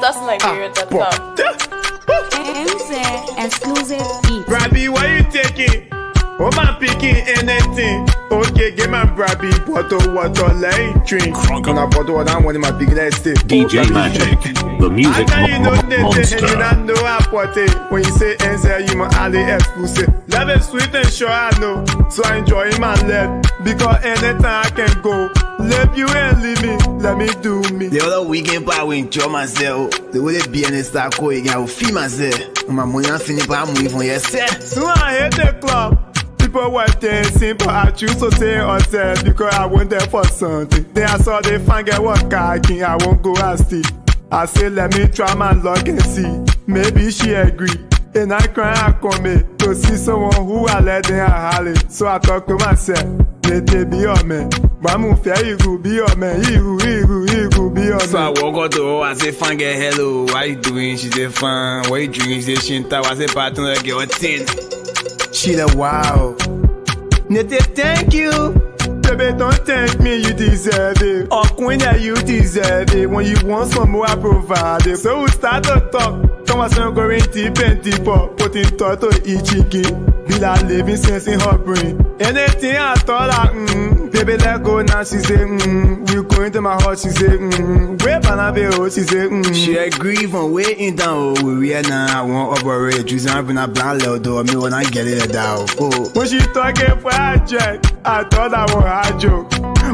LESBIAN.com. Exclusive beat. Brabby, what you taking? Oh, man, picking anything. Okay, get my Brabby bottle water, let drink. On a bottle water, I'm one of my big let's take. DJ Magic, the music monster. You don't know I put it. When you say answer, you must add the exclusive. Love is sweet and sure I know. So I enjoy my life. Because anytime I can go. Leave you and leave me, let me do me. The other weekend, I will enjoy myself. The way they be in the start going, I will feel myself. My money I'm finishing, but I'm moving yes. So I hit the club. People were dancing, but I choose to stay outside because I went there for something. Then I saw the fine girl was kayaking, I won't go and see. I said, let me try my luck and see. Maybe she agree. And I cry, I come to see someone who I let them holler. So I talk to myself, let it be your man. But I'm fair, you could be your man. You could be your man. So I walk out to her, I say, fine girl, hello, what you doing? She said, fine, what you drinking? She said, she ain't I said, partner, girl, 10. She like, wow. Nete, thank you. Baby, don't thank me, you deserve it. Oh, queen, yeah, you deserve it. When you want some more, I provide it. So we start to talk. Come on, son, going deep and deeper. Putting thought to each chicken. Be like living sense in her brain. Anything I thought like, baby, let go now. She say, we going to my heart. She say, where Panaveo? She say, She agree from waiting down. We are now, I want operate. Juice, I'm been a blind little door. Me when I get it down. Oh. When she talking for a jack, I thought I was a joke.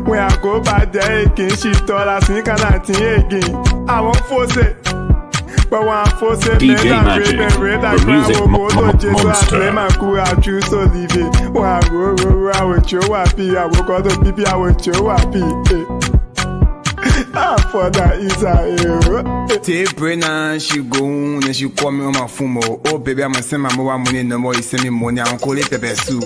When I go back there again, she thought I think I again. I won't force it. But when I force it, DJ Magic, the music monster. I my cool, I choose to leave it. When I go, I will show happy. I will go to people, I will show happy. Ah, for that is a hero. Take Brennan, she go on and she call me on my phone. Oh, baby, I'm gonna send my mobile money no more. You send me money, I'm gonna call it pepper soup.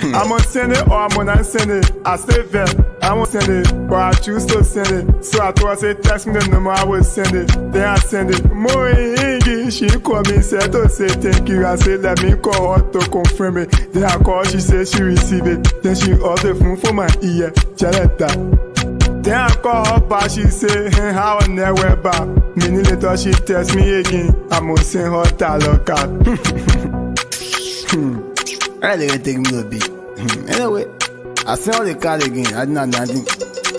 I'm gonna send it or I'm gonna send it. I say vet, I'm gonna send it, but I choose to send it. So I thought I say text me the number, I will send it. Then I send it. More she call me, said to say thank you. I say let me call her to confirm it. Then I call, she said she receive it. Then she order the phone for my ear. Jaletta. Then I call her back, she say, hey, how I never back. Minute later she text me again. I'm gonna send her dollar card. I didn't take me a bit. Anyway, I sent all the card again. I did not nothing.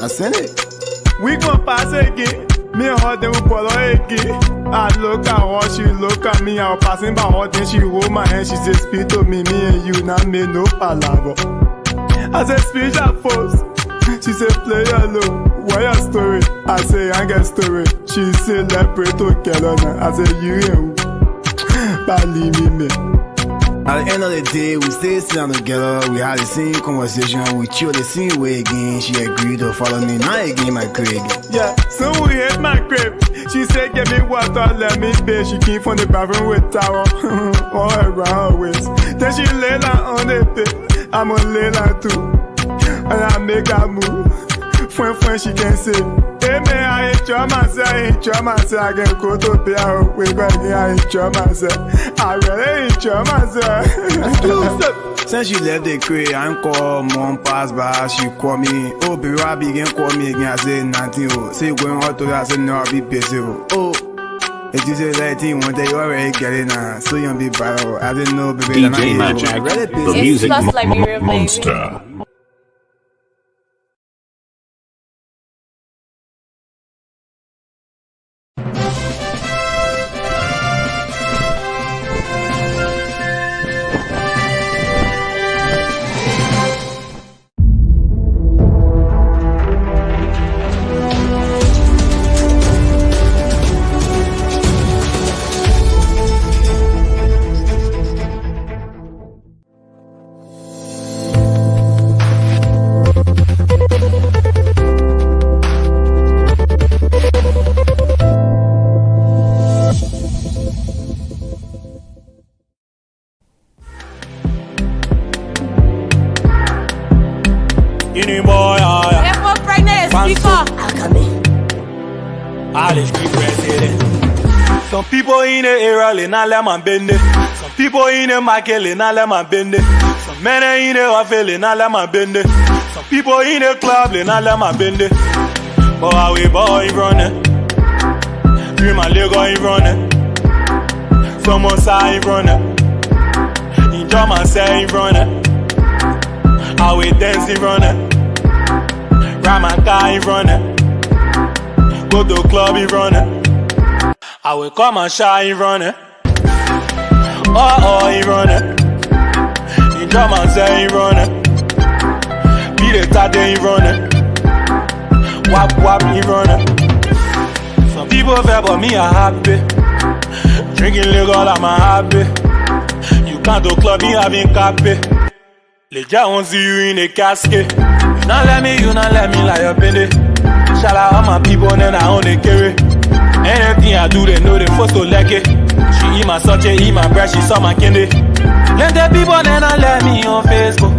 I sent it. We gon' pass again. Me and her then we follow again. I look at her, she look at me. I was passing by her, then she hold my hand. She said, speak to me and you not make no palaver. I said, speak that first. She said, play alone. What your story? I say, I get story. She said, let pray to Kelowna. I said, you and who? Believe me. At the end of the day, we stayed sitting together, we had the same conversation, we chill the same way again. She agreed to follow me, now again my crib. Yeah, so we hit my crib. She said, give me water, let me pay. She came from the bathroom with towel all around her waist. Then she lay down on the bed, I'ma lay down too. And I make her move. When she can say, hey man, I enjoy myself, I can go to bed, we go again, I enjoy myself. I really enjoy myself. Since she left the crib, I called mom pass by, she called me, oh baby, I begin call me again, I said nothing, oh. Say going out to her, I said no, I'll be busy, oh. It is a that thing, one day you already get it now, so you'll be better, I didn't know, baby. DJ Magic, the music monster. Some people in the area, they not let man bend it. Some people in the market, they not let man bend it. Some men in the office, they not let man bend it. Some people in the club, they not let man bend it. But how we boy running? Puis ma Lego il running. Someone say il running. In German say il running. How we dance il running. Ride my car il running. Go to the club il running. I will come and shy il running. Oh il running. In German say il running. Beat it out there il running. Wap wap il running. Some people fair but me are happy. Drinking liquor like my happy. You can't do club, you having cappy. Les gars on see you in a casket. You not let me like up in it. Shout out all my people and then I only carry. Anything I do they know they forced to like it. She eat my saute, eat my bread, she saw my candy. Let the people then I let me on Facebook.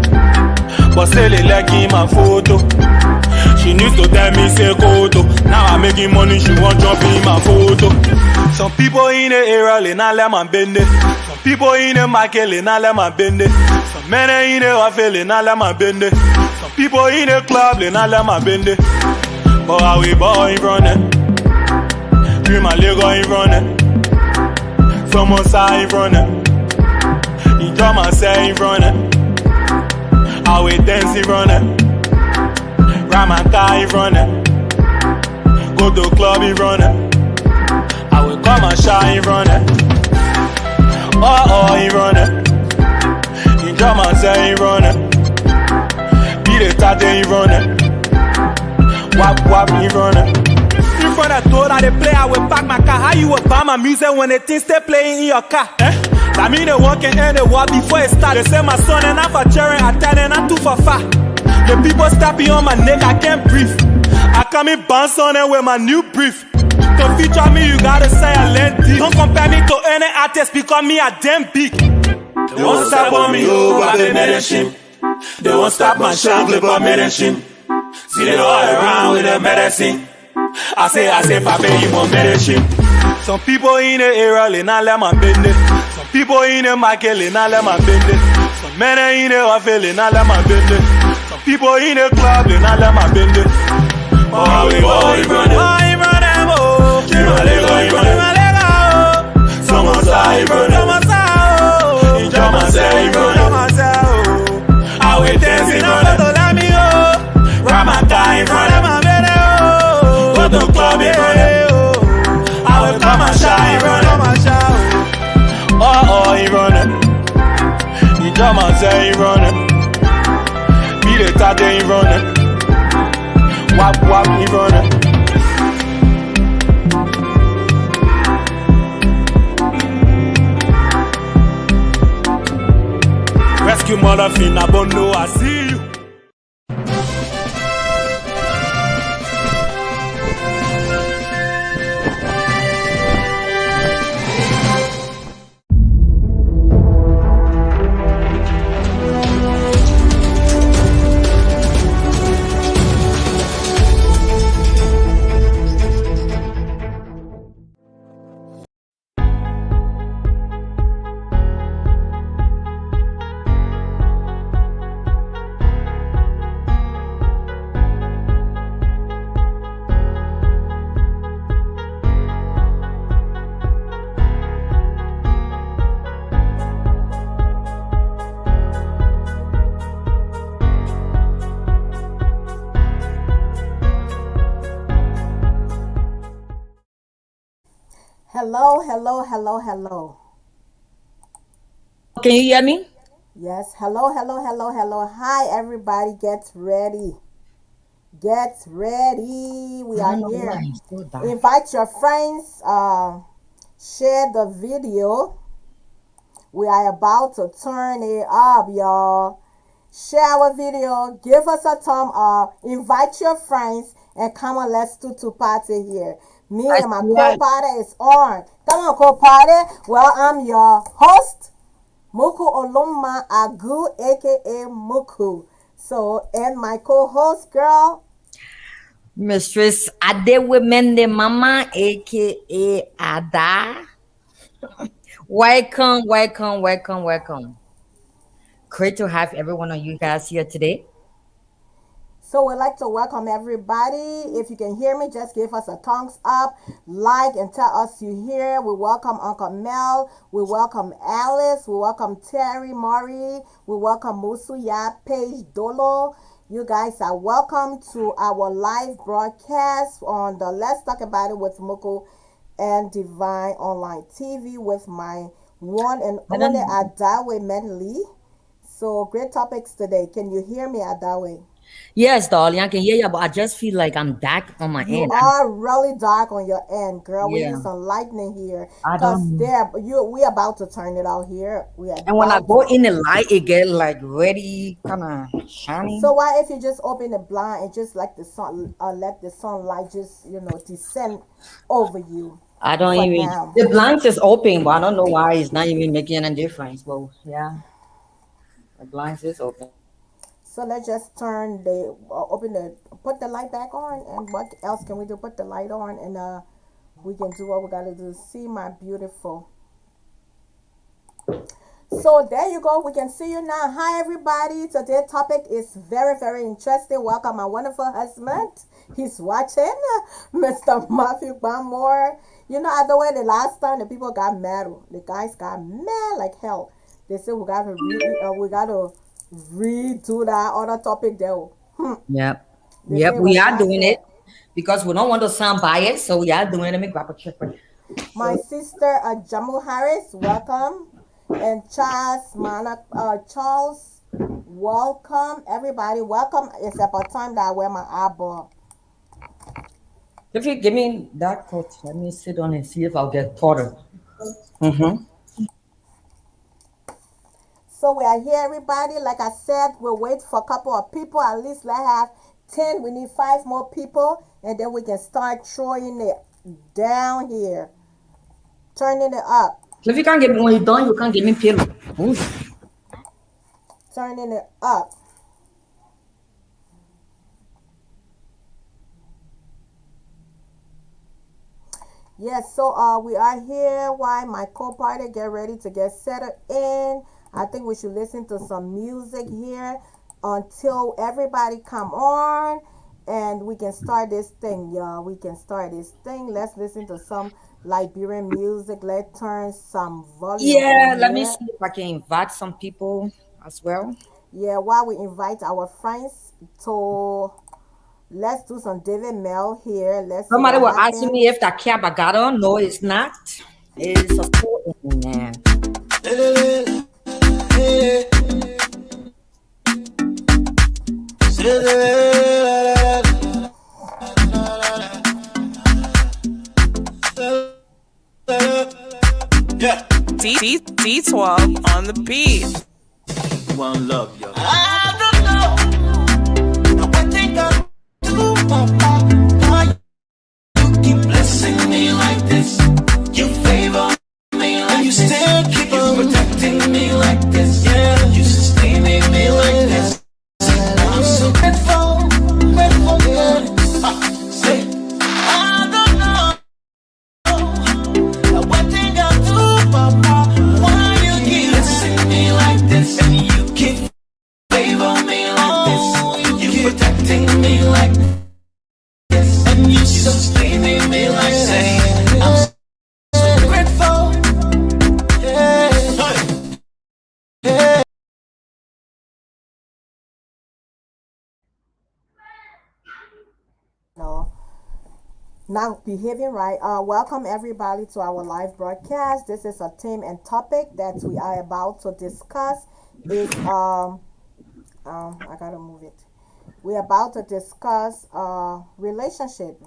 But say they like in my photo. She needs to tell me say koto. Now I'm making money, she won't jump in my photo. Some people in the area, they not let my bend it. Some people in the market, they not let my bend it. Some men in the office, they not let my bend it. Some people in the club, they not let my bend it. But how we boy running? Dream my Lego ain't running. Someone say ain't running. You drama say ain't running. How we dance ain't running. Ride my car ain't running. Go to the club ain't running. I will come and shy ain't running. Oh ain't running. You drama say ain't running. Beat it out there ain't running. Wap wap ain't running. In front of the door that they play, I will park my car. How you will buy my music when the things stay playing in your car? That mean they walk and end the war before it start. They say my son and I'm for cheering, I turn and I'm too for far. The people stepping on my neck, I can't breathe. I come in bounce on it with my new brief. To feature me, you gotta say I learned deep. Don't compare me to any artist because me a damn big. They won't stop on me, oh, I be medicine. They won't stop my shine, clip on medicine. See they all around with the medicine. I say, Papa, you want medicine. Some people in the area, they not let my bend it. Some people in the market, they not let my bend it. Some men in the office, they not let my bend it. Some people in the club, they not let my bend it. Oh, we running. Oh, keep my leg running. Someone say running. In German say running. I will dance in running. Ride my car in running. Go to the club in running. I will come and shine running. Oh, he running. In German say he running. Beat it out there he running. Wap wap he running. Rescue mother fin abondo, I see you. Hello. Can you hear me? Yes, hello. Hi, everybody. Get ready. We are here. Invite your friends. Share the video. We are about to turn it up, y'all. Share our video. Give us a thumb up. Invite your friends and come on. Let's do to party here. Me and my co-party is on. Come on, co-party. Well, I'm your host, Muku Oluma Agu, aka Muku. So, and my co-host, girl, Mistress Adewemende Mama, aka Ada. Welcome. Great to have every one of you guys here today. So we'd like to welcome everybody. If you can hear me, just give us a thumbs up, like, and tell us you here. We welcome Uncle Mel. We welcome Alice. We welcome Terry, Maury. We welcome Musu, Yap, Paige, Dolo. You guys are welcome to our live broadcast on the Let's Talk About It with Moko and Divine Online TV with my one and only Adawe Medley. So great topics today. Can you hear me, Adawe? Yes, darling, I can hear you, but I just feel like I'm dark on my You end. are really dark on your end, girl. We need Yeah, some lightning here, I cause don't. there we about to turn it out here. We are And when I about go to. in the light, it get like really kind of shiny. So why if you just open the blind and just like the sun, let the sunlight just descend over you I don't for even. now. The blinds is open, but I don't know why it's not even making any difference. Well, yeah, the blinds is open. So let's just turn the open the put the light back on, and what else can we do? Put the light on, and we can do what we gotta do. See my beautiful. So there you go. We can see you now. Hi everybody. Today's topic is very interesting. Welcome my wonderful husband. He's watching, Mr. Matthew Bamore. You know, the way the last time the people got mad, the guys got mad like hell. They said we gotta redo that other topic there. Yep, They say yep, it we was are not doing fair. it because we don't want to sound biased, so we are doing it. Let me grab a check. My sister Jamu Harris, welcome. And Charles, welcome. Everybody, welcome. It's about time that I wear my eyeball. If you give me that coat, let me sit on and see if I'll get taller. Mm-hmm. So we are here, everybody. Like I said, we'll wait for a couple of people. At least let's have 10. We need 5 more people. And then we can start throwing it down here. Turning it up. So if you can't get me when you're done, you can't get me pillow. Oof. Turning it up. Yes, so we are here while my co-partner get ready to get settled in. I think we should listen to some music here until everybody come on and we can start this thing, y'all. We can start this thing. Let's listen to some Liberian music. Let's turn some volume Yeah, on let me here. see if I can invite some people as well. Yeah, while we invite our friends to let's do some David Mel here. Let's see Somebody what was asking me if happens. that cab I got on. No, it's not. It's a store in there. Yeah. D12 on the beat. One love, yo. I don't know. I think I'll do my part. Why you keep blessing me like this? You favor me like you this. Still keep you protecting me like this. Yeah. You sustaining me like this. I'm so grateful, yeah. Say, I don't know. Now one thing I'll do, Papa. Why you keep blessing me like this? And you keep favor me like this. You protecting me like this. And you sustaining me like this. I'm so grateful. Yeah. Yeah. No. Now behaving right. Welcome everybody to our live broadcast. This is a theme and topic that we are about to discuss. Is I gotta move it. We're about to discuss relationship.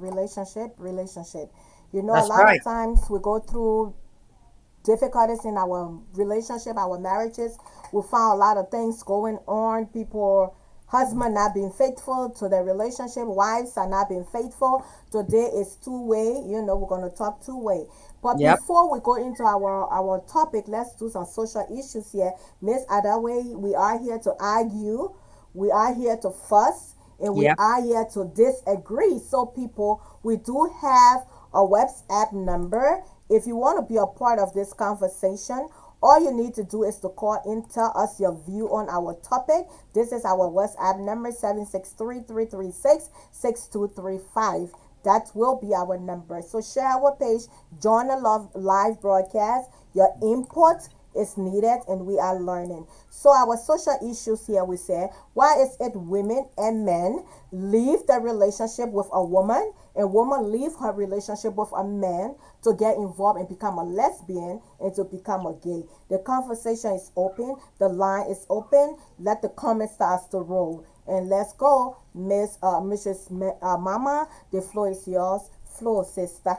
You know, a That's lot right. of times we go through difficulties in our relationship, our marriages. We found a lot of things going on. People, husband not being faithful to their relationship, wives are not being faithful. Today is two-way. You know, we're gonna talk two-way. But Yep. before we go into our topic, let's do some social issues here. Miss Adawe, we are here to argue, we are here to fuss, and we Yep. are here to disagree. So people, we do have a WhatsApp number. If you want to be a part of this conversation, All you need to do is to call in, tell us your view on our topic. This is our WhatsApp number 763-336-6235. That will be our number. So share our page, join the live broadcast. Your input is needed and we are learning. So our social issues here, we say, why is it women and men leave the relationship with a woman and woman leave her relationship with a man to get involved and become a lesbian and to become a gay? The conversation is open, the line is open. Let the comments start to roll. And let's go, Mrs. Mama. The floor is yours. Floor, sister.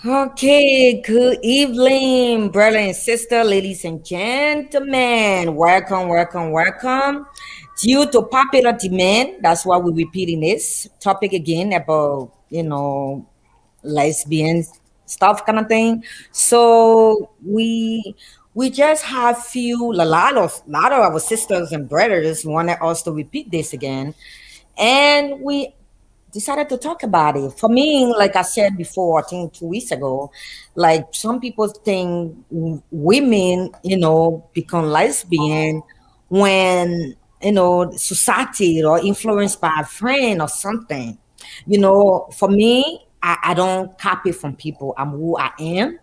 Okay, good evening, brother and sister, ladies and gentlemen. Welcome, welcome, welcome. Due to popular demand, that's why we're repeating this topic again about, lesbian stuff kind of thing. So we just have a lot of our sisters and brothers wanted us to repeat this again, and we decided to talk about it. For me, like I said before, I think 2 weeks ago, like some people think women, become lesbian when, society or influenced by a friend or something. For me, I don't copy from people. I'm who I am.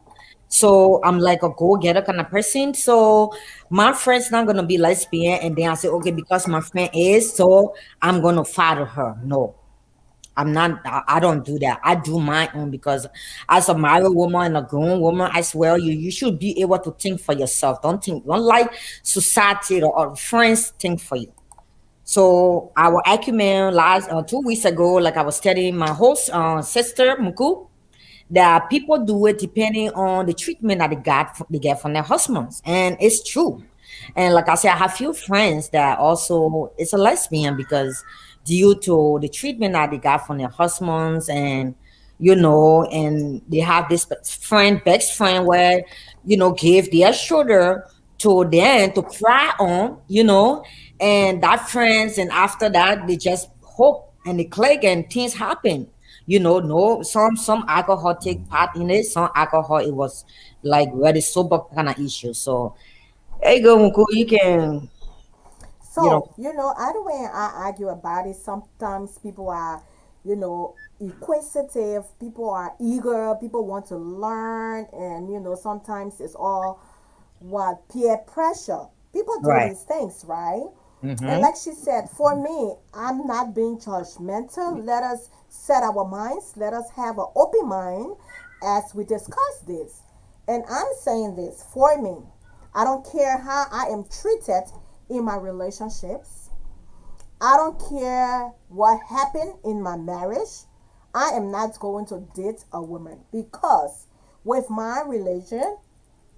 So I'm like a go-getter kind of person. So my friend's not gonna be lesbian, and then I say, okay, because my friend is, so I'm gonna follow her. No, I'm not. I don't do that. I do my own because, as a married woman and a grown woman, I swear you should be able to think for yourself. Don't like society or friends think for you. So our acumen last 2 weeks ago, like I was telling my host sister Muku, that people do it depending on the treatment that they get from their husbands, and it's true. And like I said, I have few friends that also is a lesbian because due to the treatment that they got from their husbands, and and they have this best friend where give their shoulder to them to cry on, and that friends, and after that they just hope and they click and things happen. No, some alcohol take part in it. Some alcohol, it was like very sober kind of issue. So there you go, Muku. You can, you know, So, either way I argue about it, sometimes people are, inquisitive, people are eager, people want to learn, and, sometimes it's all what peer pressure. People do right. these things, right? And Mm-hmm. like she said, for me, I'm not being judgmental. Let us set our minds, let us have an open mind as we discuss this. And I'm saying this for me. I don't care how I am treated in my relationships. I don't care what happened in my marriage. I am not going to date a woman because with my religion,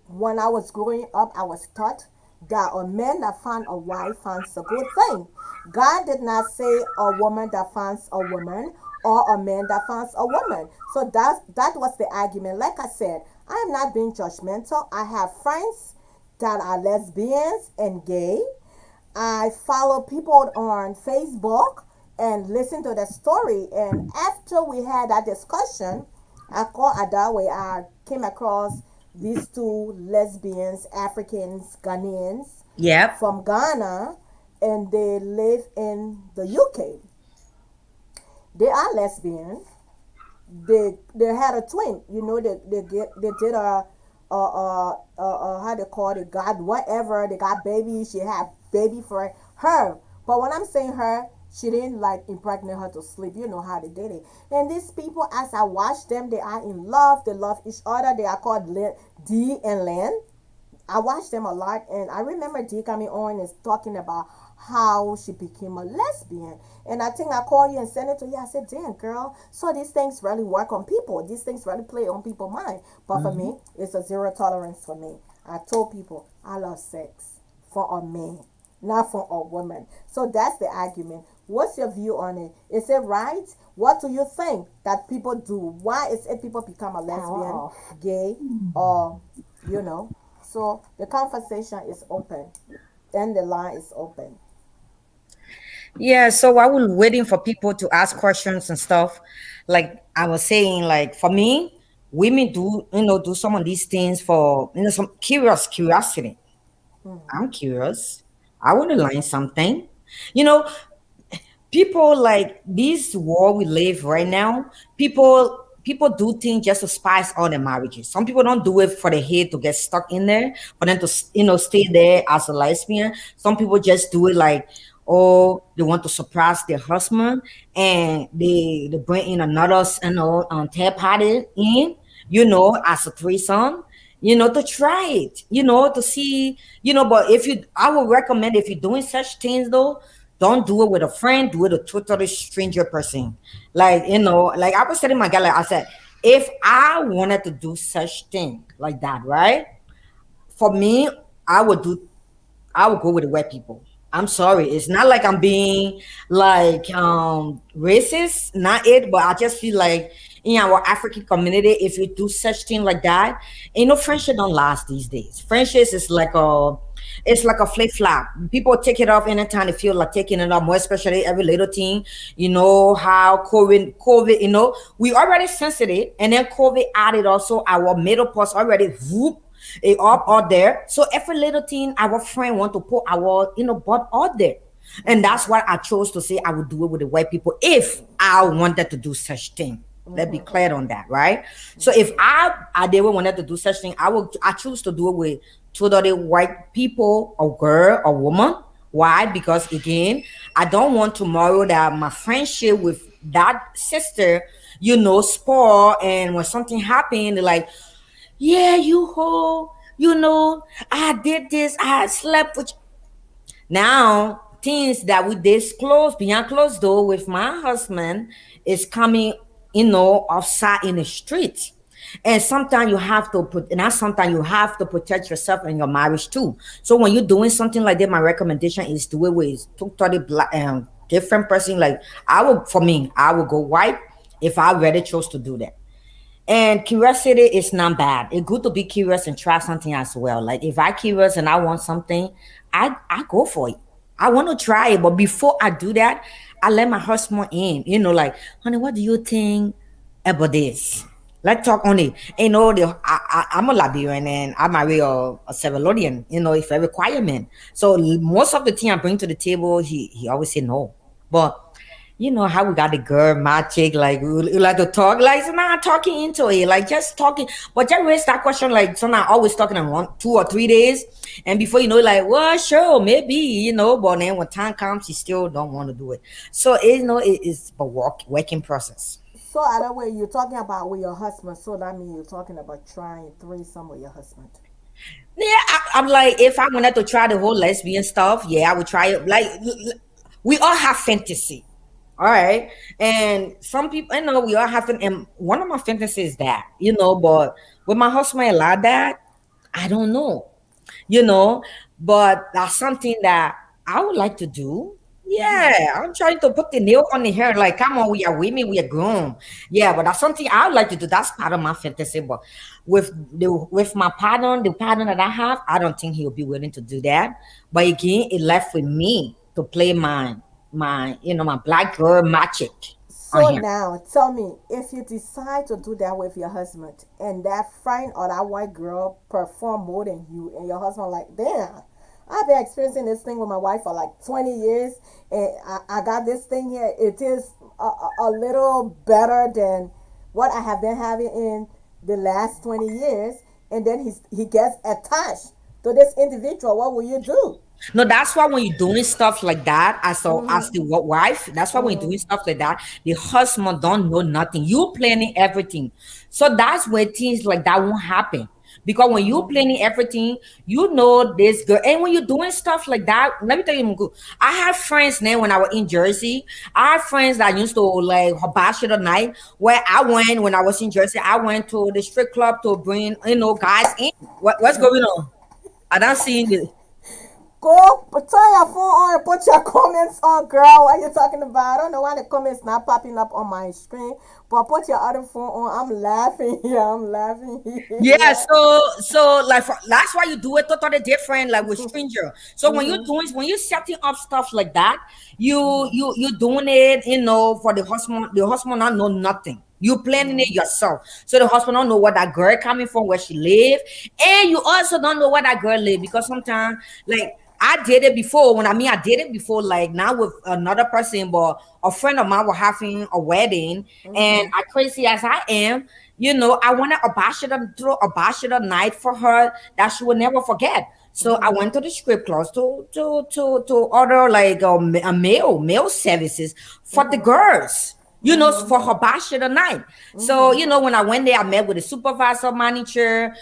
when I was growing up, I was taught that a man that found a wife finds a good thing. God did not say a woman that finds a woman or a man that finds a woman. So that was the argument. Like I said, I am not being judgmental. I have friends that are lesbians and gay. I follow people on Facebook and listen to the story. And after we had that discussion, I called Adawe. I came across these two lesbians, Africans, Ghanaians Yep. from Ghana, and they live in the UK. They are lesbian. They had a twin. They did how they call it, God whatever. They got baby. She had baby for her. But when I'm saying her, she didn't like impregnate her to sleep. You know how they did it. And these people, as I watch them, they are in love. They love each other. They are called D and Len. I watched them a lot, and I remember Dee coming on and talking about how she became a lesbian. And I think I called you and sent it to you. I said, "Damn, girl, so these things really work on people. These things really play on people's mind." But for Mm-hmm. me, it's a zero tolerance for me. I told people I love sex for a man, not for a woman. So that's the argument. What's your view on it? Is it right? What do you think that people do? Why is it people become a lesbian, gay, or you know? So the conversation is open and the line is open. Yeah, so while we're waiting for people to ask questions and stuff, like I was saying, like for me, women do, do some of these things for, some curiosity. I'm curious. I want to learn something. You know, people like this world we live right now, people do things just to spice all their marriages. Some people don't do it for the hate to get stuck in there, for them to stay there as a lesbian. Some people just do it like, oh, they want to surprise their husband, and they bring in another third party in, as a threesome, to try it, to see, but if you I would recommend, if you're doing such things though, don't do it with a friend, do it with a totally stranger person. Like, like I was telling my guy, like I said, if I wanted to do such thing like that, right? For me, I would do I would go with the white people. I'm sorry. It's not like I'm being like racist, not it, but I just feel like in our African community, if you do such thing like that, friendship don't last these days. Friendship is like a flip flop. People take it off anytime they feel like taking it off, more especially every little thing. You know how COVID, we already sensitive, and then COVID added also our middle parts already whoop it up out there. So every little thing our friend want to put our butt out there. And that's why I chose to say I would do it with the white people if I wanted to do such thing. Let's be clear on that, right? So if I never wanted to do such thing, I choose to do it with totally white people, or girl or woman. Why? Because again, I don't want tomorrow that my friendship with that sister, spoil, and when something happened, like, yeah, you ho, I did this, I slept with now things that we disclose behind closed door with my husband is coming, outside in the street. And sometimes you have to put, and sometimes you have to protect yourself in your marriage too. So when you're doing something like that, my recommendation is do it with totally black different person. Like for me, I would go white if I really chose to do that. And curiosity is not bad. It's good to be curious and try something as well. Like if I curious and I want something, I go for it. I want to try it, but before I do that, I let my husband in. Like, honey, what do you think about this? Let's talk on it. I'm a Liberian and I marry a Salvadorian. It's a requirement. So most of the thing I bring to the table, he always say no. But you know how we got the girl magic, like we like to talk, like so now talking into it, like just talking, but just raise that question, like so now always talking in 1, 2, or 3 days, and before you know, like, well, sure, maybe, but then when time comes, you still don't want to do it. So it's a working process. So other way you're talking about with your husband, so that means you're talking about trying threesome with your husband. Yeah, I'm like, if I wanted to try the whole lesbian stuff, yeah, I would try it. Like, we all have fantasy. All right. And some people, we all have to, and one of my fantasies is that, but with my husband, a lot of that, I don't know, but that's something that I would like to do. Yeah, I'm trying to put the nail on the hair. Like, come on, we are women, we are grown. Yeah, but that's something I would like to do. That's part of my fantasy. But with my partner, the partner that I have, I don't think he'll be willing to do that. But again, it left with me to play my black girl magic on So him. now tell me, if you decide to do that with your husband and that friend or that white girl perform more than you, and your husband like, damn, I've been experiencing this thing with my wife for like 20 years, and I got this thing here. It is a little better than what I have been having in the last 20 years. And then he gets attached to this individual. What will you do? No, that's why when you're doing stuff like that, as the wife, that's why when you're doing stuff like that, the husband don't know nothing. You planning everything, so that's where things like that won't happen. Because when you planning everything, this girl, and when you're doing stuff like that, let me tell you, Mungu, I have friends now when I was in Jersey. I have friends that used to like hibachi the night where I went when I was in Jersey. I went to the strip club to bring guys in. What's going on? I don't see it. Go turn your phone on and put your comments on, girl. What you talking about? I don't know why the comments not popping up on my screen, but put your other phone on. I'm laughing here. I'm laughing here. Yeah, so like that's why you do it totally different, like with stranger. So when you're setting up stuff like that, you're doing it, for the husband. The husband not know nothing. You planning it yourself. So the husband don't know what that girl coming from, where she live, and you also don't know where that girl live, because sometimes, like, I did it before. When I mean I did it before, like not with another person, but a friend of mine was having a wedding, and I crazy as I am, I wanted a bachelor, throw a bachelor night for her that she will never forget. So I went to the script clause to order like a mail services for the girls, for her bachelor night. So, when I went there, I met with the supervisor, manager,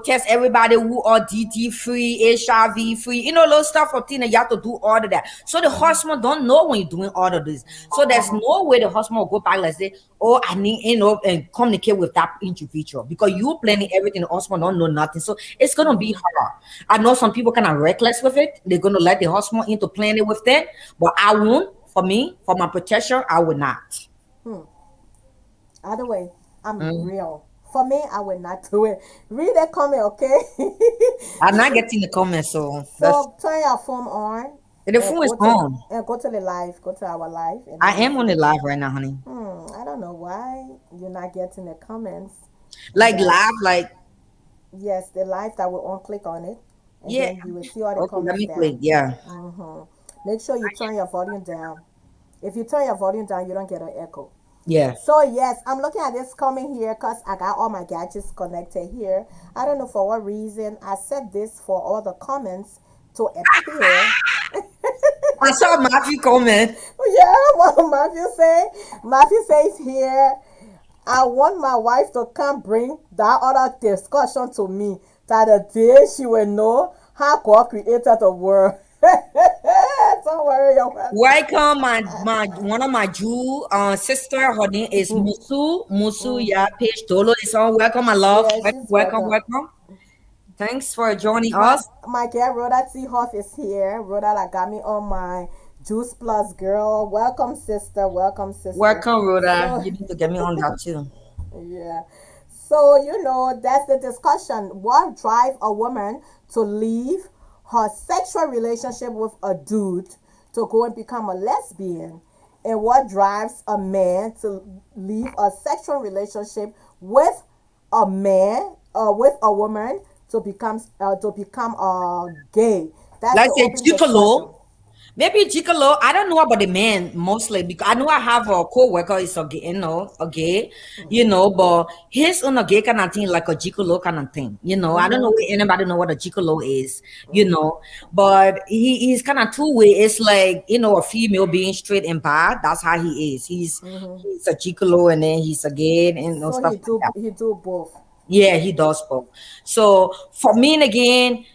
test everybody who are DT free, HIV free, those stuff for teen, you have to do all of that. So the husband don't know when you're doing all of this. So there's no way the husband will go back and say, oh, I need, and communicate with that individual, because you planning everything, the husband don't know nothing. So it's going to be hard. I know some people kind of reckless with it. They're going to let the husband into planning with them, but I won't. For me, for my protection, I would not. Either way, I'm real. For me, I will not do it. Read that comment, okay? I'm not getting the comments, so that's So turn your phone on the and phone is go to on. the live. Go to our live, and I then you am see on the the. live right now, honey. I don't know why you're not getting the comments. And Like then live, like yes, the live that will on click on it, and yeah. then you will see all the Okay, let comments me click. down. Yeah, Make sure you turn your volume down. If you turn your volume down, you don't get an echo. yeah. So yes, I'm looking at this comment here because I got all my gadgets connected here. I don't know for what reason. I set this for all the comments to appear. I saw Matthew comment. Yeah, what Matthew says here, I want my wife to come bring that other discussion to me, that the day she will know how God created the world. Don't worry, your wife. Welcome, my one of my Jew sister. Her name is Musu. Yeah, Page Dolo is on. Welcome, my love. Yeah, Welcome, she's welcome, welcome. welcome. Thanks for joining My us. my girl Rhoda T. Huff is here. Rhoda that got me on my Juice Plus girl. Welcome, sister. Welcome, sister. Welcome, Rhoda. So You need to get me on that too. yeah. So, that's the discussion. What drive a woman to leave her sexual relationship with a dude to go and become a lesbian? And what drives a man to leave a sexual relationship with a man or with a woman to become a gay? That's Like the say open discussion. Gigolo. Maybe Gigolo. I don't know about the man mostly, because I know I have a co-worker is a gay, a gay, but he's on a gay kind of thing, like a Gigolo kind of thing. I don't know if anybody know what a Gigolo is, but he's kind of two way. It's like, a female being straight and bad. That's how he is. He's a Gigolo, and then he's a gay, and So stuff like that. he do both. Yeah, he does both. So for me, and again,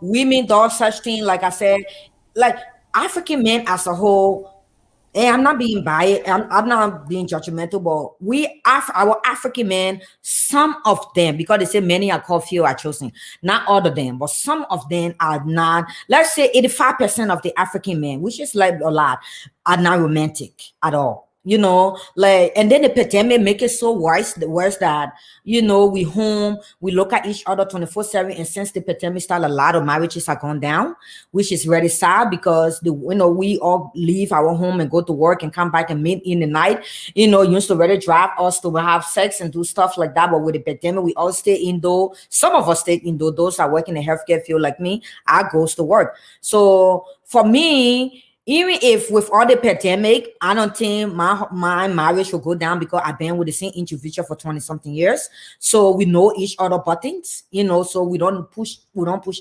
women do such thing. Like I said, like African men as a whole. And I'm not being biased. I'm not being judgmental, but our African men, some of them, because they say many are called, few are chosen. Not all of them, but some of them are not. Let's say 85% of the African men, which is like a lot, are not romantic at all. Like, and then the pandemic make it so worse that, we home, we look at each other 24/7. And since the pandemic started, a lot of marriages are gone down, which is very sad, because we all leave our home and go to work and come back and meet in the night. Used to rather drive us to have sex and do stuff like that. But with the pandemic, we all stay indoor. Some of us stay indoor. Those that work in the healthcare field like me, I goes to work. So for me, even if with all the pandemic, I don't think my marriage will go down, because I've been with the same individual for 20 something years. So we know each other buttons, so we don't push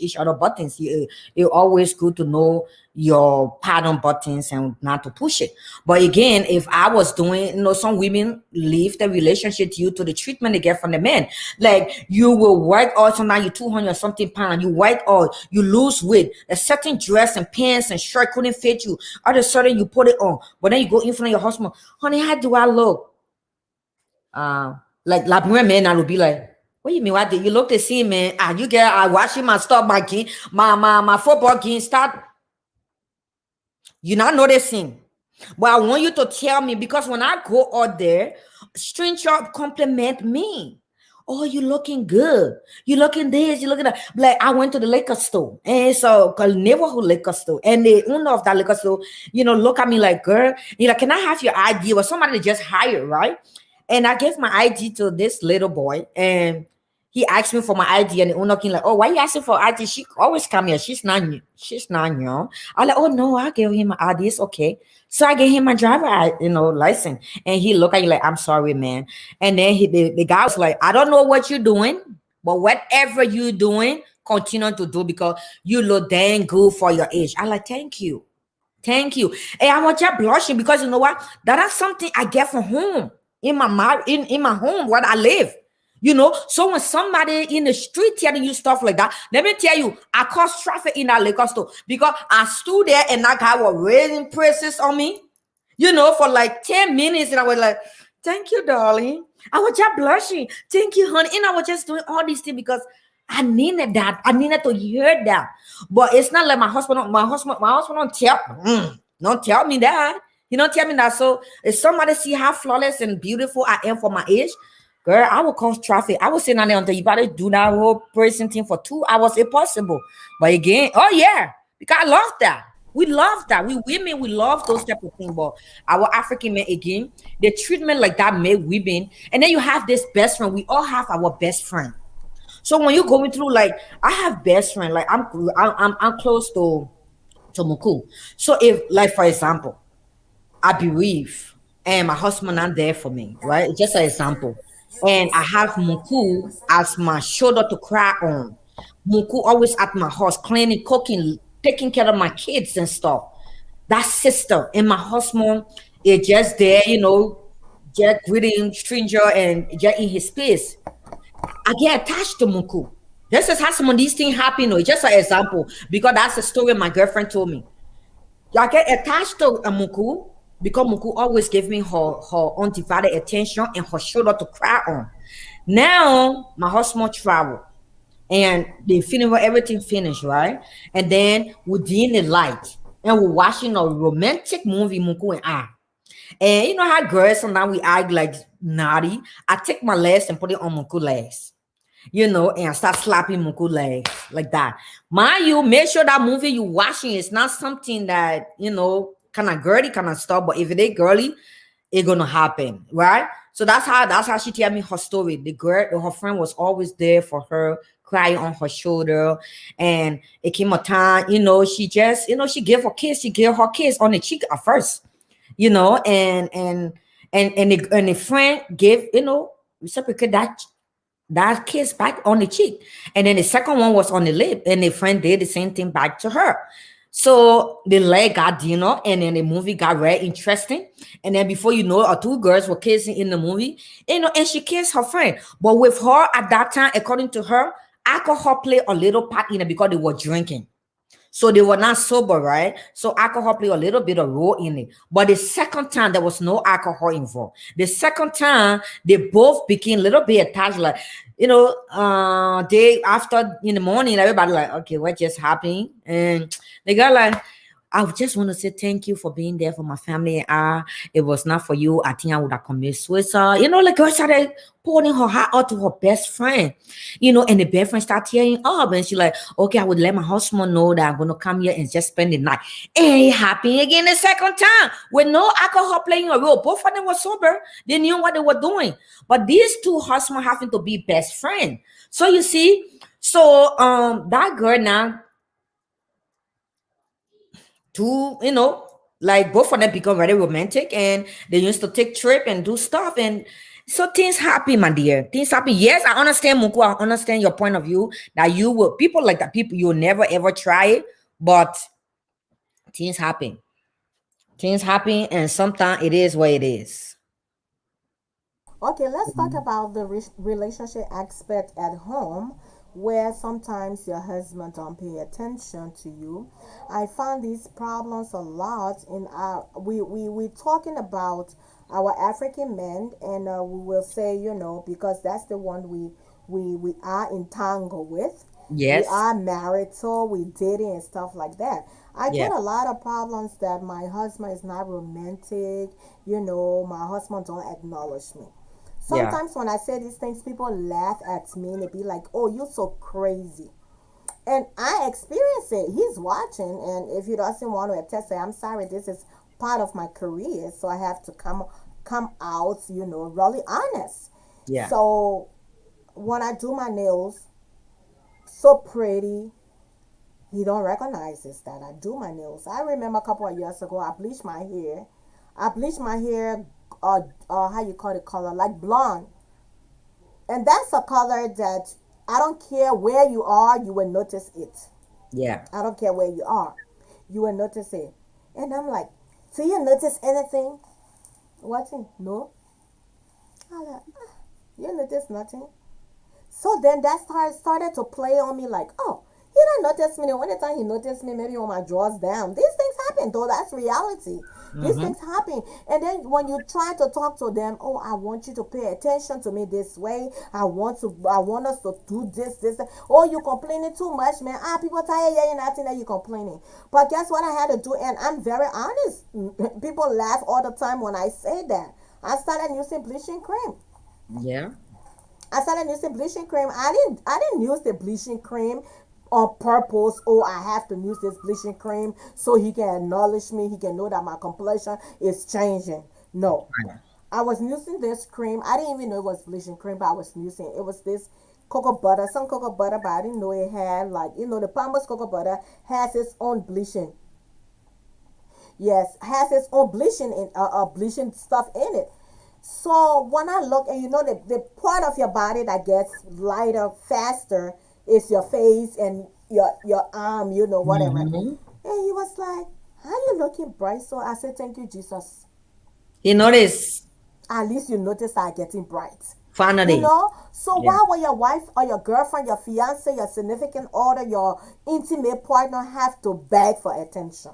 each other buttons. It's always good to know your pattern buttons and not to push it. But again, if I was doing, some women leave the relationship due to the treatment they get from the men. Like, you will work out, so now you're 200 something pounds, you work out, you lose weight, a certain dress and pants and shirt couldn't fit you. All of a sudden you put it on, but then you go in front of your husband, honey, how do I look? Like men, I will be like, what do you mean? What did you look the same, man? You get I washing my stuff, my game, my football game start. You're not noticing. But I want you to tell me, because when I go out there, stranger compliment me. oh, you looking good. You looking this, you looking that. Like I went to the liquor store. And so called neighborhood liquor store. And the owner of that liquor store, look at me like, girl, can I have your ID? Or somebody just hired, right? And I gave my ID to this little boy. And he asked me for my ID, and the owner came like, "Oh, why you asking for ID? She always come here. She's not young." I like, "Oh no, I gave him my ID. It's okay." So I gave him my license, and he looked at you like, "I'm sorry, man." And then the guy was like, "I don't know what you're doing, but whatever you're doing, continue to do because you look dang good for your age." I like, "Thank you." Thank you. And I was just blushing because you know what? That is something I get from home in my home where I live. So when somebody in the street telling you stuff like that, let me tell you, I caused traffic in that liquor store because I stood there and that guy was raising praises on me, for like 10 minutes. And I was like, thank you, darling. I was just blushing. Thank you, honey. And I was just doing all these things because I needed that. I needed to hear that. But it's not like my husband don't tell me that. He don't tell me that. So if somebody see how flawless and beautiful I am for my age, girl, I will cause traffic. I will sit down there until you better do that whole person thing for 2 hours if possible. But again, oh yeah, because I love that. We love that. We women, we love those type of things. But our African men, again, the treatment like that make women. And then you have this best friend. We all have our best friend. So when you're going through, like, I have best friend, like I'm close to Muku. So if, like, for example, I bereave and my husband not there for me, right? Just an example. And I have Muku as my shoulder to cry on. Muku always at my house, cleaning, cooking, taking care of my kids and stuff. That sister and my husband is just there, just greeting stranger and just in his space. I get attached to Muku. This is how some of these things happen. Though. Just an example, because that's a story my girlfriend told me. I get attached to Muku because Muku always gave me her undivided attention and her shoulder to cry on. Now my husband travel and the funeral, everything finished, right? And then we're in the light and we're watching a romantic movie, Muku and I. And you know how girls sometimes we act like naughty. I take my legs and put it on Muku legs, and start slapping Muku legs like that. Mind you, make sure that movie you watching is not something that, kind of girly, kind of stuff. But if it ain't girly, it's gonna happen, right? So that's how she tell me her story. The girl, her friend was always there for her, crying on her shoulder. And it came a time, she just, she gave her kiss on the cheek at first, and the friend gave, reciprocate that kiss back on the cheek. And then the second one was on the lip, and the friend did the same thing back to her. So the leg got, and then the movie got very interesting. And then before you know, our two girls were kissing in the movie, and she kissed her friend. But with her at that time, according to her, alcohol played a little part in it because they were drinking. So they were not sober, right? So alcohol played a little bit of role in it. But the second time, there was no alcohol involved. The second time, they both became a little bit attached. Like, day after in the morning, everybody like, okay, what just happened? And they got like, I just want to say thank you for being there for my family. It was not for you, I think I would have committed suicide. Like girl started pouring her heart out to her best friend, and the best friend started tearing up. And she like, okay, I would let my husband know that I'm gonna come here and just spend the night. And it happened again the second time with no alcohol playing a role. Both of them were sober. They knew what they were doing. But these two husbands having to be best friend. So you see, that girl now, two, like both of them become very romantic and they used to take trip and do stuff. And so things happen, my dear. Things happen. Yes, I understand, Muku. I understand your point of view that you will, people like that, people, you'll never ever try it. But things happen. Things happen, and sometimes it is what it is. Okay, let's talk about the relationship aspect at home where sometimes your husband don't pay attention to you. I find these problems a lot in our we talking about our African men, and we will say, because that's the one we are entangled with. We Yes. are married, so we dating and stuff like that. I Yeah. get a lot of problems that my husband is not romantic. My husband don't acknowledge me. Yeah. Sometimes when I say these things, people laugh at me and they be like, "Oh, you're so crazy." And I experience it. He's watching, and if he doesn't want to attest, say, "I'm sorry, this is part of my career, so I have to come out, really honest." Yeah. So when I do my nails, so pretty, he don't recognize this that I do my nails. I remember a couple of years ago, I bleached my hair. I bleached my hair, how you call it color, like blonde. And that's a color that I don't care where you are, you will notice it. Yeah. I don't care where you are, you will notice it. And I'm like, do you notice anything? What? No. I'm like, you notice nothing. So then that started to play on me like, oh, he don't notice me. The only time he noticed me, maybe when my drawers down. These things happen, though. That's reality. These Mm-hmm. things happen. And then when you try to talk to them, oh, I want you to pay attention to me this way. I want us to do this. Oh, you complaining too much, man. People tired, yeah, you're nothing that you complaining. But guess what I had to do? And I'm very honest. People laugh all the time when I say that. I started using bleaching cream. Yeah. I started using bleaching cream. I didn't use the bleaching cream on purpose. Oh, I have to use this bleaching cream so he can acknowledge me. He can know that my complexion is changing. No. Right. I was using this cream. I didn't even know it was bleaching cream, but I was using it. It was this cocoa butter, some cocoa butter, but I didn't know it had like, the Palmer's cocoa butter has its own bleaching. Yes, has its own bleaching bleaching stuff in it. So when I look, and the part of your body that gets lighter faster is your face and your arm, whatever. Mm-hmm. And he was like, "How you looking bright?" So I said, "Thank you, Jesus. He noticed At least you notice that I'm getting bright." finally. So Yeah. why would your wife or your girlfriend, your fiance, your significant other, your intimate partner have to beg for attention?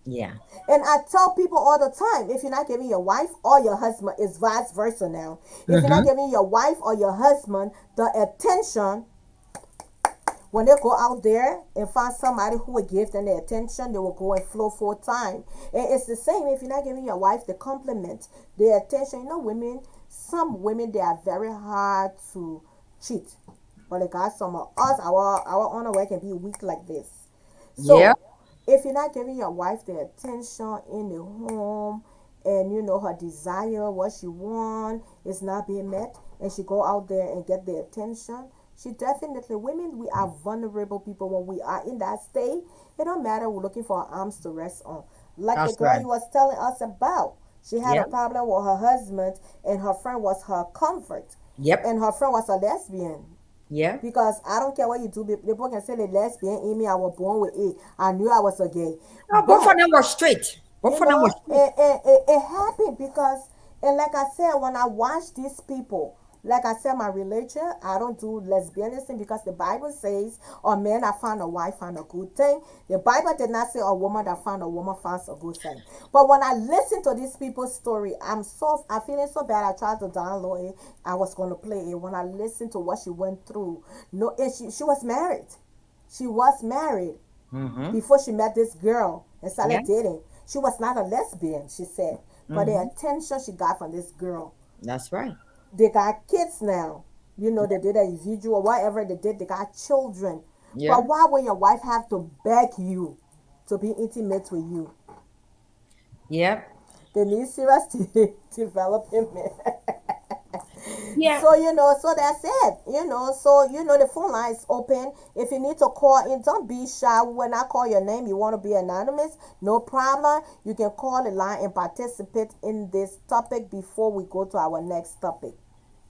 Yeah. And I tell people all the time, if you're not giving your wife or your husband, it's vice versa now. If you're not Mm-hmm. giving your wife or your husband the attention, when they go out there and find somebody who will give them the attention, they will go and flow full time. And it's the same if you're not giving your wife the compliment, the attention. Women, some women, they are very hard to cheat. But like got some of us, our underwear can be weak like this. Yeah. So if you're not giving your wife the attention in the home, and her desire, what she want, is not being met, and she go out there and get the attention, she definitely, women, we are vulnerable people when we are in that state. It don't matter, we're looking for our arms to rest on. Like the That's girl right. you was telling us about, she had a Yep. problem with her husband, and her friend was her comfort, Yep. and her friend was a lesbian. Yeah. Because I don't care what you do, people can say the lesbian in me, I was born with it. I knew I was a gay. No, both of But them were straight. Both of them were straight. it happened because, and like I said, when I watch these people, like I said, my religion, I don't do lesbianism because the Bible says a man that found a wife found a good thing. The Bible did not say a woman that found a woman finds a good thing. But when I listen to these people's story, I'm feeling so bad. I tried to download it. I was going to play it. When I listened to what she went through, no, and she was married. She was married Mm-hmm. before she met this girl and Yeah. started dating. She was not a lesbian, she said, but the Mm-hmm. attention she got from this girl. That's right. They got kids now. They did a individual, whatever they did, they got children. Yeah. But why would your wife have to beg you to be intimate with you? Yeah. They need serious development. Yeah. So that's it. The phone line is open. If you need to call in, don't be shy. When I call your name, you want to be anonymous, no problem. You can call the line and participate in this topic before we go to our next topic.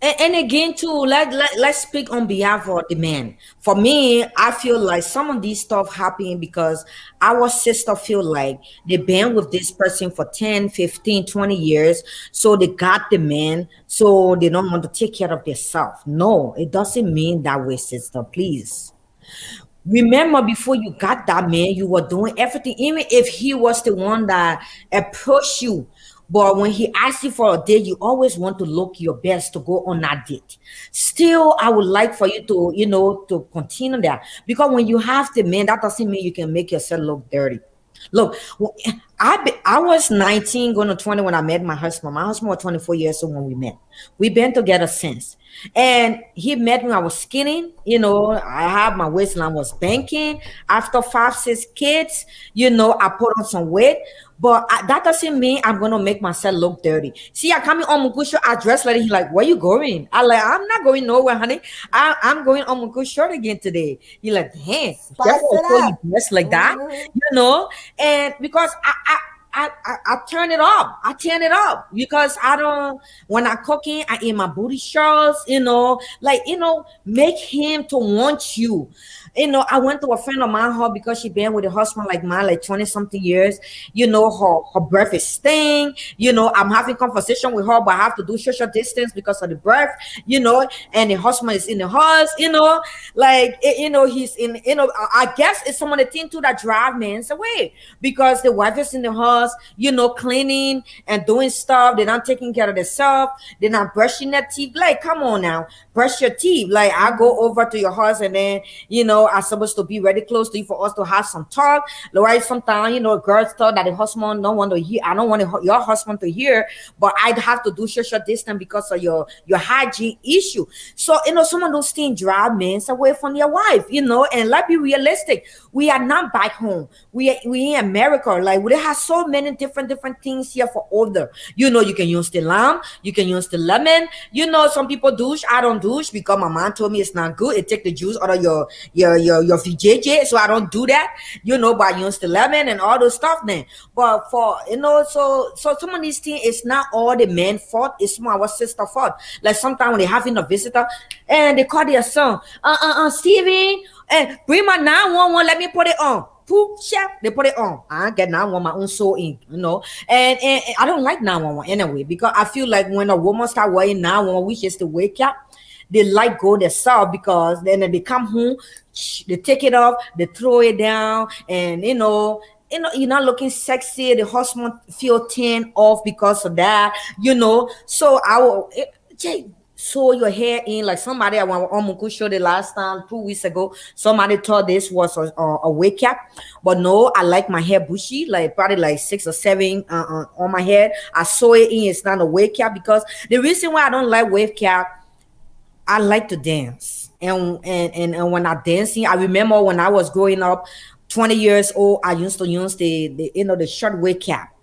And again, too, let's speak on behalf of the man. For me, I feel like some of these stuff happen because our sister feel like they've been with this person for 10, 15, 20 years. So they got the man, so they don't want to take care of themselves. No, it doesn't mean that way, sister. Please. Remember, before you got that man, you were doing everything, even if he was the one that approached you. But when he asked you for a date, you always want to look your best to go on that date. Still, I would like for you to, to continue that. Because when you have the man, that doesn't mean you can make yourself look dirty. Look, I was 19 going to 20 when I met my husband. My husband was 24 years old when we met. We've been together since. And he met me, I was skinny, I had my waistline was banking. After 5, 6 kids, I put on some weight. But that doesn't mean I'm gonna make myself look dirty. See, I come in on Mukusho, I dress like he like, where you going? I like, I'm not going nowhere, honey. I'm going on Mukusho again today. He like, damn, Spice it so you up. dress like that, Mm-hmm. you know? And because I turn it off. I turn it off because I don't. When I cooking, I eat my booty shorts. Like make him to want you. I went to a friend of mine, her because she been with a husband like mine, like 20 something years. Her breath is stink. I'm having conversation with her, but I have to do social distance because of the breath. And the husband is in the house. He's in. I guess it's some of the things too that drive men away because the wife is in the house, cleaning and doing stuff. They're not taking care of themselves. They're not brushing their teeth. Like, come on now, brush your teeth. Like, I go over to your house and then, I'm supposed to be very close to you for us to have some talk. Like, sometimes, girls thought that the husband don't want to hear. I don't want your husband to hear, but I'd have to do social distance because of your hygiene issue. So, some of those things drive men away from your wife, and let's be realistic. We are not back home. We in America. Like, we have so many different things here for older. You can use the lime, you can use the lemon. Some people douche. I don't douche because my mom told me it's not good. It take the juice out of your VJJ, so I don't do that. But I use the lemon and all those stuff then. But for so some of these things, it's not all the men fault. It's more our sister fault. Like sometimes when they having a visitor and they call their son, Steven, and bring my 911. Let me put it on. Poof, chef, they put it on. I get 911 my own soul in, and I don't like 911 anyway because I feel like when a woman start wearing 911, which is the wake up, they like go themselves because then they come home, they take it off, they throw it down, and you're not looking sexy. The husband feel turned off because of that, So I will. Sew your hair in like somebody I want on Muku show the last time 2 weeks ago. Somebody thought this was a wake up, but no, I like my hair bushy, like probably like 6 or 7 on my head. I sew it in. It's not a wake up because the reason why I don't like wave cap, I like to dance, and when I dancing, I remember when I was growing up, 20 years old, I used to use the short wave cap.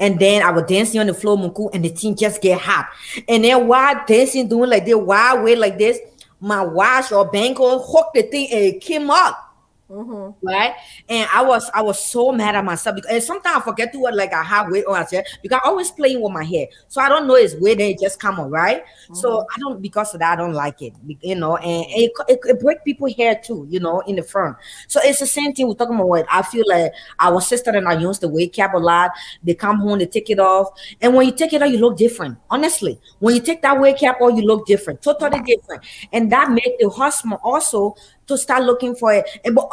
And then I was dancing on the floor, Muku, and the thing just get hot. And then while dancing, doing like this, wild way like this, my watch or bangle hooked the thing and it came up. Right, and I was so mad at myself because and sometimes I forget to what like I have weight on my hair because I always playing with my hair, so I don't know it's weight and it just come on, right? So I don't because of that I don't like it, and it break people hair too, in the front. So it's the same thing we're talking about. What I feel like our sister and I use the weight cap a lot. They come home, they take it off, and when you take it off, you look different. Honestly, when you take that weight cap off, you look different, totally different, and that make the husband also to start looking for it. But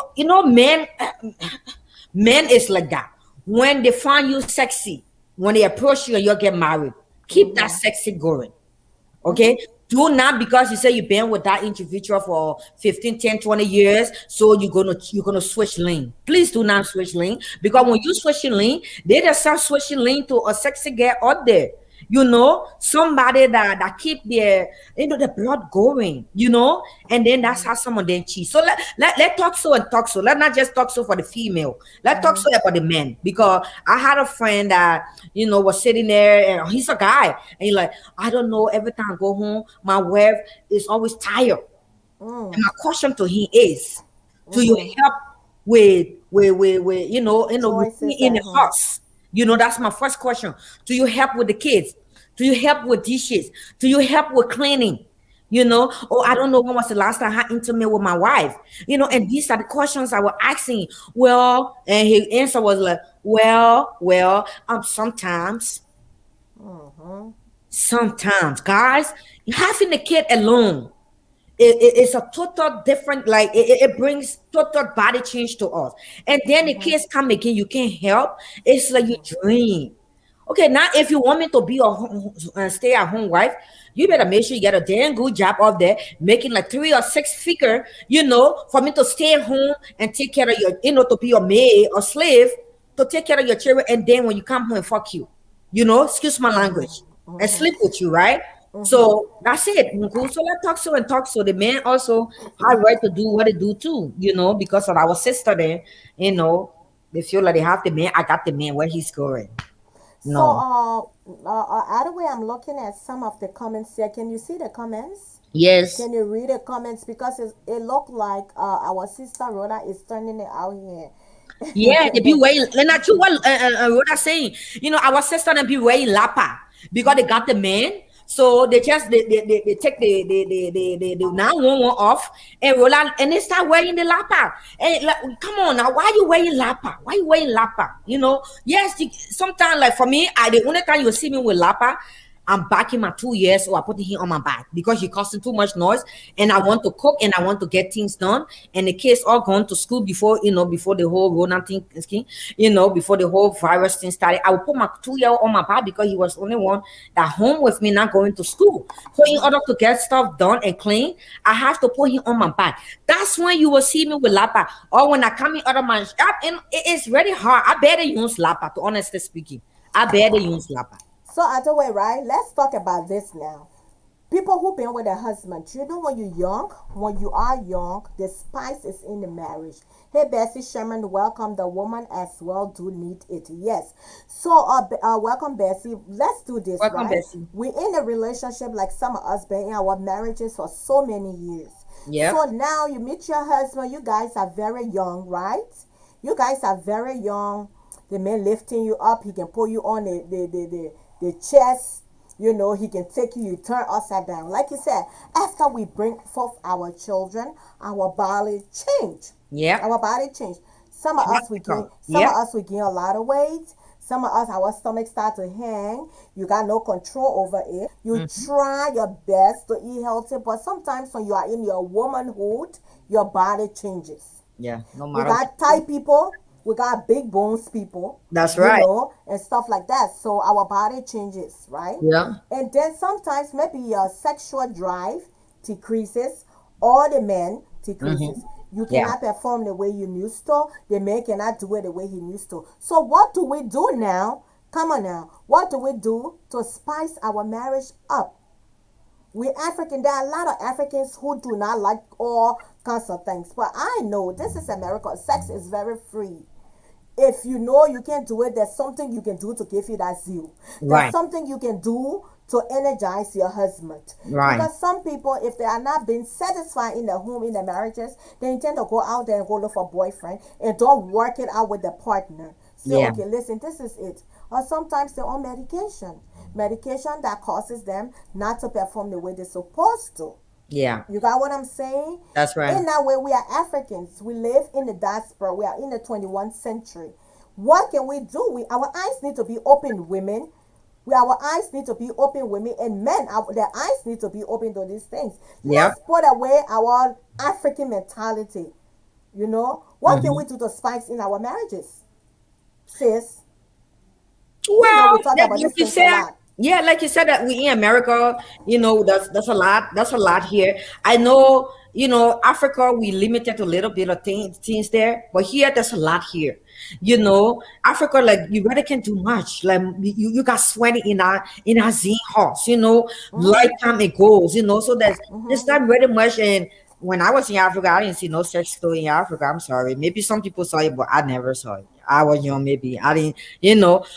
men is like that. When they find you sexy, when they approach you and you get married, keep that sexy going. Okay. Do not because you say you've been with that individual for 15, 10, 20 years, so you're gonna switch lane. Please do not switch lane because when you switch lane, they just start switching lane to a sexy girl out there. Somebody that keep the blood going, and then that's how someone then cheat. So let talk so and talk so. Let not just talk so for the female. Let talk so about the men. Because I had a friend that, was sitting there and he's a guy. And he's like, I don't know, every time I go home, my wife is always tired. And my question to him is, do you help with Choices in at the home. house? That's my first question. Do you help with the kids? Do you help with dishes? Do you help with cleaning? Or I don't know when was the last time I had intimate with my wife. And these are the questions I was asking. Well, and his answer was like, sometimes. Sometimes, guys, having a kid alone it's a total different, like it brings total body change to us. And then the kids come again, you can't help. It's like you dream. Okay, now if you want me to be a stay at home wife, you better make sure you get a damn good job out there, making like 3 or 6 figure, for me to stay at home and take care of your, to be your maid or slave to take care of your children, and then when you come home and fuck you, excuse my language, and sleep with you, right? So that's it. So let talk so and talk so. The men also have right to do what they do too, because of our sister there, they feel like they have the man. I got the man where he's going. So, No. either way, I'm looking at some of the comments here. Can you see the comments? Yes. Can you read the comments? Because it looked like our sister Rhoda is turning it out Yeah, they be here. wearing. And not true what Rhoda saying. Our sister and be wearing lapa because they got the man. So they just they take the 911 off, and Roland, and they start wearing the lapa. And like, come on now, why you wearing lapa? Why you wearing lapa? Yes, sometimes like for me, the only time you see me with lapa, I'm backing my 2 years, or I putting him on my back because he causing too much noise, and I want to cook and I want to get things done. And the kids all gone to school before the whole Rona thing, before the whole virus thing started. I will put my 2 year on my back because he was the only one at home with me, not going to school. So in order to get stuff done and clean, I have to put him on my back. That's when you will see me with lapa, or when I come in out of my shop, and it's really hard. I better use lapa, to honestly speaking. I better use lapa. So, either way, right? Let's talk about this now. People who been with their husband, when you're young, when you are young, the spice is in the marriage. Hey, Bessie Sherman, welcome. The woman as well do need it. Yes. So, welcome, Bessie. Let's do this, Welcome, right? Bessie. We in a relationship like some of us been in our marriages for so many years. Yeah. So now you meet your husband. You guys are very young, right? You guys are very young. The man lifting you up. He can pull you on the chest. He can take you, turn upside down. Like you said, after we bring forth our children, our body change. Yeah. Our body change. Some of us we gain, a lot of weight. Some of us, our stomach start to hang. You got no control over it. You try your best to eat healthy, but sometimes when you are in your womanhood, your body changes. Yeah. No We matter. got tight people. We got big bones people. That's right. And stuff like that. So our body changes, right? Yeah. And then sometimes maybe your sexual drive decreases, or the man decreases. You Yeah. cannot perform the way you used to. The man cannot do it the way he used to. So what do we do now? Come on now. What do we do to spice our marriage up? We African, there are a lot of Africans who do not like all kinds of things. But I know this is America. Sex is very free. If you know you can't do it, there's something you can do to give you that zeal. There's Right. something you can do to energize your husband. Right. Because some people, if they are not being satisfied in their home, in their marriages, they intend to go out there and go look for a boyfriend and don't work it out with the partner. Say, Yeah. okay, listen, this is it. Or sometimes they're on medication. Medication that causes them not to perform the way they're supposed to. Yeah. You got what I'm saying? That's right. In that way, we are Africans. We live in the diaspora. We are in the 21st century. What can we do? Our eyes need to be open, women. Our eyes need to be open, women, and men. Their eyes need to be open to these things. Yep. Let's put away our African mentality. What can we do to spice in our marriages, sis? Well, we talk that, about like this you things a said, lot. yeah, like you said that we in America, that's a lot. That's a lot here. I know, Africa, we limited a little bit of things there, but here there's a lot here. Africa, like you really can't do much. Like you got sweaty in our zen house, lifetime it goes, so there's not very much. And when I was in Africa, I didn't see no sex story in Africa. I'm sorry. Maybe some people saw it, but I never saw it. I was young, maybe I didn't,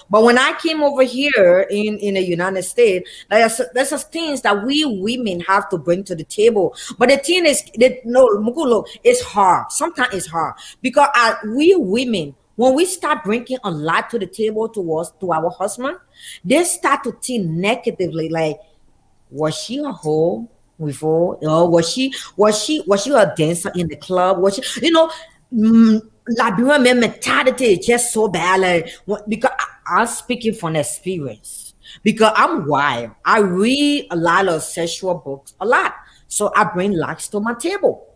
But when I came over here in the United States, there's some things that we women have to bring to the table. But the thing is, that no, Mugulo, it's hard. Sometimes it's hard because we women, when we start bringing a lot to the table to our husband, they start to think negatively, like, was she a hoe before? Was she a dancer in the club? Was she, Liberian men mentality is just so bad. Like, because I'm speaking from experience. Because I'm wild. I read a lot of sexual books, a lot. So I bring lots to my table,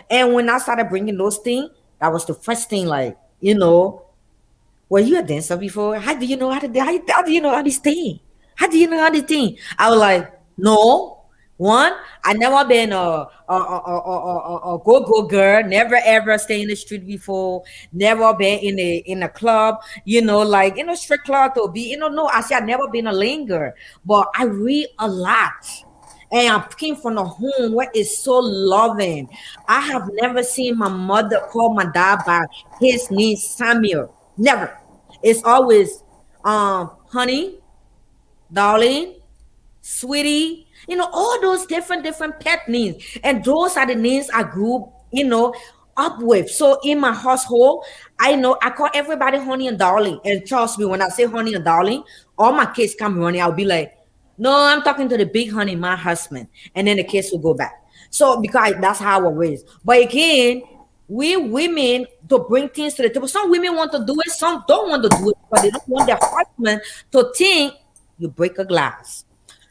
And when I started bringing those things, that was the first thing, like, were you a dancer before? How do you know how to how do you know how to sing? How do you know how to sing? I was like, no. One, I never been a go girl. Never ever stay in the street before. Never been in a club. Like strict club to be. No. I said I never been a linger, but I read a lot. And I came from a home where it's so loving. I have never seen my mother call my dad by his name Samuel. Never. It's always honey, darling, sweetie, all those different pet names. And those are the names I grew, up with. So in my household, I know I call everybody honey and darling. And trust me, when I say honey and darling, all my kids come running. I'll be like, no, I'm talking to the big honey, my husband. And then the kids will go back. So because that's how I was raised. But again, we women to bring things to the table. Some women want to do it, some don't want to do it, but they don't want their husband to think you break a glass.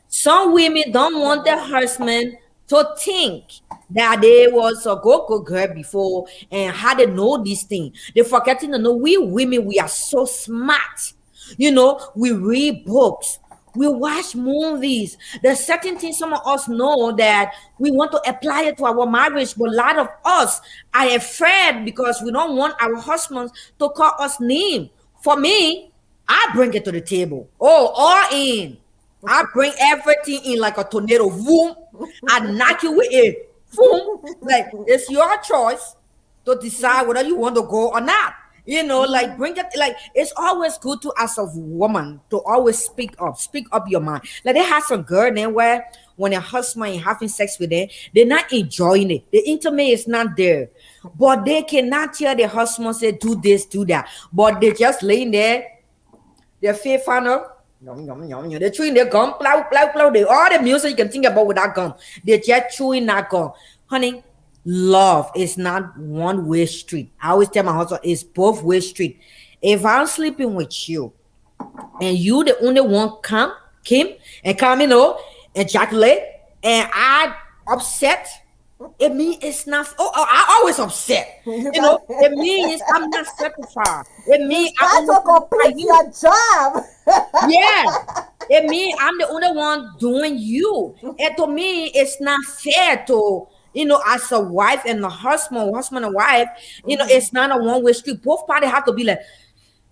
Some women don't want their husband to think that they was a go girl before and how they know these things. They forgetting to know we women, we are so smart. We read books, we watch movies. There's certain things some of us know that we want to apply it to our marriage, but a lot of us are afraid because we don't want our husbands to call us name. For me, I bring it to the table. Oh, all in. I bring everything in like a tornado. Boom. I knock you with it. Boom. Like it's your choice to decide whether you want to go or not. Like bring it. Like it's always good to, as a woman, to always speak up your mind. Like they have some girl then where when a husband is having sex with them, they're not enjoying it. The intimate is not there, but they cannot tell their husband say do this, do that. But they just laying there, their feet fan up. Yum, yum, yum, yum. They're chewing their gum, plow, plow, plow. All the music you can think about with that gum. They're just chewing that gum. Honey, love is not one-way street. I always tell my husband it's both-way street. If I'm sleeping with you and you the only one came and come, ejaculate, and I upset, it means it's not. I always upset. It means I'm not satisfied. It You means I start to almost satisfy complete you. your job. Yeah. It means I'm the only one doing you. And to me, it's not fair to, as a wife and a husband and wife, it's not a one-way street. Both parties have to be like,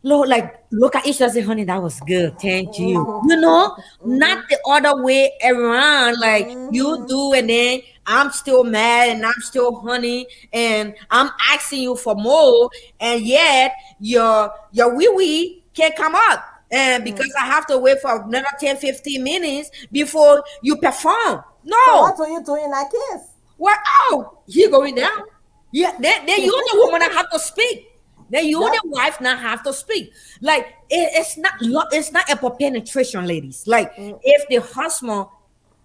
Lord, like look at each other and say, honey, that was good. Thank you. Not the other way around. Like you do, and then I'm still mad and I'm still honey, and I'm asking you for more, and yet your wee wee can't come up. And because I have to wait for another 10, 15 minutes before you perform. So No. what do you do in that case? Well, oh, you going down. Yeah, then you the woman that have to speak. Then you Yep. the wife not have to speak. Like it's not a penetration, ladies. Like if the husband,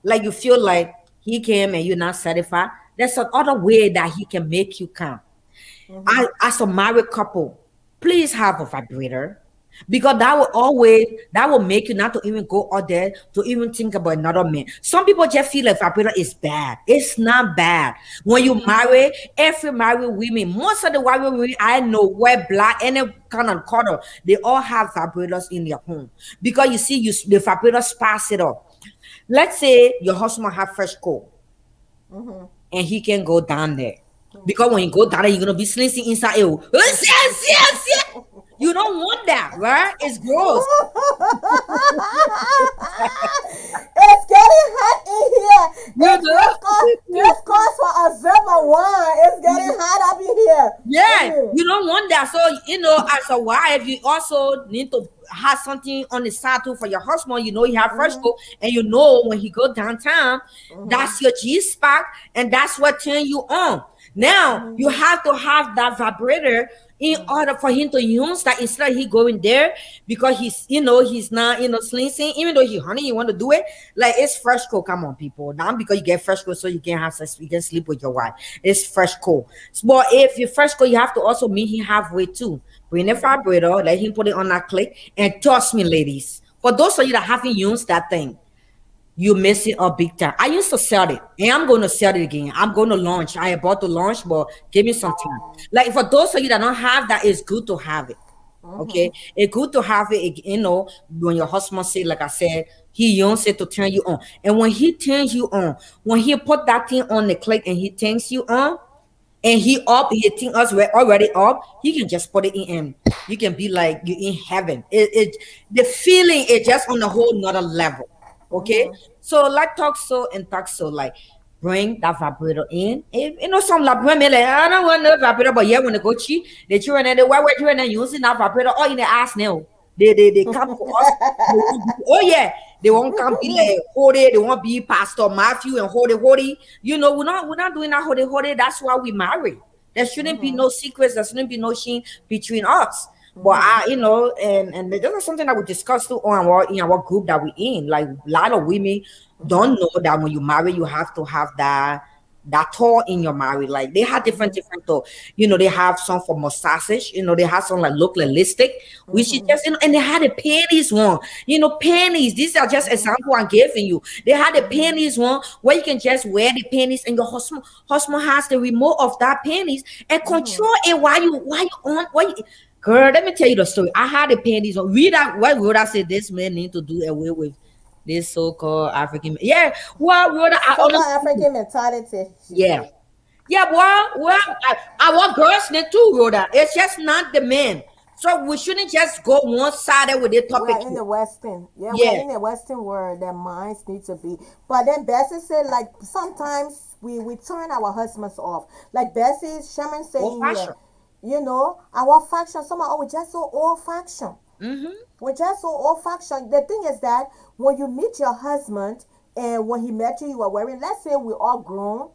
like you feel like he came and you're not satisfied, there's another way that he can make you come. As a married couple, please have a vibrator. Because that will make you not to even go out there to even think about another man. Some people just feel like vibrator is bad. It's not bad. When you marry, every married women, most of the married women I know, wear black, any kind of color, they all have vibrators in their home. Because you see, the vibrator sparks it up. Let's say your husband have fresh coat and he can go down there. Because when you go down there, you're gonna be slincing inside you. Yes, yes, yes, yes. You don't want that, right? It's gross. It's getting hot in here. You It's know? this calls for a zipper one. It's getting hot up in here. Yeah, you don't want that. So, as a wife, you also need to have something on the side too for your husband. You have fresh coat, and when he go downtown, that's your G spot, and that's what turn you on. Now you have to have that vibrator in order for him to use that instead of he going there because he's not slincing, even though he honey you want to do it like it's fresh coat. Come on, people, not because you get fresh coat so you can have sex, you can sleep with your wife. It's fresh coat. But if you fresh coat, you have to also meet him halfway too. Bring the vibrator, let him put it on that click, and trust me, ladies, for those of you that haven't used that thing, you miss it a big time. I used to sell it, and I'm going to sell it again. I'm going to launch. I about to launch, but give me some time. Like for those of you that don't have that, it's good to have it. Okay, it's good to have it. When your husband say, like I said, He use it to turn you on. And when he turns you on, when he put that thing on the click and he turns you on, and he think us we're already up, he can just put it in and you can be like you in heaven. The feeling is just on a whole nother level. Okay. So like talk so like bring that vibrator in. You know, some like women like I don't want no vibrator, but yeah, when they go cheat, they children and they why we're children and using that vibrator all in the ass now. They come to us. Oh yeah, they won't come be like holy. They won't be Pastor Matthew and holy. You know, we're not doing that holy. That's why we marry. There shouldn't be no secrets. There shouldn't be no shame between us. But and this is something that we discussed too on our in our group that we in. Like a lot of women don't know that when you marry, you have to have that toy in your marriage. Like they have different toy. You know, they have some for massage. You know, they have some like look realistic, which is just and they had the panties one. You know, panties. These are just example I'm giving you. They had the panties one where you can just wear the panties and your husband has the remote of that panties and control it while you on while you, girl, let me tell you the story. I had the panties on. Read that. What would I say? This man need to do away with this so-called African. Yeah, well, I So honestly, called African mentality, she yeah, say. yeah. Well, our girls need too, Rhoda. It's just not the men. So we shouldn't just go one sided with the We topic are in here. the Western. Yeah, we are Yeah, in the Western world. Their minds need to be. But then Bessie said, like, sometimes we turn our husbands off. Like Bessie, Sherman say old in here, fashioned. our faction, somehow, oh, we just so old faction. Mm-hmm. We're just so old faction. The thing is that when you meet your husband and when he met you, you were wearing, let's say we're all grown,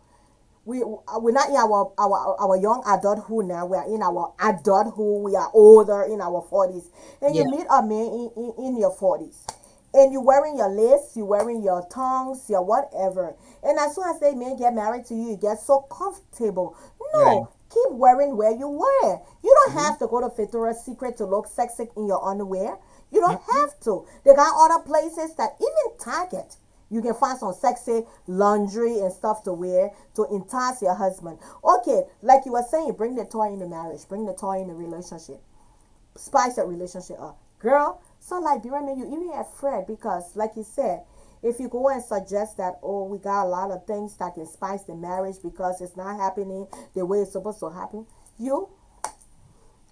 we're not in our young adulthood now. We are in our adulthood. We are older in our 40s, and you Yeah. meet a man in your 40s, and you're wearing your lace, you're wearing your tongues, your whatever. And as soon as they men get married to you, you get so comfortable. Right. No, keep wearing where you wear. You don't Mm-hmm. have to go to Victoria's Secret to look sexy in your underwear. You don't have to. They got other places that even Target. You can find some sexy laundry and stuff to wear to entice your husband. Okay, like you were saying, bring the toy in the marriage, bring the toy in the relationship, spice that relationship up. Girl, some like Birame, you even afraid because, like you said, if you go and suggest that, oh, we got a lot of things that can spice the marriage because it's not happening the way it's supposed to happen, you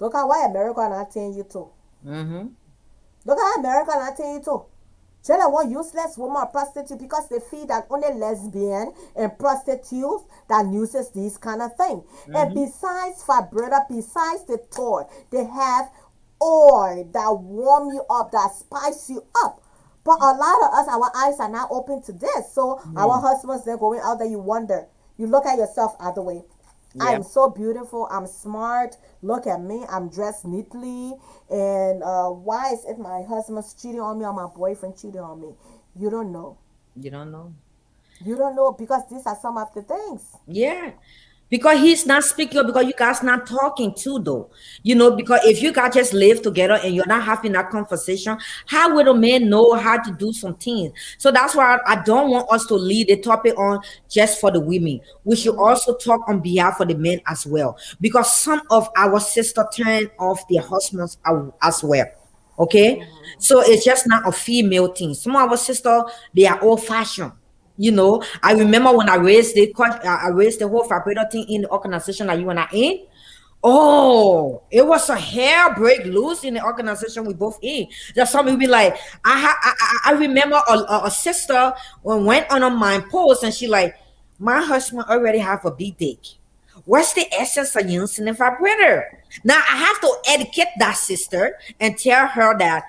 look at why America not telling you to. Mm-hmm. Look at America not telling you to. Tell them one useless woman or prostitute because they feel that only lesbian and prostitutes that uses these kind of thing. And Mm-hmm. besides vibrator, besides the toy, they have oil that warm you up, that spice you up. But a lot of us, our eyes are not open to this. So our No. husbands, they're going out there, you wonder. You look at yourself other way. Yeah. I'm so beautiful. I'm smart. Look at me. I'm dressed neatly. And why is it my husband's cheating on me or my boyfriend cheating on me? You don't know. You don't know. You don't know because these are some of the things. Yeah. Because he's not speaking up, because you guys not talking too though. You know, because if you guys just live together and you're not having that conversation, how will a man know how to do some things? So that's why I don't want us to lead the topic on just for the women. We should also talk on behalf of the men as well. Because some of our sisters turn off their husbands as well. Okay, so it's just not a female thing. Some of our sisters, they are old fashioned. You know, I remember when I raised the whole vibrator thing in the organization that you and I in. Oh, it was a hair break loose in the organization we both in. Just some people be like, I remember a sister went on a mind post and she like, my husband already have a big dick. What's the essence of using a vibrator? Now I have to educate that sister and tell her that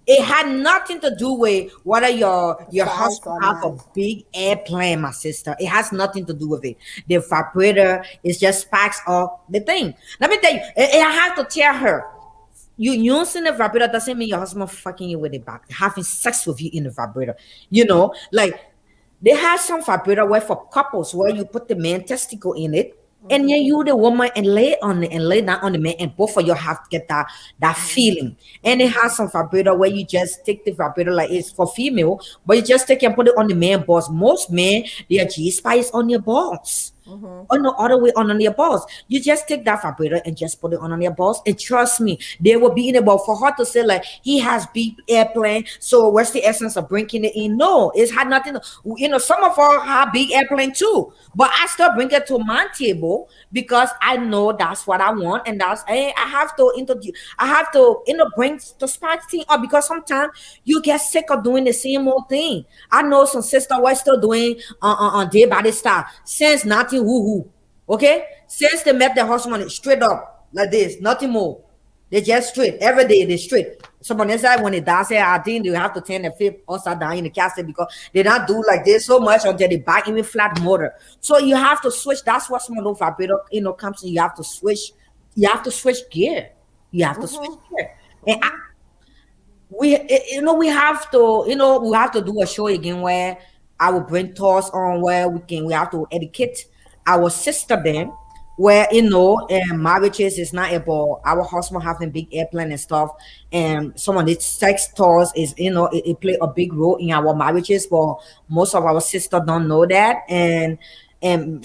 it had nothing to do with whether your Size husband or have a not. big airplane, my sister. It has nothing to do with it. The vibrator is just sparks of the thing. Let me tell you, I have to tell her. You using the vibrator doesn't mean your husband fucking you with the back, having sex with you in the vibrator. You know, like they have some vibrator where for couples where you put the man testicle in it, and then you the woman and lay on it and lay down on the man, and both of you have to get that feeling. And it has some vibrator where you just take the vibrator like it's for female, but you just take and put it on the man balls. Most men, their G spot is on your balls. or no other way on your balls. You just take that vibrator and just put it on your balls, and trust me, they will be in it. But for her to say like he has big airplane, so what's the essence of bringing it in? No, it's had nothing. Some of her have big airplane too, but I still bring it to my table because I know that's what I want, and I have to introduce. I have to bring the spice thing up because sometimes you get sick of doing the same old thing. I know some sister was still doing on day by day style since nothing woo woo. Okay, since they met their husband straight up like this, nothing more. They just straight every day. They straight. Someone inside when they dance, I think they have to turn the flip upside down in the castle because they don't do like this so much until they back even flat motor. So you have to switch. That's what small vibrator comes in. You have to switch. You have to switch gear. You have to switch gear. And we have to do a show again where I will bring thoughts on where we have to educate our sister then where marriages is not about our husband having big airplane and stuff, and some of the sex toys is it play a big role in our marriages, but most of our sisters don't know that, and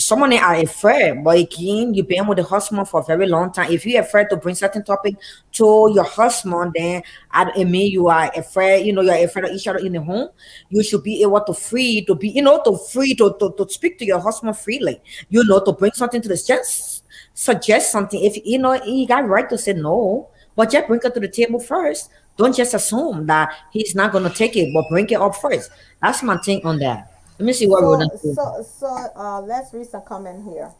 some of them are afraid. But again, you've been with the husband for a very long time. If you're afraid to bring certain topic to your husband, then it mean you are afraid. You're afraid of each other in the home. You should be able to free to be, to speak to your husband freely. To bring something to the just suggest something. If he got right to say no, but just bring it to the table first. Don't just assume that he's not gonna take it, but bring it up first. That's my thing on that. Let me see what we're gonna do. Let's read some comment here.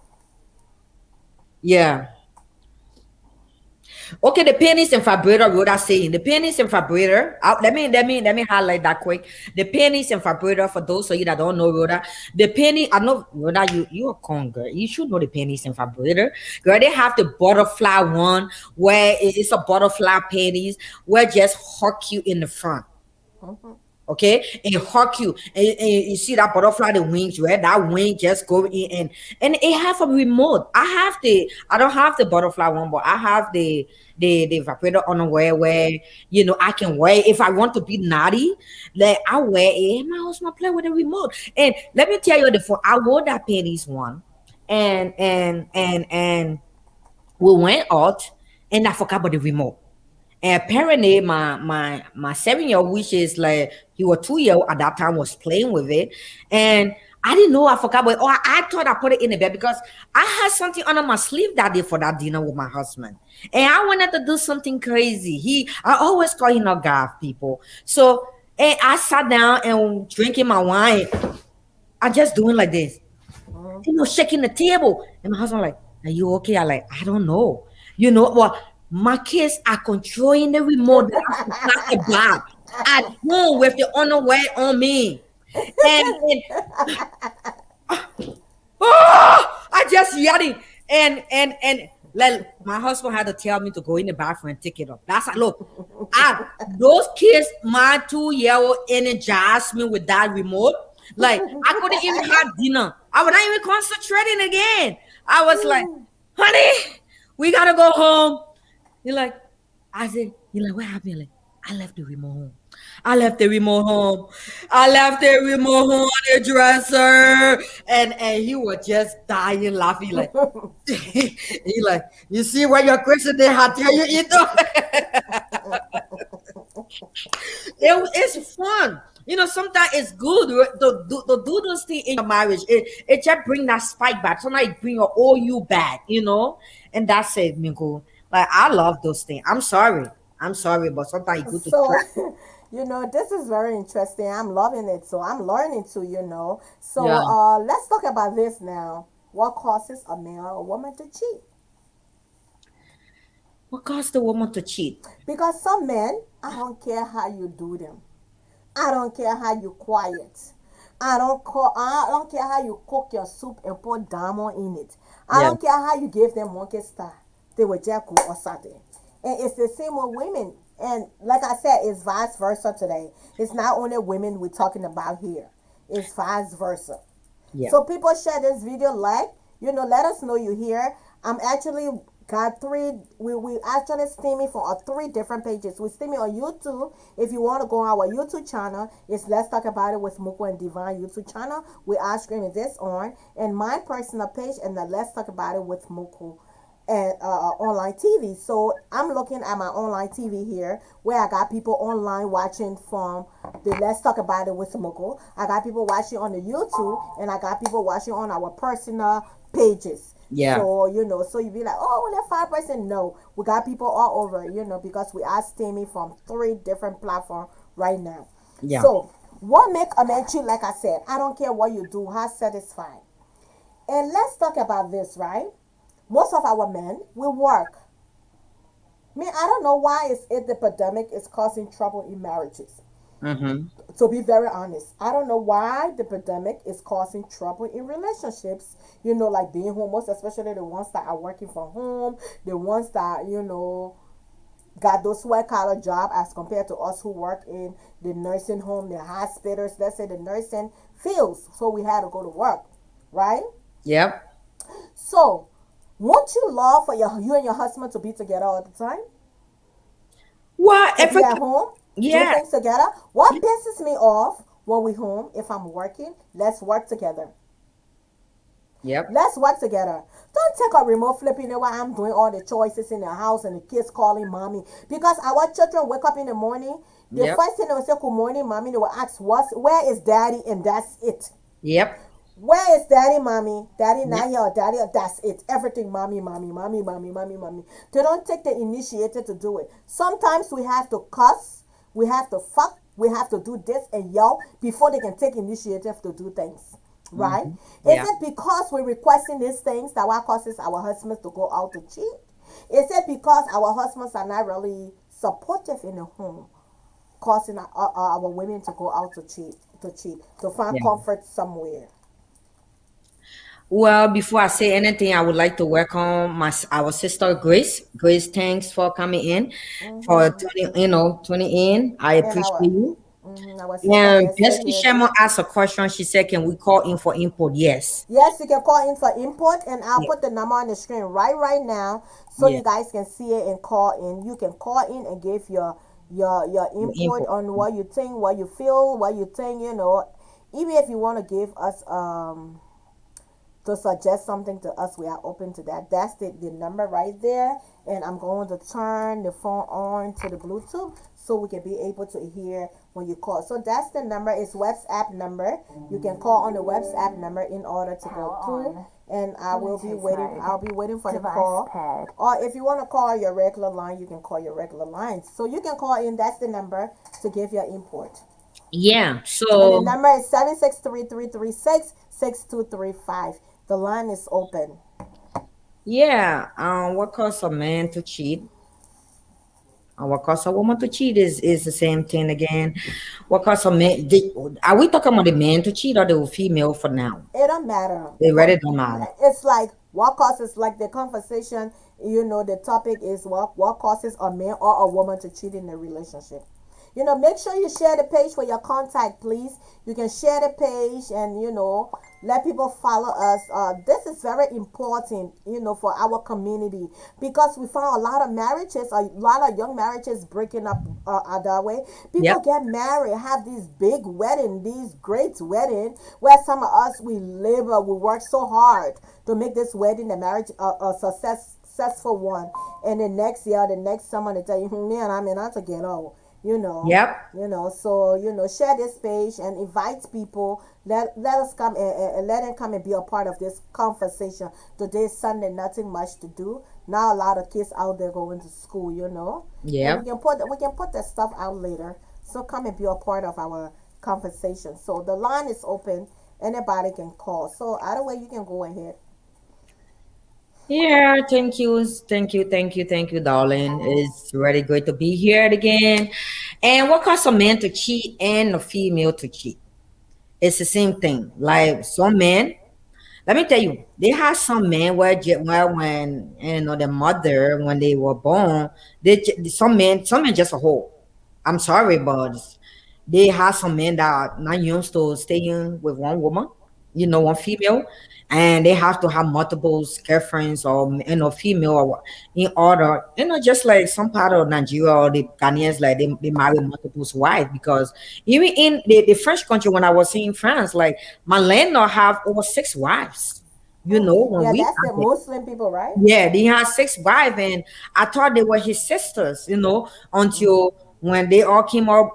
Yeah. Okay, the penis and vibrator. What I saying? The penis and vibrator. Let me highlight that quick. The penis and vibrator for those of you that don't know, Rhoda. The penis. I know, Rhoda. You a con girl. You should know the penis and vibrator. Girl, they have the butterfly one where it's a butterfly penis where just hook you in the front. Okay, and hawk you, and you see that butterfly, the wings, right? That wing just go in, and it have a remote. I don't have the butterfly one, but I have the vibrator on the where I can wear it. If I want to be naughty, like I wear it, and my husband play with the remote. And let me tell you, I wore that panties one, and we went out, and I forgot about the remote. And apparently, my 7-year-old, which is like he was 2 year at that time, was playing with it, and I didn't know. I forgot, but I thought I put it in the bed because I had something under my sleeve that day for that dinner with my husband, and I wanted to do something crazy. I always call him a guy, people. So, and I sat down and drinking my wine. I just doing like this, shaking the table, and my husband like, "Are you okay?" I don't know, well. My kids are controlling the remote like a bag at home with the underwear on me. And I just yelling. And like my husband had to tell me to go in the bathroom and take it up. That's like, look, those kids, my 2-year-old energized me with that remote. Like I couldn't even have dinner. I was not even concentrating again. I was like, honey, we gotta go home. I said, what happened? Like, I left the remote home. I left the remote home on the dresser. And he was just dying laughing. Like, you see what your Christian did? How tell you, it's fun. Sometimes it's good to do those things in your marriage. It just bring that spike back. Sometimes it bring your all you back, and that's it, Minko. Like, I love those things. I'm sorry, but sometimes it's good to try. This is very interesting. I'm loving it. So I'm learning too. So Yeah. Let's talk about this now. What causes a man or a woman to cheat? What caused the woman to cheat? Because some men, I don't care how you do them. I don't care how you quiet. I don't care how you cook your soup and put diamond in it. I Yeah. don't care how you give them monkey star. They will just go or something. And it's the same with women. And like I said, it's vice versa today. It's not only women we're talking about here. It's vice versa. Yeah. So people share this video, let us know you here. I'm actually got three. We actually streaming from three different pages. We streaming on YouTube. If you want to go on our YouTube channel, it's Let's Talk About It with Muko and Divine YouTube channel. We are streaming this on, and my personal page, and the Let's Talk About It with Muko and online TV. So I'm looking at my online TV here, where I got people online watching from the Let's Talk About It with Muko. I got people watching on the YouTube, and I got people watching on our personal pages. Yeah. So, so you be like, oh, only 5%. No, we got people all over, because we are streaming from three different platforms right now. Yeah. So, what make a man cheat? Like I said, I don't care what you do, how satisfying. And let's talk about this, right? Most of our men, we work. I mean, I don't know why the pandemic is causing trouble in marriages. Mm-hmm. To be very honest, I don't know why the pandemic is causing trouble in relationships. Like being homos, especially the ones that are working from home, the ones that got those white collar job as compared to us who work in the nursing home, the hospitals. Let's say the nursing fields. So we had to go to work, right? Yep. So, won't you love for you and your husband to be together all the time? What To if be at home, do yeah. things together. What pisses me off when we home, if I'm working, let's work together. Yep. Let's work together. Don't take a remote flipping while I'm doing all the choices in the house and the kids calling mommy. Because our children wake up in the morning, the Yep. first thing they will say, good morning, mommy. They will ask, where is daddy? And that's it. Yep. Where is daddy, mommy? Daddy Yep. not here, daddy, that's it. Everything, mommy, mommy, mommy, mommy, mommy, mommy. They don't take the initiative to do it. Sometimes we have to cuss, we have to fuck, we have to do this and yell before they can take initiative to do things. Right? Is Yeah. it because we're requesting these things that what causes our husbands to go out to cheat? Is it because our husbands are not really supportive in the home, causing our women to go out to cheat, to find Yeah. comfort somewhere? Well, before I say anything, I would like to welcome our sister Grace. Grace, thanks for coming in, for tuning in. I And appreciate our you. our sister And Bessie Bessie here Sherman too. asked a question. She said, "Can we call in for input?" Yes. Yes, you can call in for input, and I'll Yeah. put the number on the screen right now, so Yeah. you guys can see it and call in. You can call in and give your The input input. on what you think, what you feel, what you think. Even if you want to give us to suggest something to us, we are open to that. That's the number right there. And I'm going to turn the phone on to the Bluetooth so we can be able to hear when you call. So that's the number. It's WhatsApp number. You can call on the WhatsApp number in order to go through. And I will be waiting. I'll be waiting for the call. Or if you want to call your regular line, you can call your regular line. So you can call in. That's the number to give your input. Yeah. And the So number is 763-336-6235. The line is open. yeah. What causes a man to cheat? What causes a woman to cheat is the same thing again. What causes a man? Are we talking about the man to cheat or the female for now? It don't matter. It really don't matter. It's like what causes, like the conversation. The topic is what causes a man or a woman to cheat in a relationship. Make sure you share the page for your contact, please. You can share the page and, let people follow us. This is very important, for our community, because we found a lot of marriages, a lot of young marriages breaking up that way. People Yep. get married, have these big wedding, these great wedding, where some of us, we labor, we work so hard to make this wedding, the marriage, a successful one. And the next year, the next summer, they tell you, man, I mean, not together. Yep. So share this page and invite people. Let us come and let them come and be a part of this conversation. Today's Sunday, nothing much to do. Now a lot of kids out there going to school, and Yep. we can put that stuff out later. So come and be a part of our conversation. So the line is open. Anybody can call. So either way, you can go ahead. Yeah, thank you, thank you, darling. It's really great to be here again. And what causes a man to cheat and a female to cheat? It's the same thing. Like some men, let me tell you, they have some men where when the mother when they were born, some men just a whole. I'm sorry, but they have some men that are not used to staying with one woman. one female, and they have to have multiple girlfriends or female or in order, just like some part of Nigeria or the Ghanaians, like they marry multiple wives. Because even in the French country, when I was in France, like my landlord have over 6 wives. When Yeah, we that's the Muslim people, right? yeah, they had 6 wives, and I thought they were his sisters, until when they all came up,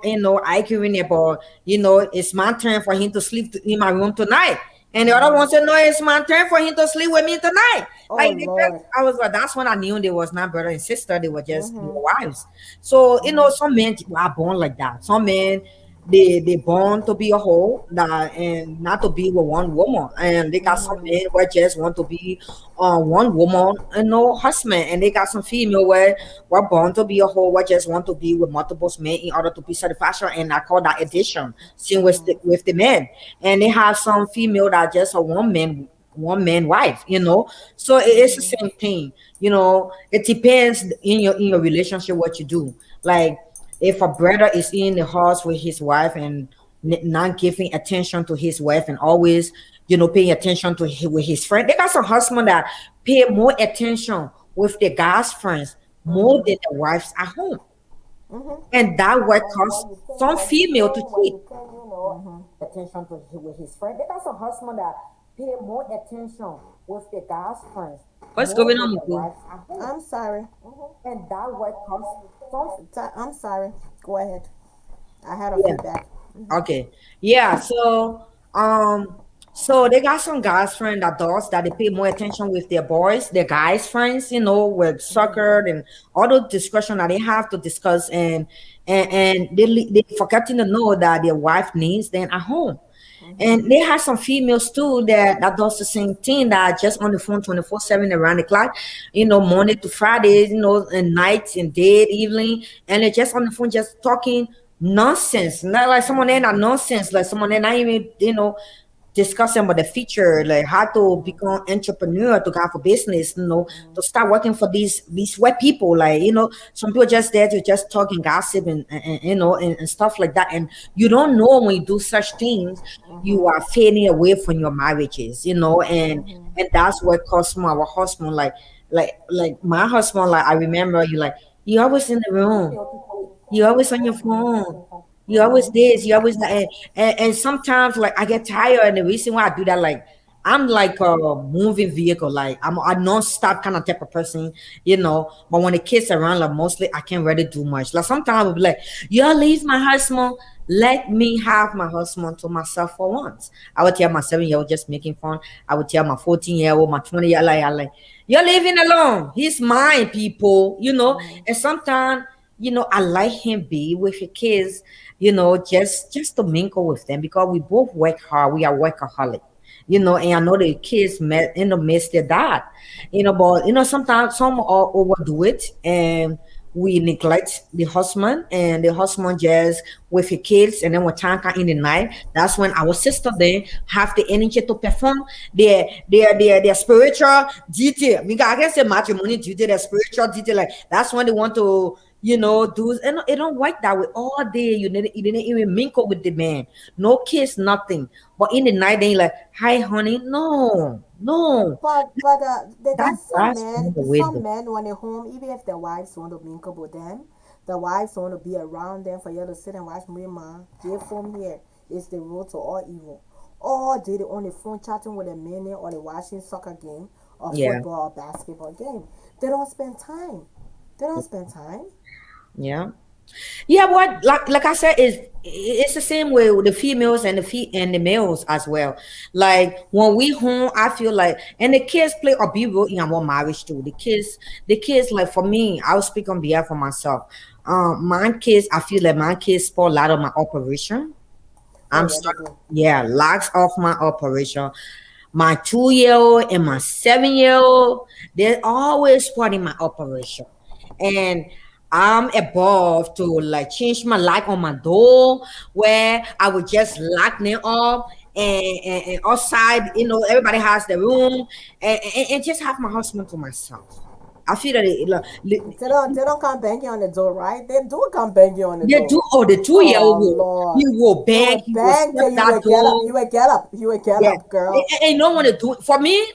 arguing about, it's my turn for him to sleep in my room tonight. And the other one said, no, it's my turn for him to sleep with me tonight. Oh Like, Lord. I was like, that's when I knew they was not brother and sister, they were just wives. So, some men are born like that. Some men, they born to be a whole that and not to be with one woman, and they got some men where just want to be one woman and no husband, and they got some female where were born to be a whole where just want to be with multiple men in order to be satisfaction, and I call that addition. Same with the men, and they have some female that just a one man wife, so it's the same thing. It depends in your relationship what you do. Like, if a brother is in the house with his wife and not giving attention to his wife, and always paying attention to with his friend, they got some husband that pay more attention with the guy's friends more than the wives at home, and that what cause some female to cheat. Attention to with his friend, they got some husband that pay more attention with the guy's friends. What's going on, Mugu? I'm sorry. And that what cause some. I'm sorry. Go ahead. I had a Yeah. feedback. Okay. Yeah. So they got some guys friend that does that they pay more attention with their boys, their guys friends, with soccer and all the discussion that they have to discuss, and they forgetting to know that their wife needs them at home. And they have some females too that does the same thing, that just on the phone 24/7 around the clock, Monday to Friday, and nights and day, evening, and they're just on the phone just talking nonsense. Not like someone ain't not nonsense, like someone ain't not even, discussing about the future, like how to become entrepreneur, to go for business, to start working for these white people. Like, some people just there to just talk and gossip and stuff like that. And you don't know, when you do such things, you are fading away from your marriages, and that's what caused our husband, like my husband, like I remember you, like, you always in the room, you always on your phone. You always this, you always that. And sometimes, like, I get tired, and the reason why I do that, like, I'm like a moving vehicle. Like, I'm a non-stop kind of type of person, But when the kids around, like, mostly I can't really do much. Like, sometimes I'll be like, y'all leave my husband. Let me have my husband to myself for once. I would tell my 7-year-old just making fun. I would tell my 14-year-old, my 20-year-old, like, you're leaving alone. He's mine, people. And sometimes, I like him be with the kids, just to mingle with them, because we both work hard. We are workaholic, and I know the kids met in the midst of that, but sometimes some all overdo it, and we neglect the husband, and the husband just with the kids, and then when time come in the night, that's when our sister then have the energy to perform their spiritual duty. I mean, I can say matrimony duty, their spiritual duty. Like, that's when they want to, do, and it don't work that way all day. You didn't even mingle with the man, no kiss, nothing. But in the night, then you're like, hi, honey. No, no. That's That's the way. some men when they're home, even if their wives want to mingle with them, the wives want to be around them for you to sit and watch me, man. Their phone here is the road to all evil. All day they on the phone chatting with a man, or they watching soccer game or Yeah, football or basketball game. They don't spend time. They don't spend time. yeah. Yeah, what, like I said, is it's the same way with the females and the males as well. Like, when we home, I feel like, and the kids play a big role in our marriage too. The kids, like, for me, I'll speak on behalf of myself. My kids, I feel like my kids spoil a lot of my operation. Oh I'm yeah, they stuck. do. Yeah, lots of my operation. My 2-year-old and my 7-year-old, they're always part in my operation. And I'm above to, like, change my lock on my door, where I would just lock them up, and outside, everybody has the room, and just have my husband to myself. I feel that They don't come banging on the door, right? They do come banging on the they door. do. Oh, the 2 year old Oh will, he Lord. will They bang, would he will bang step till you that would get up. door. You would get up. You would get Yeah, up, girl. and no one to do it for me.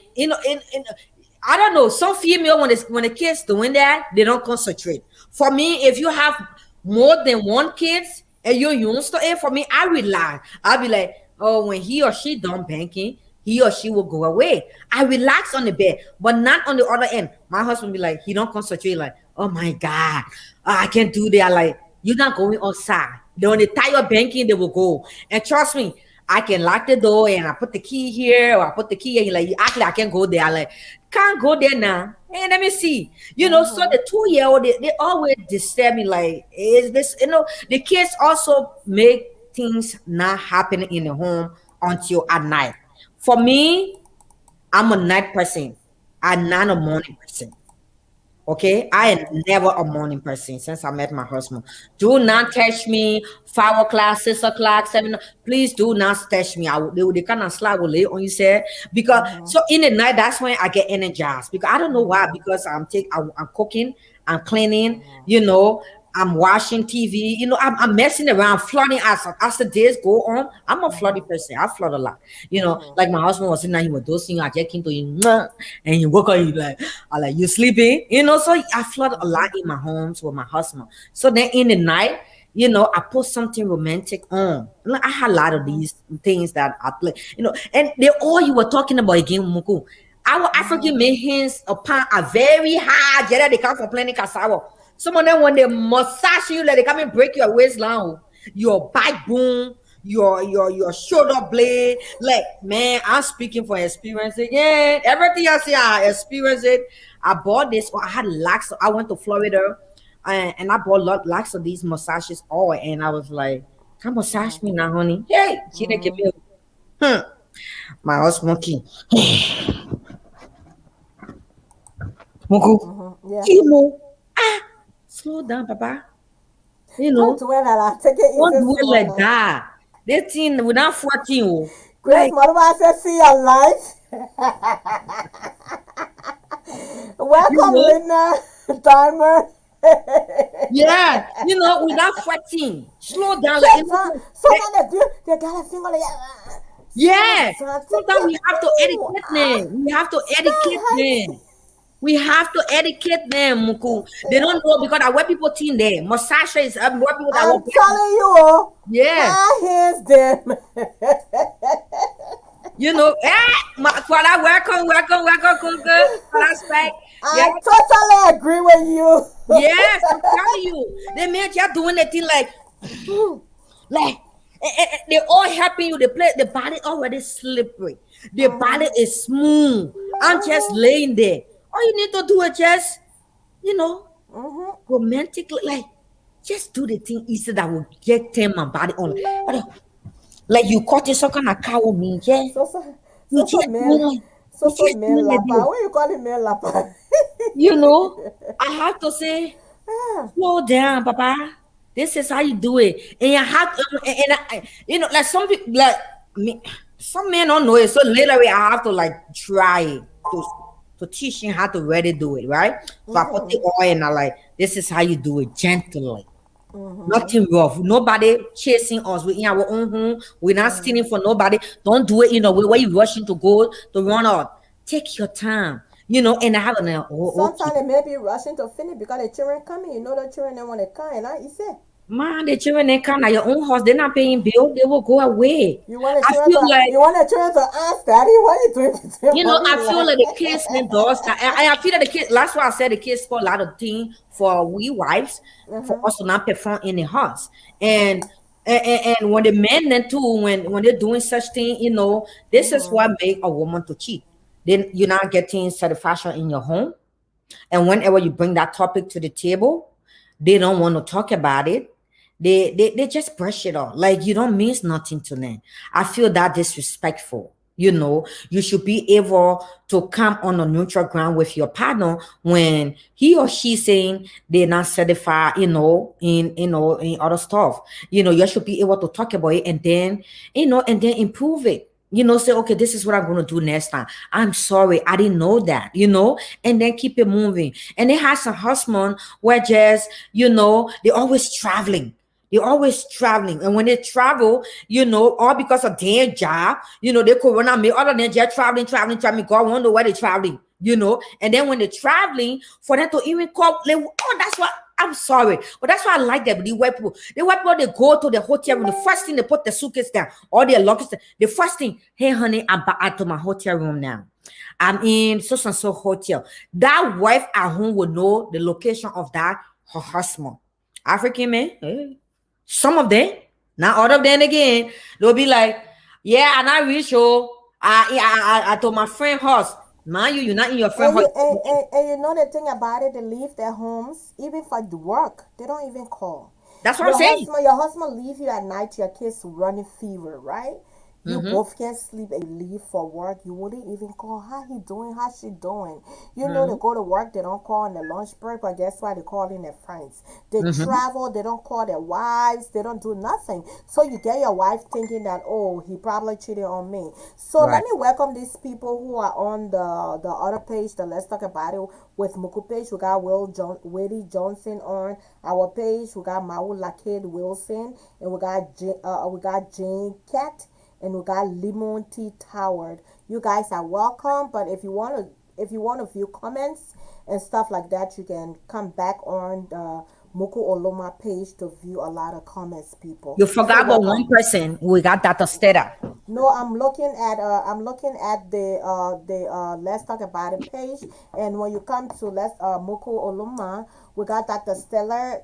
I don't know. Some female when the kids doing that, they don't concentrate. For me, if you have more than one kids and you're used to it, for me, I relax. I'll be like, oh, when he or she done banking, he or she will go away. I relax on the bed, but not on the other end. My husband be like, he don't concentrate. Like, oh my god, I can't do that. Like, you're not going outside. They on the tire banking, they will go. And trust me, I can lock the door and I put the key here or I put the key here. Like, you act like I can go there. Like, can't go there now. Hey, let me see. So the 2 year old, they always disturb me. Like, is this, the kids also make things not happen in the home until at night. For me, I'm a night person. I'm not a morning person. Okay, I am never a morning person since I met my husband. Do not text me 5 o'clock, 6 o'clock, 7. Please do not text me. They kind of slide will lay on you said because so in the night that's when I get energized because I don't know why because I'm cooking, I'm cleaning, I'm watching TV, I'm messing around, flooding as the days go on. I'm a floody person. I flood a lot. Like my husband was in there, he was dosing, I just came to him, "Mwah," and he woke up, he like, I like, you sleeping? So I flood a lot in my homes with my husband. So then in the night, I put something romantic on. Like, I had a lot of these things that I play, and they all you were talking about again, Muku. Our African men hands upon a very hard, yeah, they come from plenty cassava. Some of them when they massage you, like they come and break your waistline, your backbone, your shoulder blade. Like, man, I'm speaking for experience again. Everything I say, I experience it. I bought this, or I had lots. I went to Florida, and I bought lots of these massages all, and I was like, "Come massage me now, honey." Hey, she didn't give me. My husband, Moku, Yeah. Kimo, slow down, Papa. Don't do it like that. Take it Don't easy, do it slow like down. that. That thing without 14, Grace, like, mother, I said, see your life. you Welcome, know, Linda. Timer. yeah, without 14, slow down. Like, Sometimes they got a finger like, yeah, sometimes sometimes we have to ooh, educate them. We have to educate stop. them. We have to educate them, Muku. They don't know because I wear people think there. Massage is where people that I'm work. telling you, Yeah. high hands them. Kwala, welcome, Kunka. Kwala's back. Yeah, I totally agree with you. yes, I'm telling you. They make you doing the thing like, like, they all helping you. They play the body already slippery. The body is smooth. I'm just laying there. All you need to do is just, you know, romantically, like, just do the thing easy that will get them my body on. Like you caught in some kind of cow me, yeah. So so You so so just doing man like, so you so just man doing like lapa. this. What you call him man lapa? I have to say, slow down, Papa. This is how you do it. And you have to, like some people, like me, some men don't know it. So literally, I have to like try to teach him how to really do it, right? So I put the oil and I like, this is how you do it gently. Nothing rough. Nobody chasing us. We in our own home. We're not stealing for nobody. Don't do it in a way where you rushing to go to run out. Take your time. And I have an okay. Sometimes they may be rushing to finish because the children coming. You know the children they want to come, and you say Man, the children they come at your own house, they're not paying bill, they will go away. I feel like you want the children to ask daddy what you doing with them I money feel like. like the kids need does that. And I feel that the kids, that's why I said the kids for a lot of things for we wives, for us to not perform in the house. And when the men then too, when they're doing such thing, this is what make a woman to cheat. Then you're not getting satisfaction in your home. And whenever you bring that topic to the table, they don't want to talk about it. They just brush it off. Like you don't mean nothing to them. I feel that disrespectful. You should be able to come on a neutral ground with your partner when he or she saying they're not satisfied, in other stuff. You should be able to talk about it and then improve it. Say, okay, this is what I'm going to do next time. I'm sorry, I didn't know that, and then keep it moving. And they have some husband where just, they always traveling. They're always traveling. And when they travel, all because of their job, they could run out me other than just traveling, traveling, traveling. God wonder where they're traveling, And then when they're traveling, for them to even call, that's what I'm sorry. But that's why I like that. The white people, they go to the hotel room. The first thing they put the suitcase down, all their luggage. The first thing, hey honey, I'm back to my hotel room now. I'm in so and so hotel. That wife at home will know the location of that her husband. African man, some of them, not all of them again. They'll be like, yeah, and I reach you. I told my friend house. Mind you, you're not in your friend And house. and you know the thing about it, they leave their homes even for the work. They don't even call. That's what I'm saying. Your husband leave you at night, your kids running fever, right? You both can't sleep and you leave for work. You wouldn't even call. How he doing? How she doing? You know they go to work. They don't call on the lunch break. But guess what? They call in their friends. They travel. They don't call their wives. They don't do nothing. So you get your wife thinking that, oh, he probably cheated on me. So let Right. me welcome these people who are on the other page, the Let's Talk About It with Muku page. We got Willie Johnson on our page. We got Mawu Lakid Wilson, and we got Jane Cat, and we got Lemon Tea Towered. You guys are welcome. But if you want to view comments and stuff like that, you can come back on the Muku Oloma page to view a lot of comments, people. You So forgot about one welcome. person. We got Dr. Stella. No, I'm looking at the Let's Talk About It page, and when you come to Let's Muku Oloma, we got Dr. Stella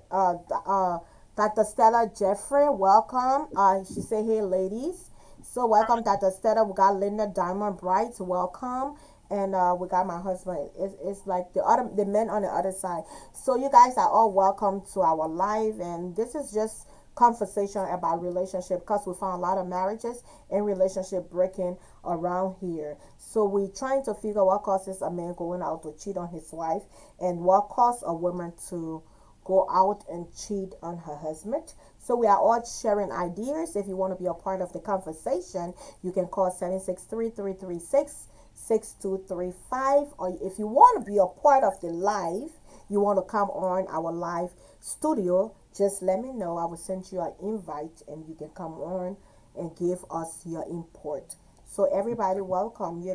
Jeffrey. Welcome. She say, hey ladies. So welcome, Dr. Stella. We got Linda Diamond Bright. Welcome. And we got my husband. It's like the men on the other side. So you guys are all welcome to our live, and this is just conversation about relationship because we found a lot of marriages and relationship breaking around here. So we trying to figure what causes a man going out to cheat on his wife and what causes a woman to go out and cheat on her husband. So we are all sharing ideas. If you want to be a part of the conversation, you can call 763-336-6235. Or if you want to be a part of the live, you want to come on our live studio, just let me know. I will send you an invite and you can come on and give us your input. So everybody welcome, be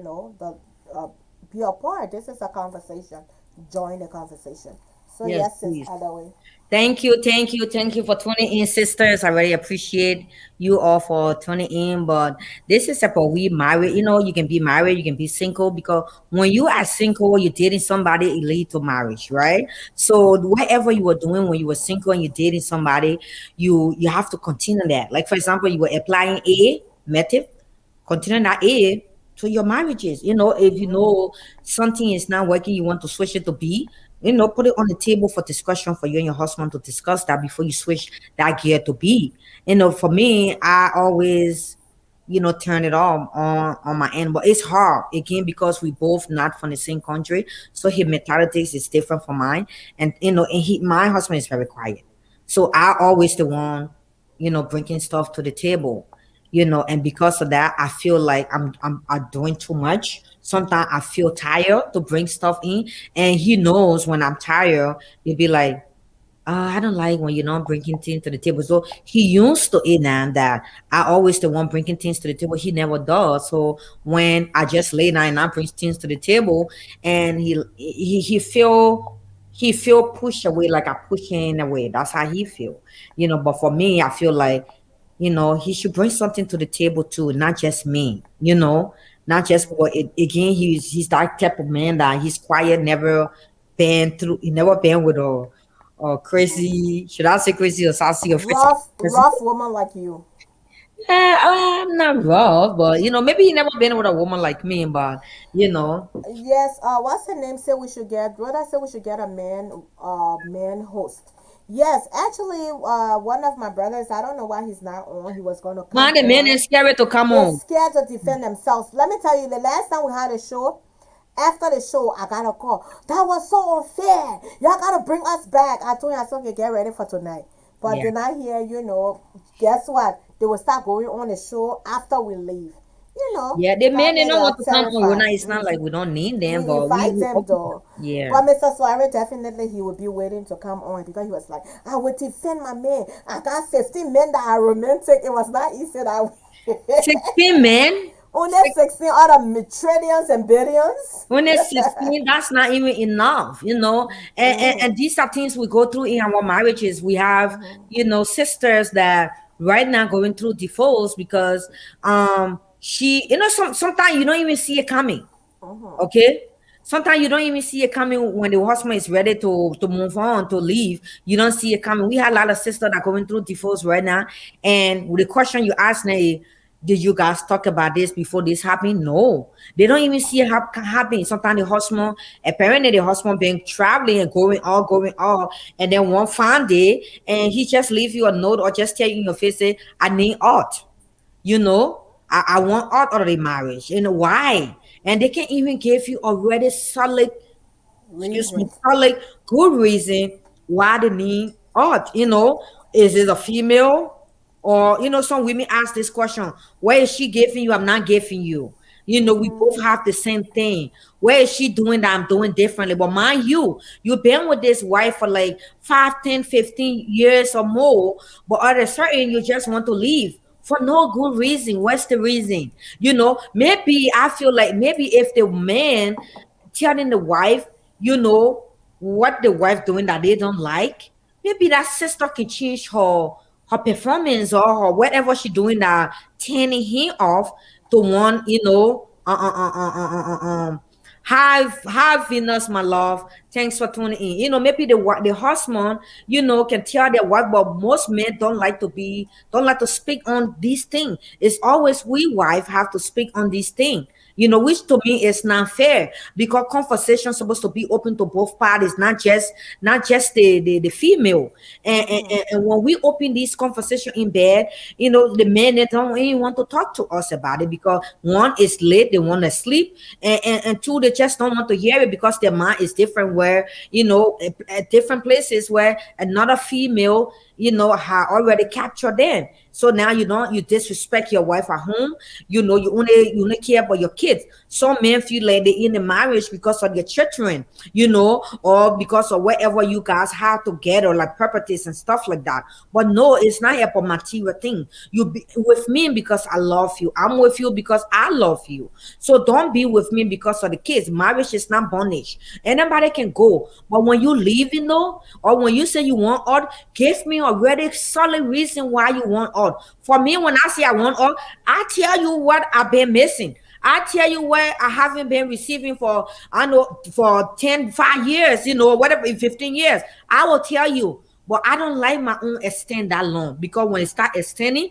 a part. This is a conversation. Join the conversation. So Yes, yes, it's please. other way. Thank you, thank you, thank you for tuning in, sisters. I really appreciate you all for tuning in. But this is about we married. You can be married, you can be single, because when you are single, you're dating somebody, it lead to marriage, right? So whatever you were doing when you were single and you're dating somebody, you have to continue that. Like for example, you were applying a method, continue that A to your marriages. If you know something is not working, you want to switch it to B, put it on the table for discussion for you and your husband to discuss that before you switch that gear to B. For me, I always, turn it on my end. But it's hard again because we both not from the same country. So his mentality is different from mine. And my husband is very quiet. So I always the one, bringing stuff to the table, and because of that I feel like I'm doing too much. Sometimes I feel tired to bring stuff in, and he knows when I'm tired. He'll be like, I don't like when you're not bringing things to the table. So he used to it now that I always the one bringing things to the table. He never does. So when I just lay down and I bring things to the table, and he feel pushed away, like I push him away. That's how he feel. But for me, I feel like, he should bring something to the table too, not just me. Not just what again. He's that type of man that he's quiet, never been through. He never been with a crazy. Should I say crazy or sassy or crazy person? Rough woman like you. Yeah, I'm not rough, but maybe he never been with a woman like me. But you know, Yes, what's her name said we should get, brother said we should get a man host. Yes, actually, one of my brothers, I don't know why he's not on. He was going to man, come the men on. is scary to come They're on. scared to defend themselves. Let me tell you, the last time we had a show, after the show, I got a call. That was so unfair. Y'all gotta bring us back. I told you, I said, okay, get ready for tonight. But Yeah. then I hear, guess what? They will start going on the show after we leave. Yeah, the men they family don't are want to come on. terrified. It's not like we don't need them, We but invite we them open. though. Yeah. But Mr. Suarez definitely he would be waiting to come on because he was like, I would defend my man. I got 15 men that are romantic. It was not easy that 16 men. only 16 other trillions and billions. When it's 16, that's not even enough, And these are things we go through in our marriages. We have, sisters that right now going through divorce because she, sometimes you don't even see it coming. Okay. Sometimes you don't even see it coming when the husband is ready to move on, to leave. You don't see it coming. We had a lot of sisters that are going through divorce right now. And the question you asked me, did you guys talk about this before this happened? No. They don't even see it happen. Sometimes the husband, apparently the husband been traveling and going all. And then one fine day, and he just leave you a note or just tell you in your face, say, I need art. I want out of the marriage. Why? And they can even give you a really solid, Reason. solid, good reason why they need out. Is it a female? Or, some women ask this question, where is she giving you? I'm not giving you. We both have the same thing. Where is she doing that? I'm doing differently. But mind you, you've been with this wife for like 5, 10, 15 years or more. But at a certain, you just want to leave for no good reason. What's the reason? Maybe I feel like maybe if the man telling the wife, what the wife doing that they don't like, maybe that sister can change her performance or her whatever she doing that turning him off to one, hi Venus, my love. Thanks for tuning in. Maybe the husband, can tell their wife, but most men don't like to speak on these things. It's always we wife have to speak on these things. Which to me is not fair because conversation supposed to be open to both parties, not just the female. And when we open this conversation in bed, the men they don't even want to talk to us about it because one is late, they want to sleep, and two, they just don't want to hear it because their mind is different. Where at different places where another female had already captured them. So now you disrespect your wife at home. You only care about your kids. Some men feel like they're in the marriage because of their children, or because of whatever you guys have together, like properties and stuff like that. But no, it's not a material thing. You be with me because I love you. I'm with you because I love you. So don't be with me because of the kids. Marriage is not bondage. Anybody can go. But when you leave, or when you say you want out, give me a really solid reason why you want out. For me, when I say I want out, I tell you what I've been missing. I tell you where I haven't been receiving for 5 years, whatever, 15 years. I will tell you, but I don't like my own extend that long because when it start extending,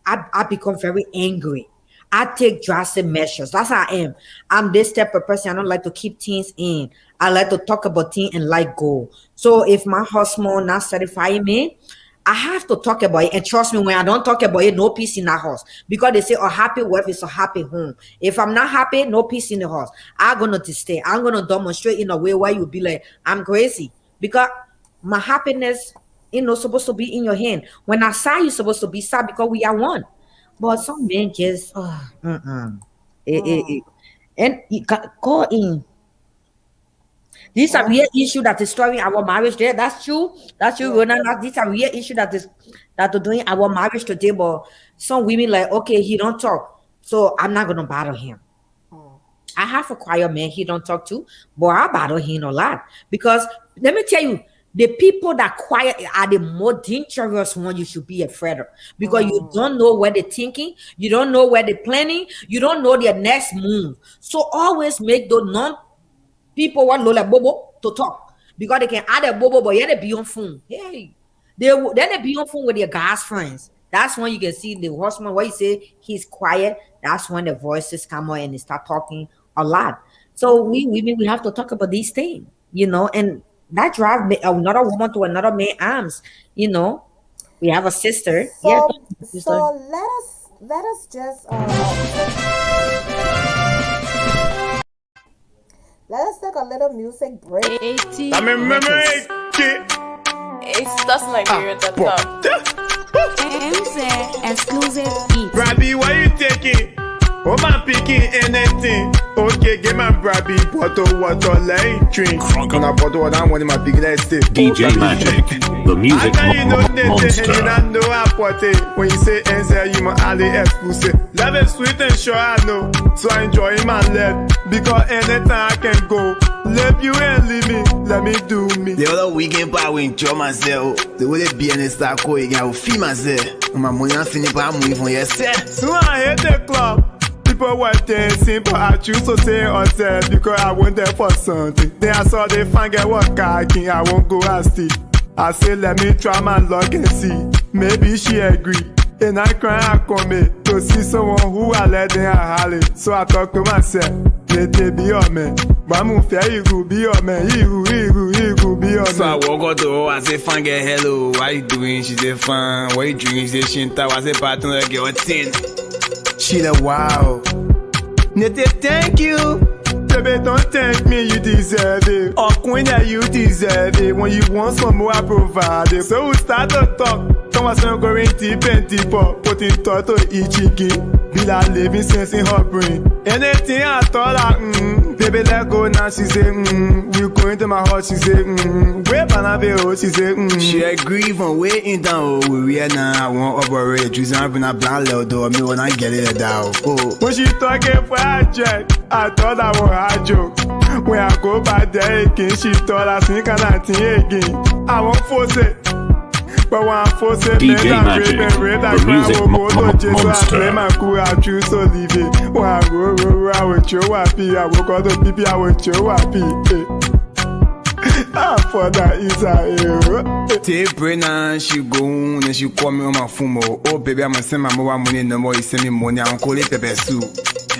I become very angry. I take drastic measures. That's how I am. I'm this type of person. I don't like to keep things in. I like to talk about things and let go. So if my husband not satisfying me, I have to talk about it. And trust me, when I don't talk about it, no peace in that house. Because they say a happy wife is a happy home. If I'm not happy, no peace in the house. I'm going to stay. I'm going to demonstrate in a way where you'll be like, I'm crazy. Because my happiness, supposed to be in your hand. When I sad, you're supposed to be sad because we are one. But some men just, and you call in. These are real issue that is destroying our marriage. There, that's true. That's true. These are real issue that are doing our marriage today. But some women like, okay, he don't talk, so I'm not gonna bother him. I have a quiet man he don't talk to, but I bother him a lot because let me tell you, the people that quiet are the more dangerous one you should be afraid of because you don't know where they're thinking, you don't know where they're planning, you don't know their next move. So always make those people want Lola Bobo to talk because they can add a Bobo, but yeah, they be on phone. Hey, then they be on phone with their guys' friends. That's when you can see the horseman. What you say, he's quiet. That's when the voices come out and they start talking a lot. So we women we have to talk about these things, and that drive another woman to another man's arms. We have a sister. So let us just let us take a little music break. It's that's Nigeria.com. MC exclusive beat. Robbie, why you taking? Oh my picking anything. Okay, get my brabby bottle water like drink. When I bottle water, I'm one of my big let's stay. DJ Magic, the music monster. I know I put it. When you say NZ, you my AliEx pussy. Love is sweet and sure I know. So I enjoy my life. Because anytime I can go. Leave you and leave me. Let me do me. The other weekend, I will enjoy myself. The way they be in the star going, I will feel myself. My money, I'm finna buy money from yourself. So I hit the club. People were dancing, but I choose to say myself because I went there for something. Then I saw the fine girl walk king. I won't go and see. I said, let me try my luck and see. Maybe she agree. And I cry and come to see someone who I let them holler. So I talk to myself, let they be your man. But I'm fair, you could be your man. You could be your man. So I walk out the hall, I say, fine girl, hello, what you doing? She said, fine, what you drinking? She said, she I said, partner, girl, 10. She said, wow. Nete, thank you. Baby, don't thank me, you deserve it. Oh, queen, that you deserve it. When you want some more, I provide it. So we start to talk. Conversation going deep and deeper. Putting thought to each chicken. Be like living sense in her brain. Anything I thought like, baby, let go now. She said, we going to my heart. She said, where Banabeo? She said, She agree from waiting down. We are now, I want to operate. Choosing up in a blind little door. Me when I get it down. Oh. When she talking for a jet, I thought I was a joke. When I go back there again, she thought I think I think again. I won't force it. But when I force it, DJ Magic, the music monster. I my cool, I choose to leave it. When I go, I will show happy. I will go to PP, I will show happy. For that is a hero. Take Brennan, she go and she call me on my phone. Oh, baby, I'm gonna send my mobile money no more. You send me money, I'm gonna call it pepper soup.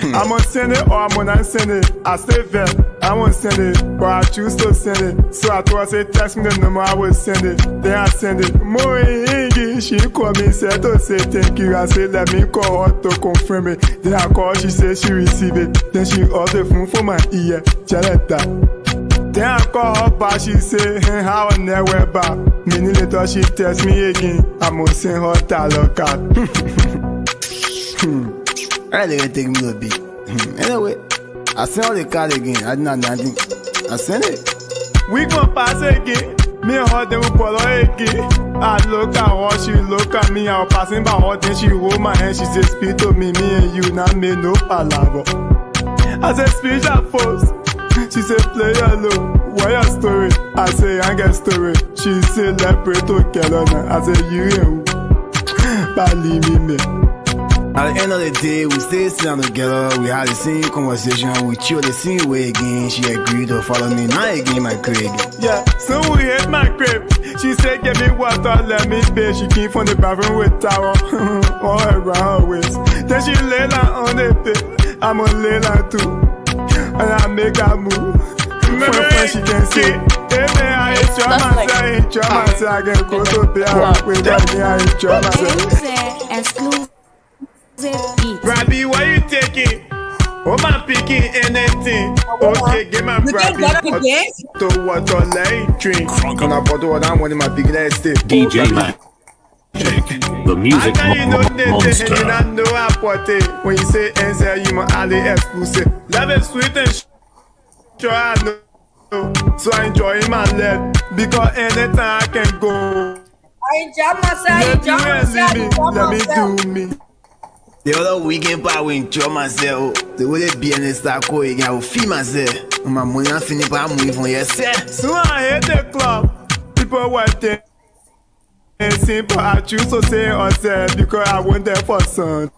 I'm gonna send it or I'm gonna send it. I stay there, I won't send it, but I choose to send it. So I thought I said text me the number, I will send it. Then I send it. Moingi, she called me, said to say thank you. I said let me call her to confirm it. Then I called, she said she received it. Then she ordered the phone for my ear. Jaletta. Then I call her back, she say, hey, how I never back. Minute later she text me again. I'm gonna send her talent card. I think it take me a little bit. Anyway, I sent all the card again. I did not nothing. I sent it. We gon' pass again. Me and her then we follow again. I look at her, she look at me. I was passing by her, then she hold my hand. She said, speak to me, me and you not made no palaver. I said, speak that first. She said, play alone. What your story? I say, I get story. She said, let's pray to Kelowna. I said, you and who? Believe me. At the end of the day, we stayed sitting together. We had the same conversation. We chilled the same way again. She agreed to follow me. Now again, my crib. Yeah, so we hit my crib. She said, give me water, let me bathe. She came from the bathroom with towel all around her waist. Then she lay down on the bed. I'm gonna lay down too. And I make her move. When she can see. Hey man, I enjoy myself. I can go to bed with me. I enjoy myself. Exclusive. Brabby, what you taking? Oh my picking anything. Okay, get my Brabby. To water like drink. When I bottle water, I'm one of my big let's stay. DJ Magic, the music monster. I know I put it. When you say NZ, you my AliEx pussy. Love is sweet and sure I know. So I enjoy my life. Because anytime I can go. I enjoy myself. Let me do me. The other weekend, I will enjoy myself. The way they be in the star going, I will feel myself. My money, I'm finna buy money from yourself. So I hit the club. People were dancing, but I choose to say myself because I went there for something.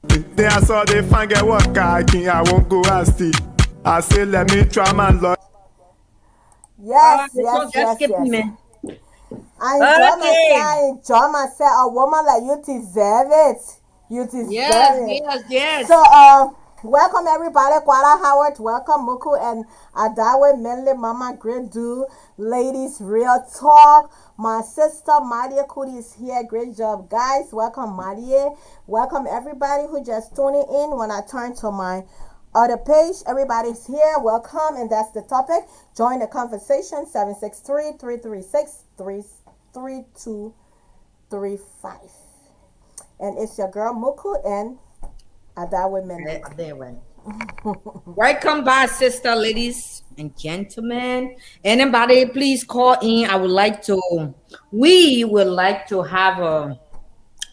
Then I saw the fine girl walk king. I won't go and see. I said, let me try my luck. Yes. I enjoy myself. A woman like you deserve it. You deserve it. Yes. So, welcome everybody. Kwara Howard, welcome Muku and Adawe, Menle, Mama, Great Do, ladies, real talk. My sister Maria Kuti is here. Great job, guys. Welcome, Maria. Welcome everybody who just tuning in. When I turn to my other page, everybody's here. Welcome, and that's the topic. Join the conversation. 763-336-3235. And it's your girl Muku and That women. There way. Welcome back, sister, ladies and gentlemen. Anybody, please call in. We would like to have a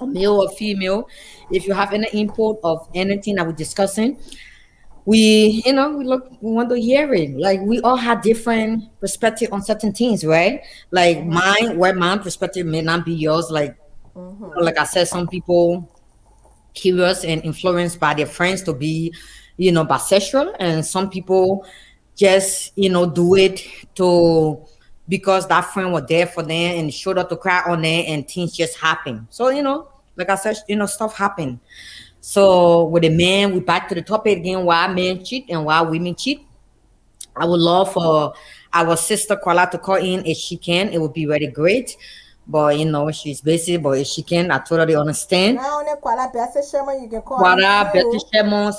male or female. If you have any input of anything that we're discussing, we want to hear it. Like we all have different perspective on certain things, right? Like my perspective may not be yours. Like I said, some people curious and influenced by their friends to be, bisexual, and some people just, do it to because that friend was there for them and showed up to cry on them, and things just happen. So, like I said, stuff happen. So with the men, we back to the topic again: why men cheat and why women cheat. I would love for our sister Kola to call in if she can. It would be very great. But she's busy. But if she can, I totally understand. Now, Kuala Bessie Sherman, you can call Quara, in Betty too. Shemon,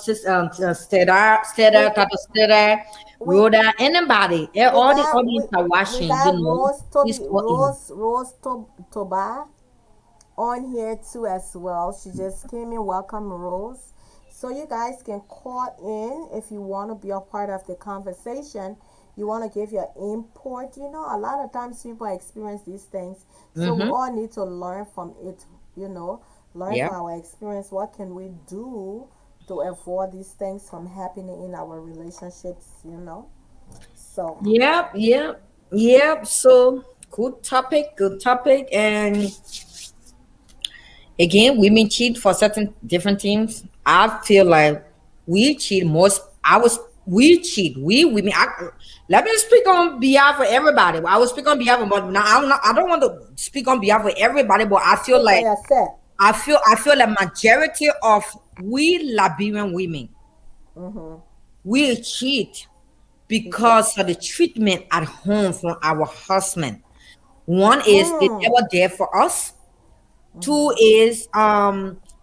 Steda, Tata Steda, We Rhoda, anybody. we All the got we, audience are we watching, got please call in. Toba on here too as well. She just came in. Welcome, Rose. So you guys can call in if you want to be a part of the conversation. You want to give your input. A lot of times people experience these things, so we Mm-hmm. all need to learn from it. Learn Yeah. from our experience. What can we do to avoid these things from happening in our relationships? So Yep, yep, yep. So good topic, good topic. And again, women cheat for certain different things. I feel like we cheat most. We cheat. We women. Let me speak on behalf of everybody. I will speak on behalf of, but now I don't want to speak on behalf of everybody. But I feel speak for like yourself. I feel the majority of we Liberian women Mm-hmm. we cheat Okay. because of the treatment at home from our husband. One is they Mm. never there for us. Two Mm-hmm. is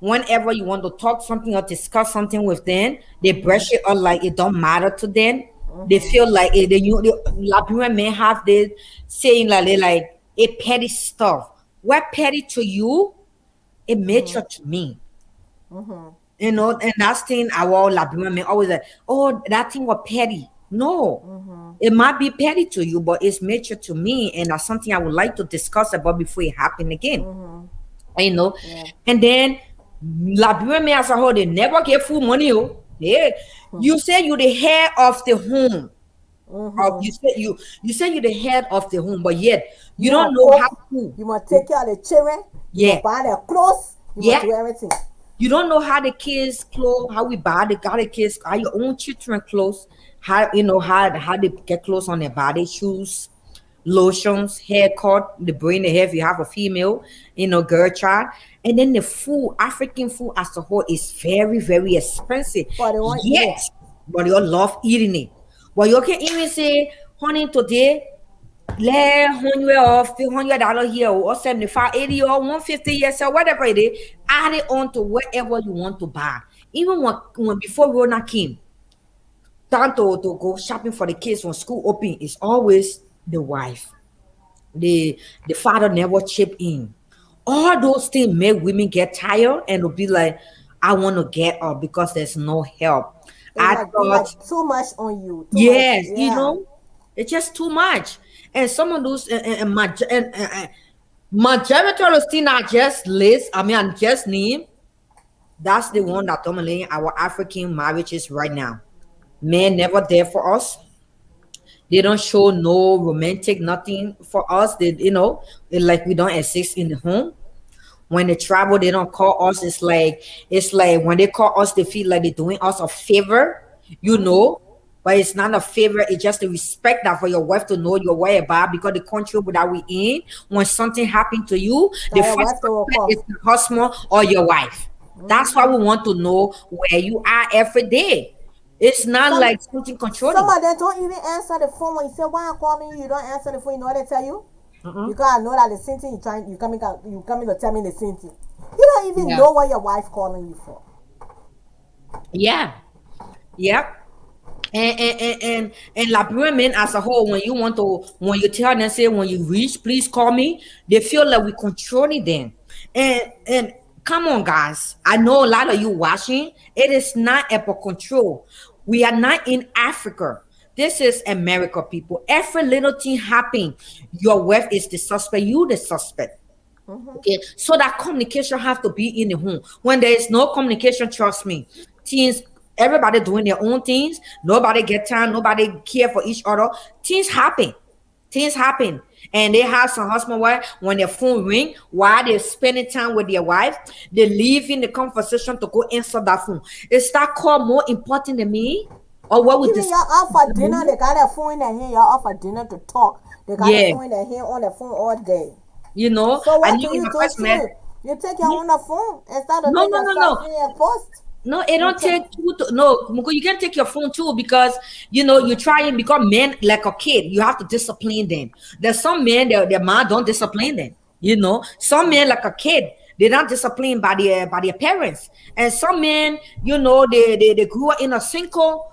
whenever you want to talk something or discuss something with them, they Mm-hmm. brush it off like it don't matter to them. They Mm-hmm. feel like the Liberian men have this saying like they like a petty stuff. What petty to you, it Mm-hmm. mature to me. Mm-hmm. And that's thing our Liberian men always like, oh, that thing was petty. No, Mm-hmm. it might be petty to you, but it's mature to me, and that's something I would like to discuss about before it happen again. Mm-hmm. you know. Yeah. And then Liberian men as a whole, they never get full money. Oh, yeah. You say you the head of the home. Or Mm-hmm. you say you the head of the home, but yet you You don't must know how cook. to. You must take care of the children. You Yeah, must buy their clothes. You must yeah. do everything. You don't know how the kids clothes, how we buy the kids, how your own children clothes, how they get clothes on their body, shoes, lotions, haircut, the brain they have. You have a female, girl child, and then the food, African food as a whole, is very, very expensive. But they won't eat it. Yes, but you love eating it. But you can even say, honey, today let $100 here or 75, 80 or 150, yes, or whatever it is, add it on to whatever you want to buy. Even when before Rona came, time to go shopping for the kids when school open, it's always the wife. The father never chip in. All those things make women get tired and will be like, I want to get up because there's no help. It I like be thought, like too much on you. Too much. yes, Yeah. it's just too much. And some of those majority of the things I just list, I just name, that's the one that dominating our African marriages right now. Men never there for us. They don't show no romantic nothing for us. Like we don't exist in the home. When they travel, they don't call us. It's like when they call us, they feel like they're doing us a favor, you Mm-hmm. know. But it's not a favor. It's just a respect that for your wife to know your whereabouts because the country that we in, when something happened to you, the Now your first wife they will suspect is call. the husband or your wife. That's why Mm-hmm. we want to know where you are every day. It's not Some like something some controlling. of them don't even answer the phone when you say why I'm calling you. You don't answer the phone. You know what they tell you? Mm-mm. Because I know that the same thing you coming to tell me the same thing. You don't even Yeah. know what your wife calling you for. Yeah. Yep. And Liberian men as a whole, when you tell them, say, when you reach, please call me, they feel like we controlling them. And Come on, guys. I know a lot of you watching. It is not about control. We are not in Africa. This is America, people. Every little thing happen, your wife is the suspect. You the suspect. Okay, so that communication have to be in the home. When there is no communication, trust me, teens, everybody doing their own things. Nobody get time. Nobody care for each other. Things happen. Things happen, and they have some husband where when their phone ring while they're spending time with their wife, they leave in the conversation to go answer that phone. Is that call more important than me? Or what would Even this? y'all out for dinner, they got their phone in their hand. Y'all out for dinner to talk. They got their Yeah, phone in their hand on their phone all day. you know. So I what knew do when you I do first met. too? You take your own the phone instead of No, take no, your no, no. selfie and post. No, it You don't take. take two to, no, Mugu, you can take your phone too because you know you try and become men like a kid. You have to discipline them. There's some men their mom don't discipline them. You know, some men like a kid, they're not disciplined by their parents. And some men, you know, they grew up in a single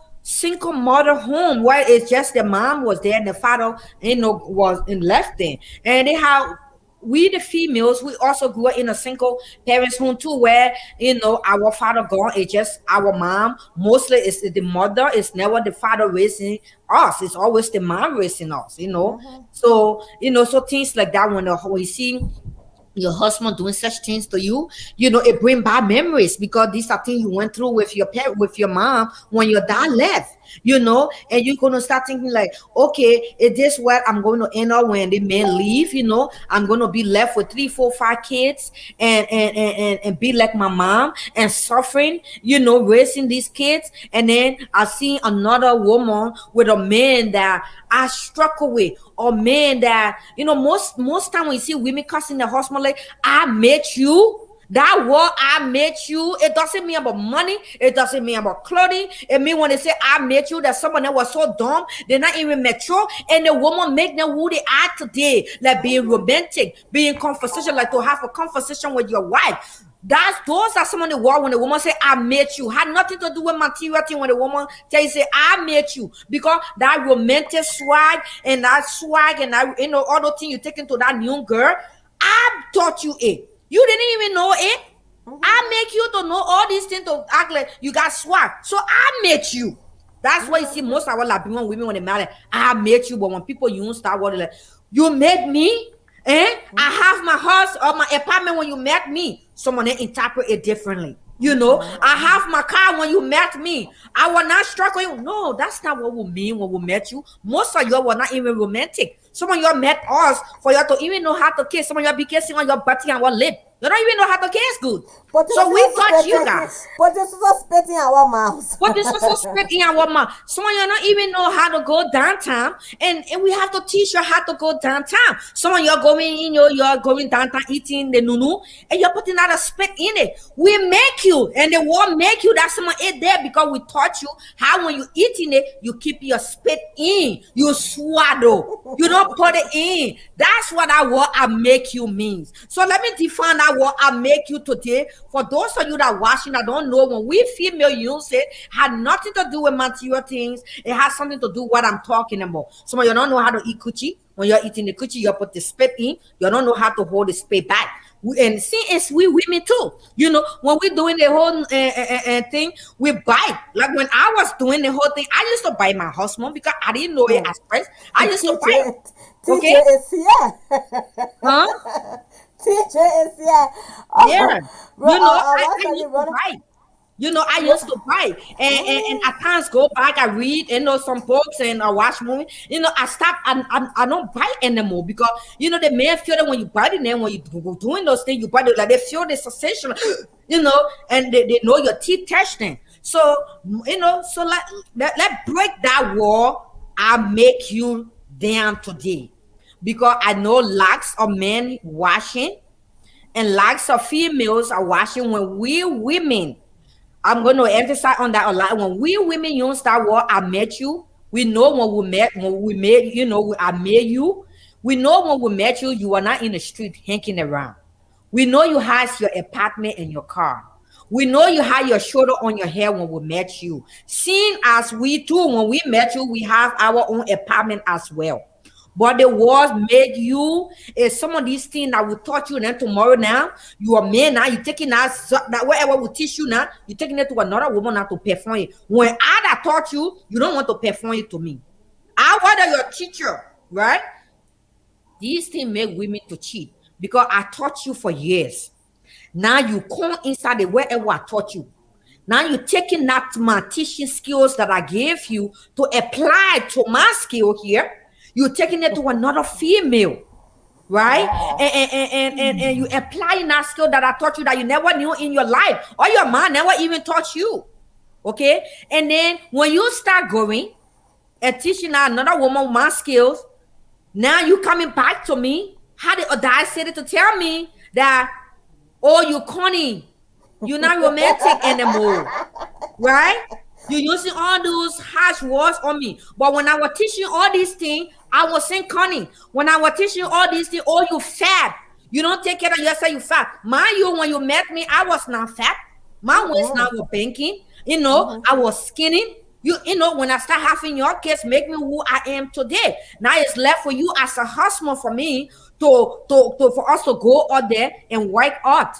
mother home where it's just the mom was there and the father, you know, was in left there. And they have we the females, we also grew up in a single parents home too, where you know our father gone, it's just our mom. Mostly it's the mother, it's never the father raising us, it's always the mom raising us, you know. So you know, so things like that when we see your husband doing such things to you, you know, it bring bad memories because these are things you went through with your parent, with your mom when your dad left, you know, and you're gonna start thinking like, okay, is this what I'm going to end up when the men leave? You know, I'm gonna be left with 3, 4, 5 kids and be like my mom and suffering, you know, raising these kids, and then I see another woman with a man that I struggle with, or men that you know most time when you see women cussing the husband like I met you. That word I met you, it doesn't mean about money, it doesn't mean about clothing. It mean when they say I met you, that someone that was so dumb, they're not even mature, and the woman make them who they are today, like being romantic, being conversation, like to have a conversation with your wife. That's those are some of the word when the woman say I met you had nothing to do with material thing. When the woman tell you say I met you, because that romantic swag and that you know other thing you take into that new girl, I taught you it. You didn't even know it. I make you to know all these things to act like you got swag. So I met you. That's why you see most of our Liberian women when they marry, I met you. But when people use start word like you met me, I have my house or my apartment when you met me. Someone they interpret it differently. You know, I have my car when you met me. I was not struggling. No, that's not what we mean when we met you. Most of you were not even romantic. Some of you met us for you to even know how to kiss. Some of you be kissing on your butty and your lip. You don't even know how to kiss good. But So this we is got you spitting. guys. But this is a spitting our mouths. But this also spit in our mouth. Some of you don't even know how to go downtown, and we have to teach you how to go downtown. Some of you are going in, you're going downtown eating the nunu, and you're putting out a spit in it. We make you, and the world make you that someone ate there because we taught you how when you eating it, you keep your spit in, you swallow, you don't put it in. That's what that word I make you means. So let me define that word I make you today. For those of you that watching that don't know, when we female use it, had nothing to do with material things. It has something to do with what I'm talking about. Some of you don't know how to eat coochie. When you're eating the coochie, you put the spit in. You don't know how to hold the spit back. And see, it's we women too. You know, when we're doing the whole thing, we bite. Like when I was doing the whole thing, I used to bite my husband because I didn't know it at first. I used to bite. Teacher Okay? is here. Huh? Teacher is here. Yeah. Bro, You know, I what's used that, to brother? bite. You know, I used to buy, and at times go back, I read, you know, some books and I watch movie. You know, I stop, I don't buy anymore because you know the men feel that when you bite it, then when you doing those things, you bite it like they feel the sensation, you know, and they know your teeth testing. So you know, so let break that wall. I make you down today because I know lots of men washing and lots of females are washing when we women. I'm going to emphasize on that a lot. When we women use that word, I met you. We know when we met, you know, I met you. We know when we met you, you are not in the street hanging around. We know you had your apartment and your car. We know you had your shoulder on your head when we met you. Seeing as we too, when we met you, we have our own apartment as well. But the world made you is some of these things that will taught you, and then tomorrow now you are man now, you taking that whatever will teach you now, you taking it to another woman now to perform it. When I that taught you, you don't want to perform it to me. I whether your teacher, right? These things make women to cheat because I taught you for years. Now you come inside the wherever I taught you. Now you're taking that my teaching skills that I gave you to apply to my skill here. You're taking it to another female, right? And you applying that skill that I taught you that you never knew in your life, or your mom never even taught you. Okay. And then when you start going and teaching another woman my skills, now you coming back to me, had the audacity to tell me that, oh, you corny, you're not romantic anymore, right? You're using all those harsh words on me. But when I was teaching all these things, I was saying corny. When I was teaching all these things, oh, you fat. You don't take care of yourself, you fat. Mind you, when you met me, I was not fat. My waist now was banking. I was skinny. When I start having your kids, make me who I am today. Now it's left for you as a husband for me to for us to go out there and work out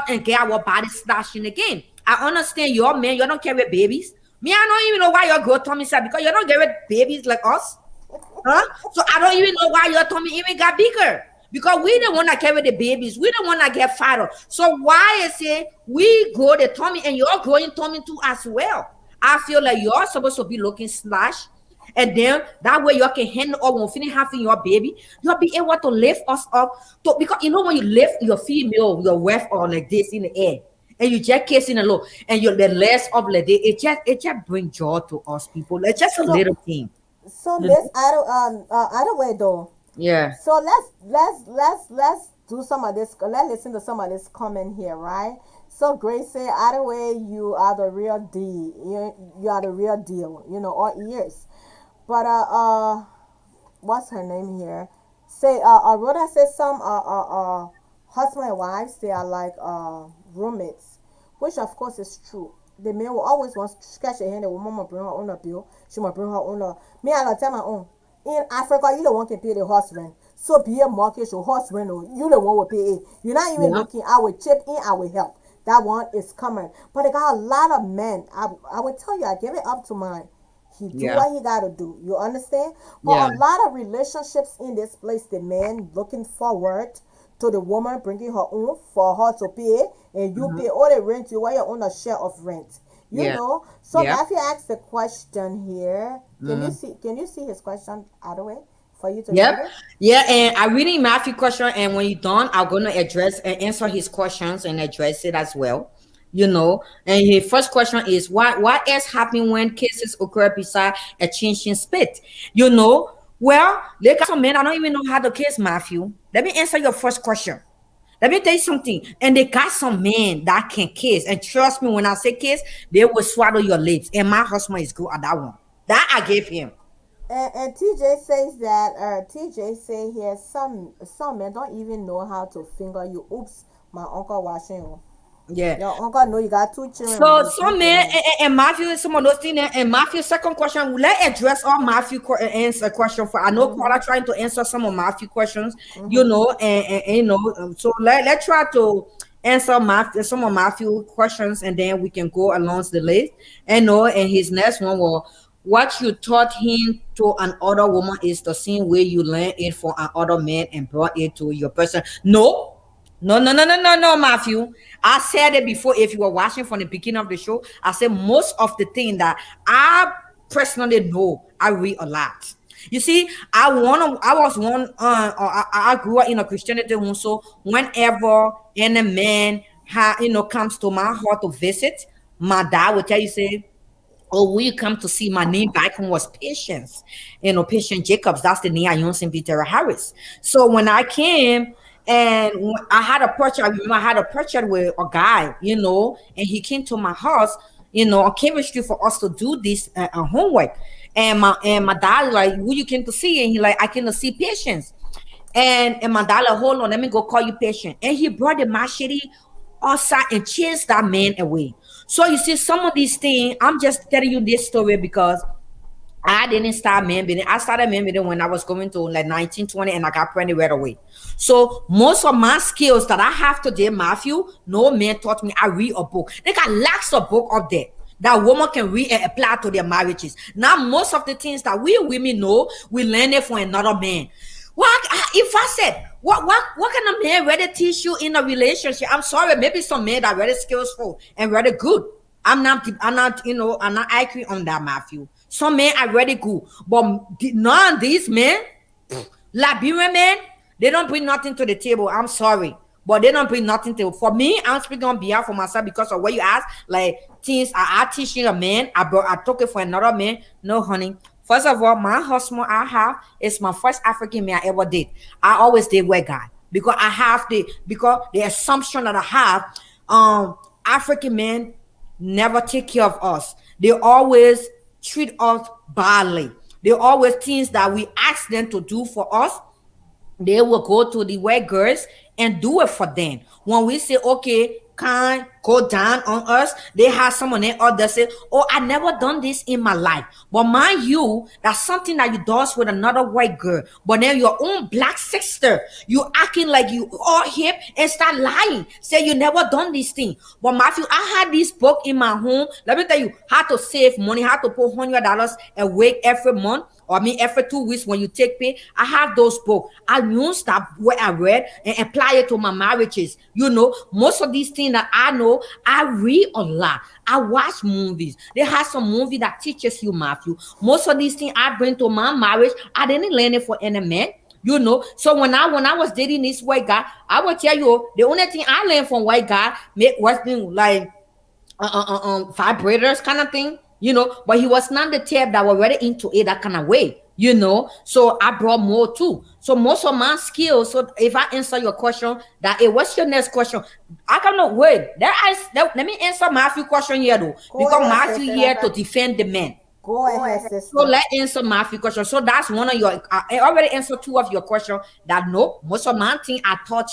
and get our body slashing again. I understand your man, you don't carry babies. Me, I don't even know why your girl tummy said because you don't carry babies like us. Huh? So I don't even know why your tummy even got bigger. Because we don't want to carry the babies. We don't want to get fatter. So why is it we grow the tummy and you're growing tummy too as well? I feel like you're supposed to be looking slash. And then that way you can handle or when finish having your baby, you'll be able to lift us up. Because when you lift your female, your wife or like this in the air, and you just kissing a low, and you're the less of like this, it just bring joy to us people. It's just a little thing. So this other way though. Yeah. So let's do some of this. Let's listen to some of this comment here, right? So Grace say, either way, you are the real deal. You are the real deal. All ears. But what's her name here? Say Rhoda says some husband and wives, they are like roommates, which of course is true. The man will always want to scratch your hand. The woman will bring her own bill. She will bring her own. Me, I don't tell my own. In Africa, you don't want to pay the husband. So be a market your husband. You the one will pay it. You're not even looking. I will chip in. I will help. That one is coming. But I got a lot of men. I would tell you, I give it up to mine. He do what he got to do. You understand? But a lot of relationships in this place, the man looking forward to the woman bringing her own for her to pay, and you pay all the rent. You want your own a share of rent. You know. So Matthew asked the question here. Can you see his question out of the way for you to read it? Yeah, and I reading Matthew question, and when you're done, I'm gonna address and answer his questions and address it as well. And his first question is what else happen when cases occur beside a changing spit? Well, there got some men I don't even know how to kiss, Matthew. Let me answer your first question. Let me tell you something. And they got some men that can kiss. And trust me, when I say kiss, they will swallow your lips. And my husband is good at that one. That I gave him. And TJ says that TJ say here some men don't even know how to finger you. Oops, my uncle washing you. Yeah. Your uncle know you got 2 children. So some men and Matthew, some of those things. And Matthew's second question, let's address all Matthew answer question for. I know Carla trying to answer some of Matthew questions. So let's try to answer some of Matthew questions, and then we can go along the list. And his next one was, what you taught him to another woman is the same way you learned it for another man and brought it to your person. No, Matthew. I said it before. If you were watching from the beginning of the show, I said most of the thing that I personally know, I read a lot. You see, I grew up in a Christianity home, so whenever any man comes to my heart to visit, my dad would tell you, say, oh, will you come to see? My name back home was Patience. Patience Jacobs. That's the name I used in Vitera Harris. So when I came and I had a portrait, I remember I had a portrait with a guy, and he came to my house, on chemistry for us to do this homework. And my dad like, who you came to see? And he like, I came to see Patience. And my dad like, hold on, let me go call you Patient. And he brought the machete outside and chased that man away. So you see, some of these things, I'm just telling you this story because I didn't start man beating. I started man beating when I was going to like 19, 20, and I got pregnant right away. So most of my skills that I have today, Matthew, no man taught me. I read a book. They got lots of book up there that woman can read and apply to their marriages. Now most of the things that we women know, we learn it from another man. What if I said what kind of man ready teach you in a relationship? I'm sorry, maybe some men that ready skillful and ready good. I'm not, I'm not accurate on that, Matthew. Some men are really good, but none of these men, Liberian men, they don't bring nothing to the table. I'm sorry, but they don't bring nothing to. For me, I'm speaking on behalf of myself because of what you asked. Like things I teaching a man, I took it for another man. No, honey. First of all, my husband I have is my first African man I ever did. I always did white guy because I have because the assumption that I have, African men never take care of us. They always treat us badly. They always things that we ask them to do for us, they will go to the white girls and do it for them. When we say, okay, can go down on us, they have someone else that say, oh, I never done this in my life. But mind you, that's something that you does with another white girl. But then your own black sister, you acting like you all hip and start lying. Say you never done this thing. But Matthew, I had this book in my home. Let me tell you how to save money, how to put $100 away every month. Or I mean, every 2 weeks when you take pay, I have those books. I use that what I read and apply it to my marriages. Most of these things that I know, I read a lot. I watch movies. They have some movie that teaches you, Matthew. Most of these things I bring to my marriage, I didn't learn it for any man. So when I was dating this white guy, I will tell you the only thing I learned from white guy was being like vibrators kind of thing, but he was not the type that were really into it that kind of way. So I brought more too. So most of my skills. So if I answer your question, what's your next question? I cannot wait. Let me answer Matthew question here though, because Matthew here to defend the man. Go ahead, sister. So let's answer Matthew question. So that's one of your. I already answered two of your question. That no, most of my thing I touch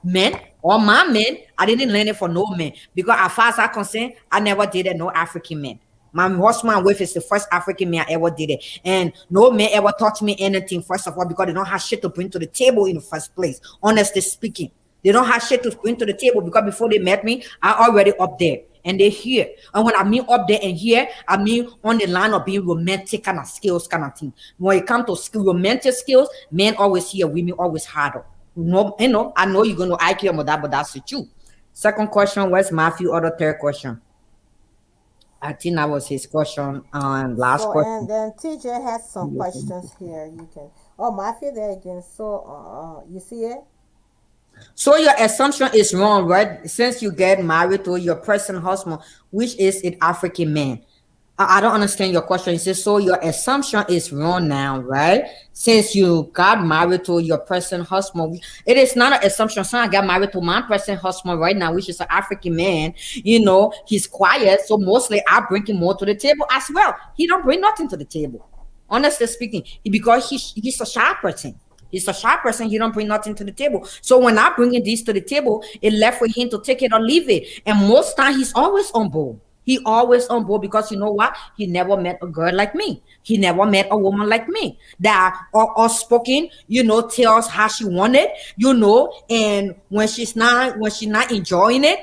men or my men. I didn't learn it for no men because as far as I'm concerned, I never did it no African man. My husband wife is the first African man I ever did it, and no man ever taught me anything. First of all, because they don't have shit to bring to the table in the first place. Honestly speaking, they don't have shit to bring to the table because before they met me, I already up there. And they here. And when I mean up there and here, I mean on the line of being romantic kind of skills kind of thing. When it comes to romantic skills, men always here, women always harder. I know you're going to IQ about that, but that's the truth. Second question was Matthew, or the third question? I think that was his question. Last So question. and then TJ has some questions here. You can. Oh, Matthew there again. So you see it? So your assumption is wrong, right? Since you get married to your present husband, which is an African man. I don't understand your question. It says, so your assumption is wrong now, right? Since you got married to your present husband, it is not an assumption. So I got married to my present husband right now, which is an African man. He's quiet, so mostly I bring him more to the table as well. He don't bring nothing to the table, honestly speaking, because he's a shy person. He's a shy person. He don't bring nothing to the table. So when I bring this to the table, it left for him to take it or leave it. And most time he's always on board. He always on board because you know what? He never met a girl like me. He never met a woman like me that are spoken, tells how she wanted, and when she's not enjoying it,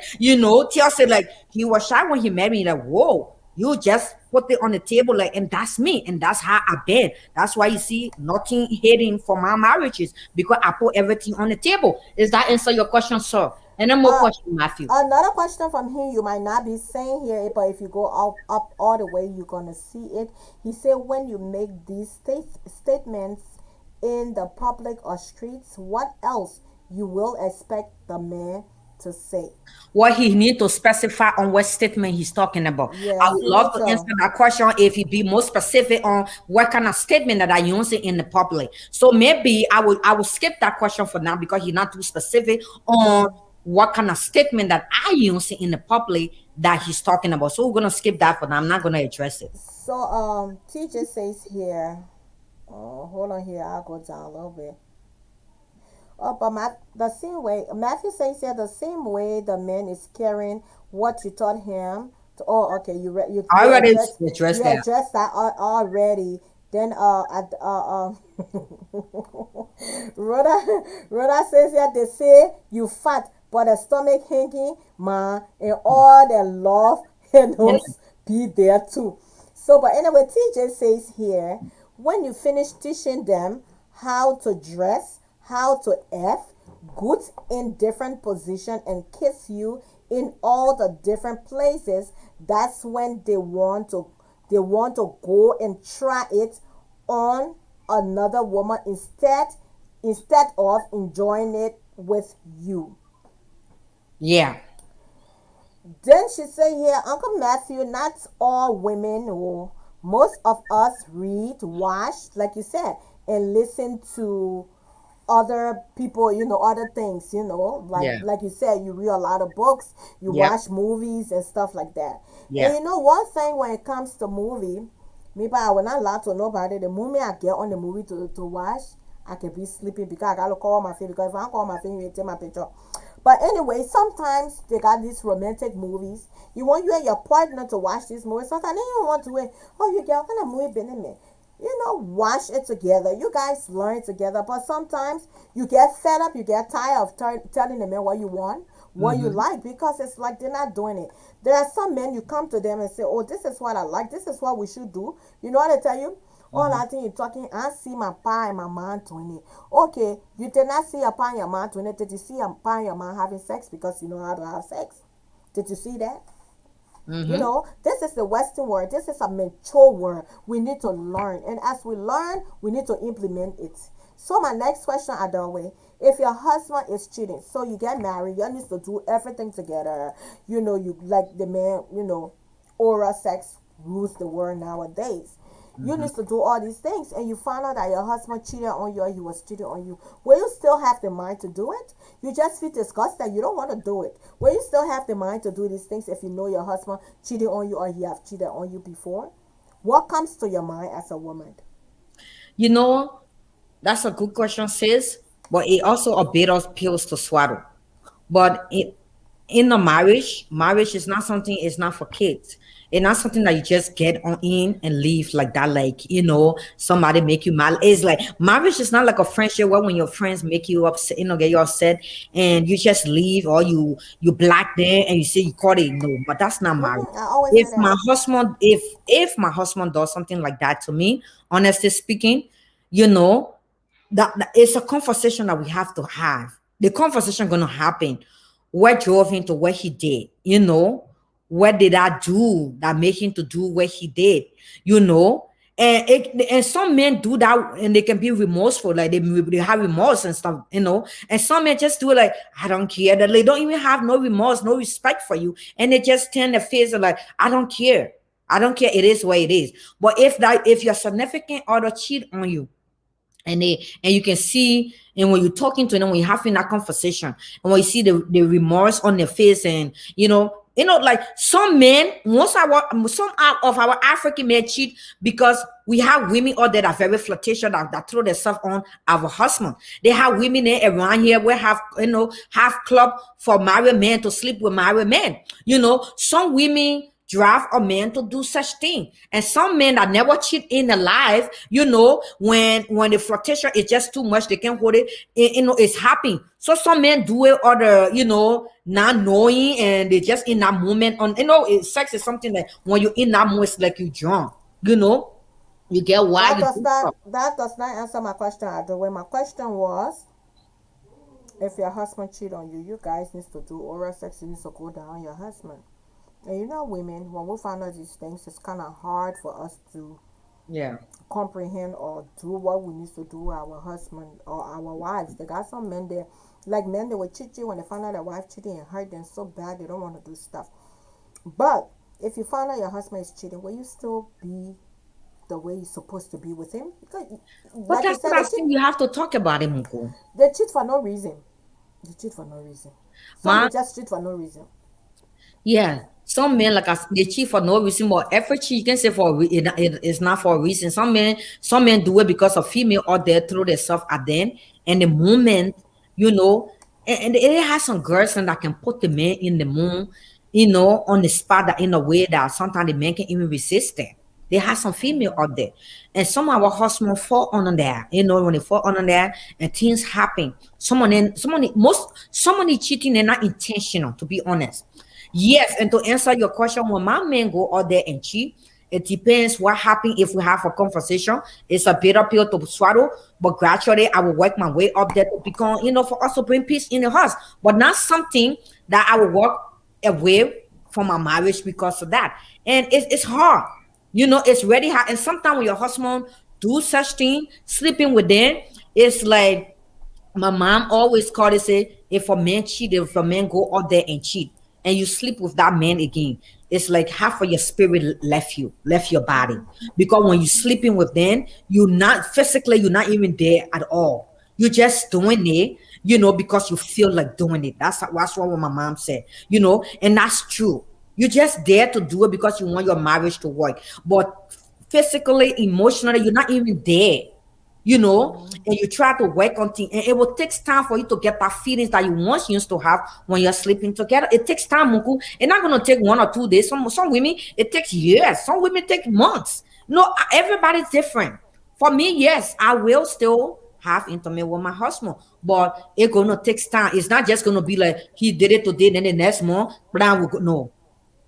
tells it like he was shy when he met me, like, whoa, you just put it on the table, like, and that's me, and that's how I've been. That's why you see nothing hidden for my marriages because I put everything on the table. Does that answer your question, sir? And then more question, Matthew. Another question from him, you might not be saying here, but if you go up all the way, you're gonna see it. He said, when you make these statements in the public or streets, what else you will expect the man to say? What he need to specify on what statement he's talking about. Yes, I would love to Rachel. answer that question if he be more specific on what kind of statement that I use in the public. So maybe I will skip that question for now because he's not too specific on what kind of statement that I use in the public that he's talking about. So we're gonna skip that for now. I'm not gonna address it. So TJ says here, hold on here, I'll go down a little bit. Oh, but the same way Matthew says here, the same way the man is carrying what you taught him Oh, okay. I already addressed you that. addressed that already. Then Rhoda Rhoda says here they say you fat but the stomach hanging man and all the love handles be there too. So but anyway, TJ says here when you finish teaching them how to dress, how to F, good in different position and kiss you in all the different places, that's when they want to go and try it on another woman instead of enjoying it with you. Yeah. Then she say here, Uncle Matthew, not all women or most of us read, watch, like you said, and listen to other people, other things, Yeah. like you said, you read a lot of books, you Yep. watch movies and stuff like that. And Yeah. one thing when it comes to movie, maybe I will not lie to nobody. The moment I get on the movie to watch, I can be sleeping because I gotta call my friend. Because if I don't call my friend, you take my picture. But anyway, sometimes they got these romantic movies. You want you and your partner to watch these movies. Sometimes they don't want to wait. Oh, you get what kind of movie been in there? Watch it together. You guys learn together. But sometimes you get fed up. You get tired of telling the man what you want, what you Mm-hmm. like, because it's like they're not doing it. There are some men you come to them and say, "Oh, this is what I like. This is what we should do." You know what I tell you? All Mm-hmm. I think you're talking, I see my pa and my man doing it. Okay, you did not see your pa and your man doing it. Did you see your pa and your man having sex because you know how to have sex? Did you see that? Mm-hmm. This is the Western world. This is a mature world. We need to learn. And as we learn, we need to implement it. So my next question, Adawe, if your husband is cheating, so you get married, you need to do everything together. You like the man, oral sex rules the world nowadays. You Mm-hmm. need to do all these things and you find out that your husband cheated on you or he was cheating on you. Will you still have the mind to do it? You just feel disgusted. You don't want to do it. Will you still have the mind to do these things if you know your husband cheated on you or he have cheated on you before? What comes to your mind as a woman? You know, that's a good question, sis. But it also a bit of pills to swallow. But in a marriage is not something. It's not for kids. It's not something that you just get on in and leave like that. Like somebody make you mad. It's like marriage is not like a friendship where when your friends make you upset, get you upset, and you just leave or you black them and you say you call it. No, but that's not marriage. I always If say my that. husband, if my husband does something like that to me, honestly speaking, you know that it's a conversation that we have to have. The conversation gonna happen. What drove him to what he did? What did I do that made him to do what he did? You know, and some men do that and they can be remorseful, like they have remorse and stuff. And some men just do it like I don't care. That they don't even have no remorse, no respect for you, and they just turn their face and like I don't care. I don't care. It is what it is. But if your significant other cheat on you and you can see and when you're talking to them when you're having that conversation and when you see the remorse on their face and like some men some of our African men cheat because we have women out there that are very flirtatious that throw themselves on our husband. They have women there around here we have club for married men to sleep with married men. Some women drive a man to do such thing. And some men that never cheat in their life, when the flirtation is just too much, they can't hold it, it's happening. So some men do it other, not knowing, and they just in that moment on, sex is something that when you're in that moment, it's like you drunk, you get why That you does do not stuff. that does not answer my question, Adawe. My question was, if your husband cheat on you, you guys need to do oral sex. You need to go down on your husband. And women, when we find out these things, it's kind of hard for us to Yeah. comprehend or do what we need to do with our husband or our wives. They got some men there, like men, they will cheat you when they find out their wife cheating and hurt them so bad they don't want to do stuff. But if you find out your husband is cheating, will you still be the way you're supposed to be with him? Because, But like you that's said, what I think you have to talk about it, Mungo. they cheat for no reason. They cheat for no reason. Some will Man, just cheat for no reason. yeah, some men like us they cheat for no reason, but every cheat you can say for it's not for a reason. Some men do it because a female out there throw themselves at them, and the moment you know, and it has some girls and that can put the man in the moon. on the spot that in a way that sometimes the men can even resist it. They have some female out there. And some of our husbands fall under there. When they fall under there and things happen. Somebody cheating, they're not intentional, to be honest. Yes, and to answer your question, when my men go out there and cheat, it depends what happened. If we have a conversation, it's a bitter pill to swallow, but gradually I will work my way up there to become, for us to bring peace in the house. But not something that I will walk away from my marriage because of that. And it's hard. It's really hard. And sometimes when your husband do such thing, sleeping with them, it's like my mom always called it, say, if a man cheat, if a man go out there and cheat, and you sleep with that man again, it's like half of your spirit left your body. Because when you're sleeping with them, you're not even there at all. You're just doing it, because you feel like doing it. That's what my mom said, and that's true. You're just there to do it because you want your marriage to work. But physically, emotionally, you're not even there, and you try to work on things, and it will take time for you to get that feelings that you once used to have when you're sleeping together. It takes time, Muku. It's not gonna take 1 or 2 days. Some women, it takes years. Some women take months. No, everybody's different. For me, yes, I will still have intimate with my husband, but it's gonna take time. It's not just gonna be like he did it today, then the next month, no.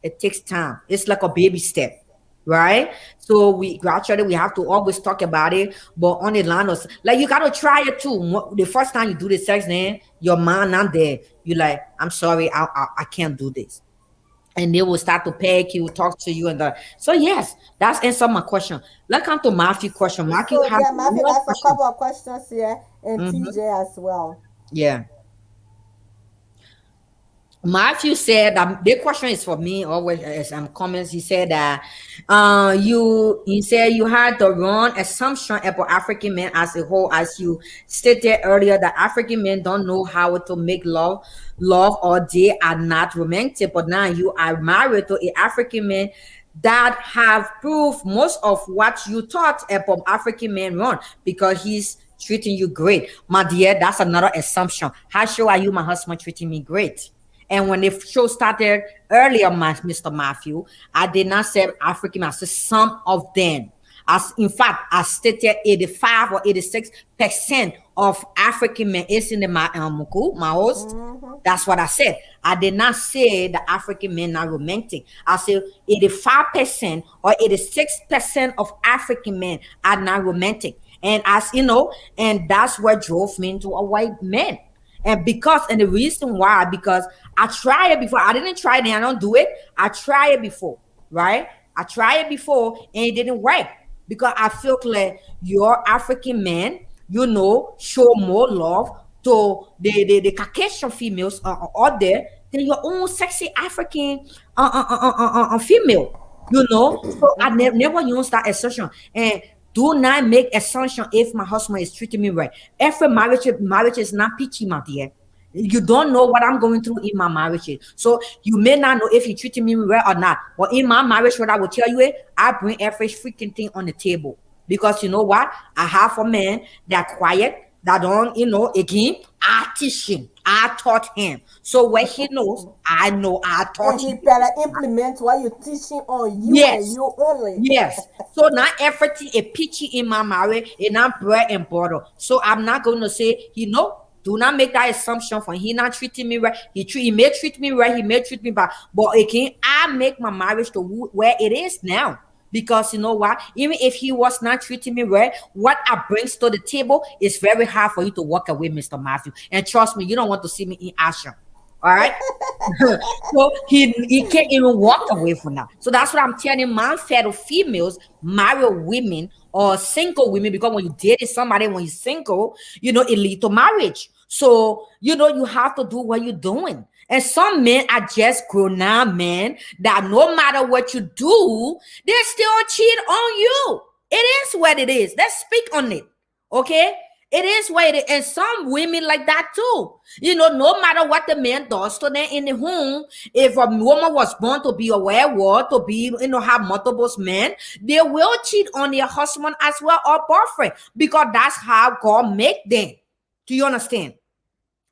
It takes time. It's like a baby step, right? So we gradually we have to always talk about it, but on the line of like you gotta try it too. The first time you do the sex, then your mind not there. You like, I'm sorry, I can't do this, and they will start to peg you, talk to you, and so yes, that's answer my question. Let's come to Matthew question. Matthew So has yeah, Matthew one has a question. couple of questions here, and TJ as well. Yeah. Matthew said that the question is for me always as some comments. He said that he said you had the wrong assumption about African men as a whole, as you stated earlier, that African men don't know how to make love or they are not romantic. But now you are married to an African man that have proved most of what you thought about African men wrong because he's treating you great. My dear, that's another assumption. How sure are you my husband treating me great? And when the show started earlier, Mr. Matthew, I did not say African, I said some of them. As in fact, I stated 85 or 86% of African men is in the my host. That's what I said. I did not say the African men are romantic. I said 85% or 86% of African men are not romantic. And as you know, and that's what drove me into a white man. And the reason why, because I tried it before. I didn't try it and I don't do it. I tried it before, right? I tried it before and it didn't work because I feel like your African man, show more love to the Caucasian females out there than your own sexy African female. So I never use that assertion. And do not make assumption if my husband is treating me right. Every marriage is not peachy, my dear. You don't know what I'm going through in my marriage. So you may not know if he's treating me well or not. But in my marriage, what I will tell you is I bring every freaking thing on the table. Because you know what? I have a man that quiet, that don't, again, I teach him. I taught him. So when he knows, I know I taught And he him. better implement what you're teaching on you and Yes. you only. Yes. So not everything is peachy in my marriage and not bread and butter. So I'm not going to say, do not make that assumption for he not treating me right. He may treat me right, he may treat me bad. But again, I make my marriage to where it is now. Because you know what? Even if he was not treating me right, what I brings to the table is very hard for you to walk away, Mr. Matthew. And trust me, you don't want to see me in action. All right. So he can't even walk away from that. So that's what I'm telling my fellow females, married women or single women, because when you dating somebody, when you're single, it lead to marriage. So you have to do what you're doing. And some men are just grown up men that no matter what you do, they still cheat on you. It is what it is. Let's speak on it. Okay? It is what it is. And some women like that too. No matter what the man does to them in the home, if a woman was born to be a werewolf, to be, have multiple men, they will cheat on their husband as well or boyfriend because that's how God make them. Do you understand?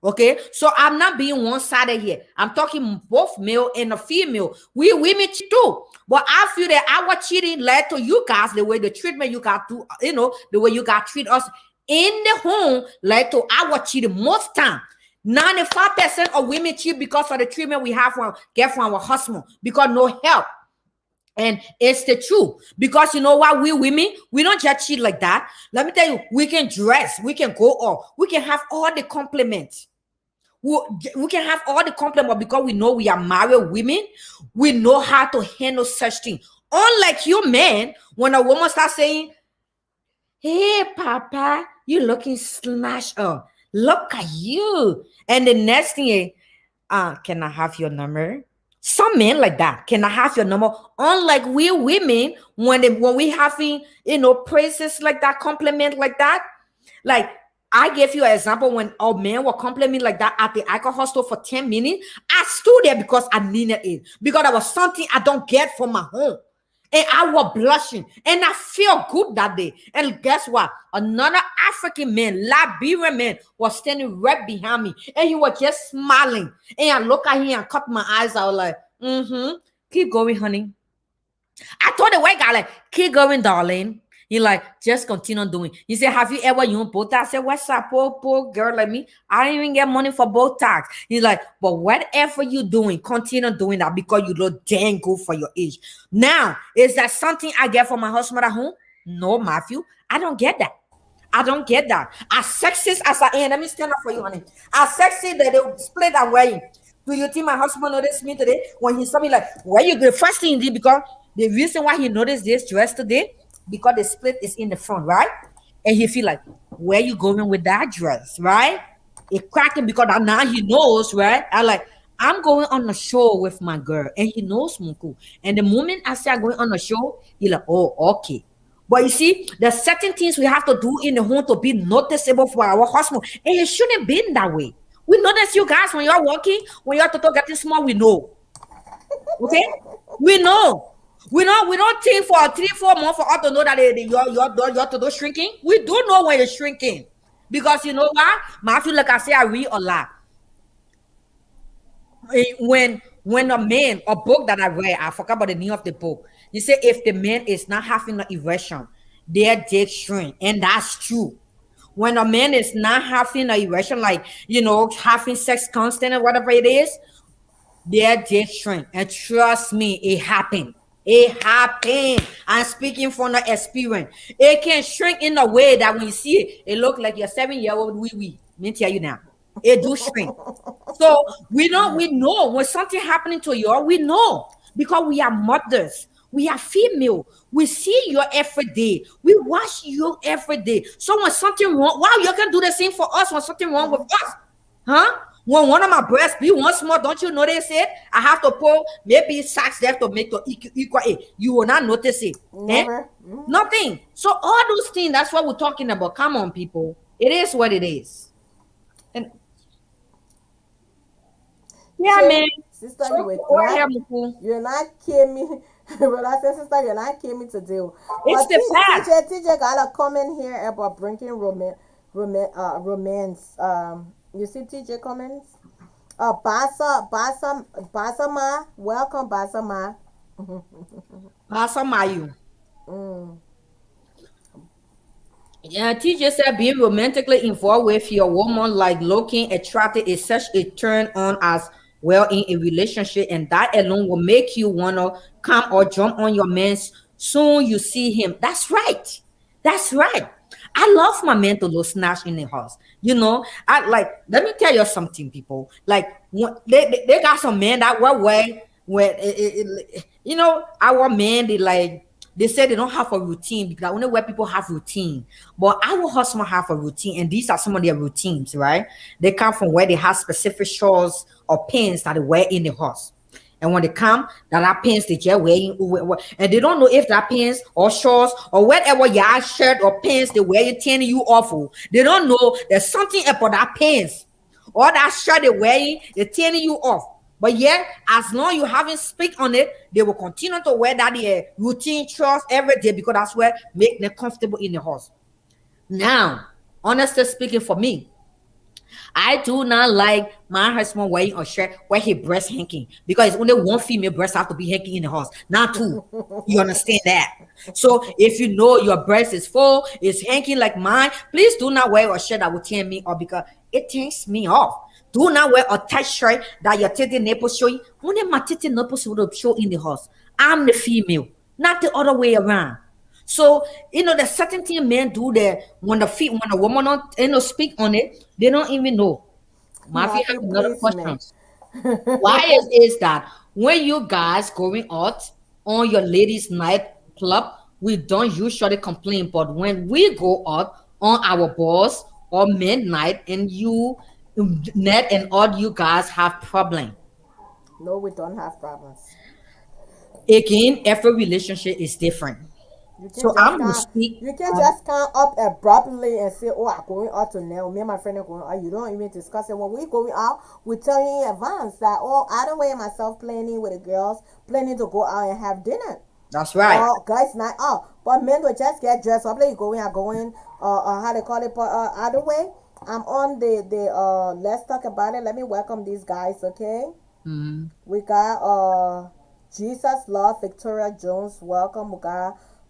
Okay, so I'm not being one-sided here. I'm talking both male and a female. We women cheat too, but I feel that our cheating led to you guys the way the treatment you got to, the way you got treat us in the home led to our cheating most time. 95% of women cheat because of the treatment we have get from our husband because no help. And it's the truth. Because you know what, we women, we don't just cheat like that. Let me tell you, we can dress, we can go off, we can have all the compliments. We can have all the compliment because we know we are married women. We know how to handle such things. Unlike you men, when a woman starts saying, "Hey, Papa, you looking smashed up. Look at you." And the next thing is, can I have your number? Some men like that. Can I have your number? Unlike we women, when we having praises like that, compliment like that, like I gave you an example when a man will compliment me like that at the alcohol store for 10 minutes. I stood there because I needed it. Because that was something I don't get from my home. And I was blushing. And I feel good that day. And guess what? Another African man, Liberian man, was standing right behind me. And he was just smiling. And I look at him and cut my eyes out like, keep going, honey. I told the white guy, like, keep going, darling. He like, just continue doing. He said, have you ever used Botox? I said, what's up, poor girl like me? I don't even get money for Botox. He's like, but whatever you doing, continue doing that because you look dang good for your age. Now, is that something I get from my husband at home? No, Matthew, I don't get that. I don't get that. As sexist as I am, let me stand up for you, honey. As sexy that they split I'm wearing. Do you think my husband noticed me today when he saw me like, where you go? The first thing he did, because the reason why he noticed this dress today, because the split is in the front, right? And he feel like, where you going with that dress, right? It cracking because now he knows, right? I'm going on a show with my girl, and he knows Munku. And the moment I say I'm going on a show, he like, oh, okay. But you see, there's certain things we have to do in the home to be noticeable for our husband, and it shouldn't be that way. We notice you guys when you're walking, when you're getting small, we know. Okay? We know. We don't think for 3-4 months for us to know that your to do shrinking. We do know when you're shrinking. Because you know what? Matthew, like I say, I read a lot. When a man, a book that I read, I forgot about the name of the book. You say if the man is not having an erection, their dick shrink. And that's true. When a man is not having an erection, like having sex constant or whatever it is, their dick shrink. And trust me, it happened. It happened. I'm speaking from the experience. It can shrink in a way that when you see it, it look like your 7-year-old wee. Let me tell you now. It do shrink. So we know when something happening to you, we know because we are mothers. We are female. We see you every day. We watch you every day. So when something wrong, wow, you can do the same for us when something wrong with us. Huh? When one of my breasts be once more, don't you notice it? I have to pull maybe sacks there to make to equal it. You will not notice it. Never. Nothing. So all those things, that's what we're talking about. Come on, people. It is what it is. And yeah, So, man. sister, So, you're not kidding me. But I said, sister, you're not kidding me today. It's But the past. TJ got a comment here about bringing romance. You see TJ comments? Basama, welcome, Basama. Pastor Mayu. Yeah, TJ said being romantically involved with your woman, like looking attractive, is such a turn on as well in a relationship, and that alone will make you wanna come or jump on your man soon you see him. That's right. That's right. I love my man to look snatch in the house. I like. Let me tell you something, people. Like they got some men that were way where our men they say they don't have a routine because only where people have routine. But our husband have a routine, and these are some of their routines, right? They come from where they have specific shawls or pins that they wear in the house. And when they come, that pants they just wearing, and they don't know if that pants or shorts or whatever your shirt or pants they wear, you turning you awful. They don't know there's something about that pants or that shirt they wearing, they're turning you off. But yet, as long you haven't speak on it, they will continue to wear that routine shorts every day because that's what make them comfortable in the house. Now, honestly speaking, for me, I do not like my husband wearing a shirt where his breast hanging because it's only one female breast have to be hanging in the house, not two. You understand that? So if you know your breast is full, it's hanging like mine, please do not wear a shirt that will tear me off because it takes me off. Do not wear a tight shirt that your titty nipples show. Only my titty nipples will show in the house. I'm the female, not the other way around. So there's certain thing men do that when a woman don't speak on it, they don't even know. Mafia have Matthew, another please, question. man. Why is that when you guys going out on your ladies' night club, we don't usually complain, but when we go out on our balls or midnight and you net and all you guys have problem. No, we don't have problems. Again, every relationship is different. You can So just I'm gonna come. speak. You can just come up abruptly and say, "Oh, I'm going out tonight. Me and my friend are going out." You don't even discuss it. When we going out, we tell you in advance that, "Oh, I don't weigh myself planning with the girls, planning to go out and have dinner." That's right. Or guys night out. But men will just get dressed up. Like you going, are going. How they call it? Other way. I'm on the. Let's talk about it. Let me welcome these guys. Okay. Mhm. We got Jesus Love Victoria Jones. Welcome.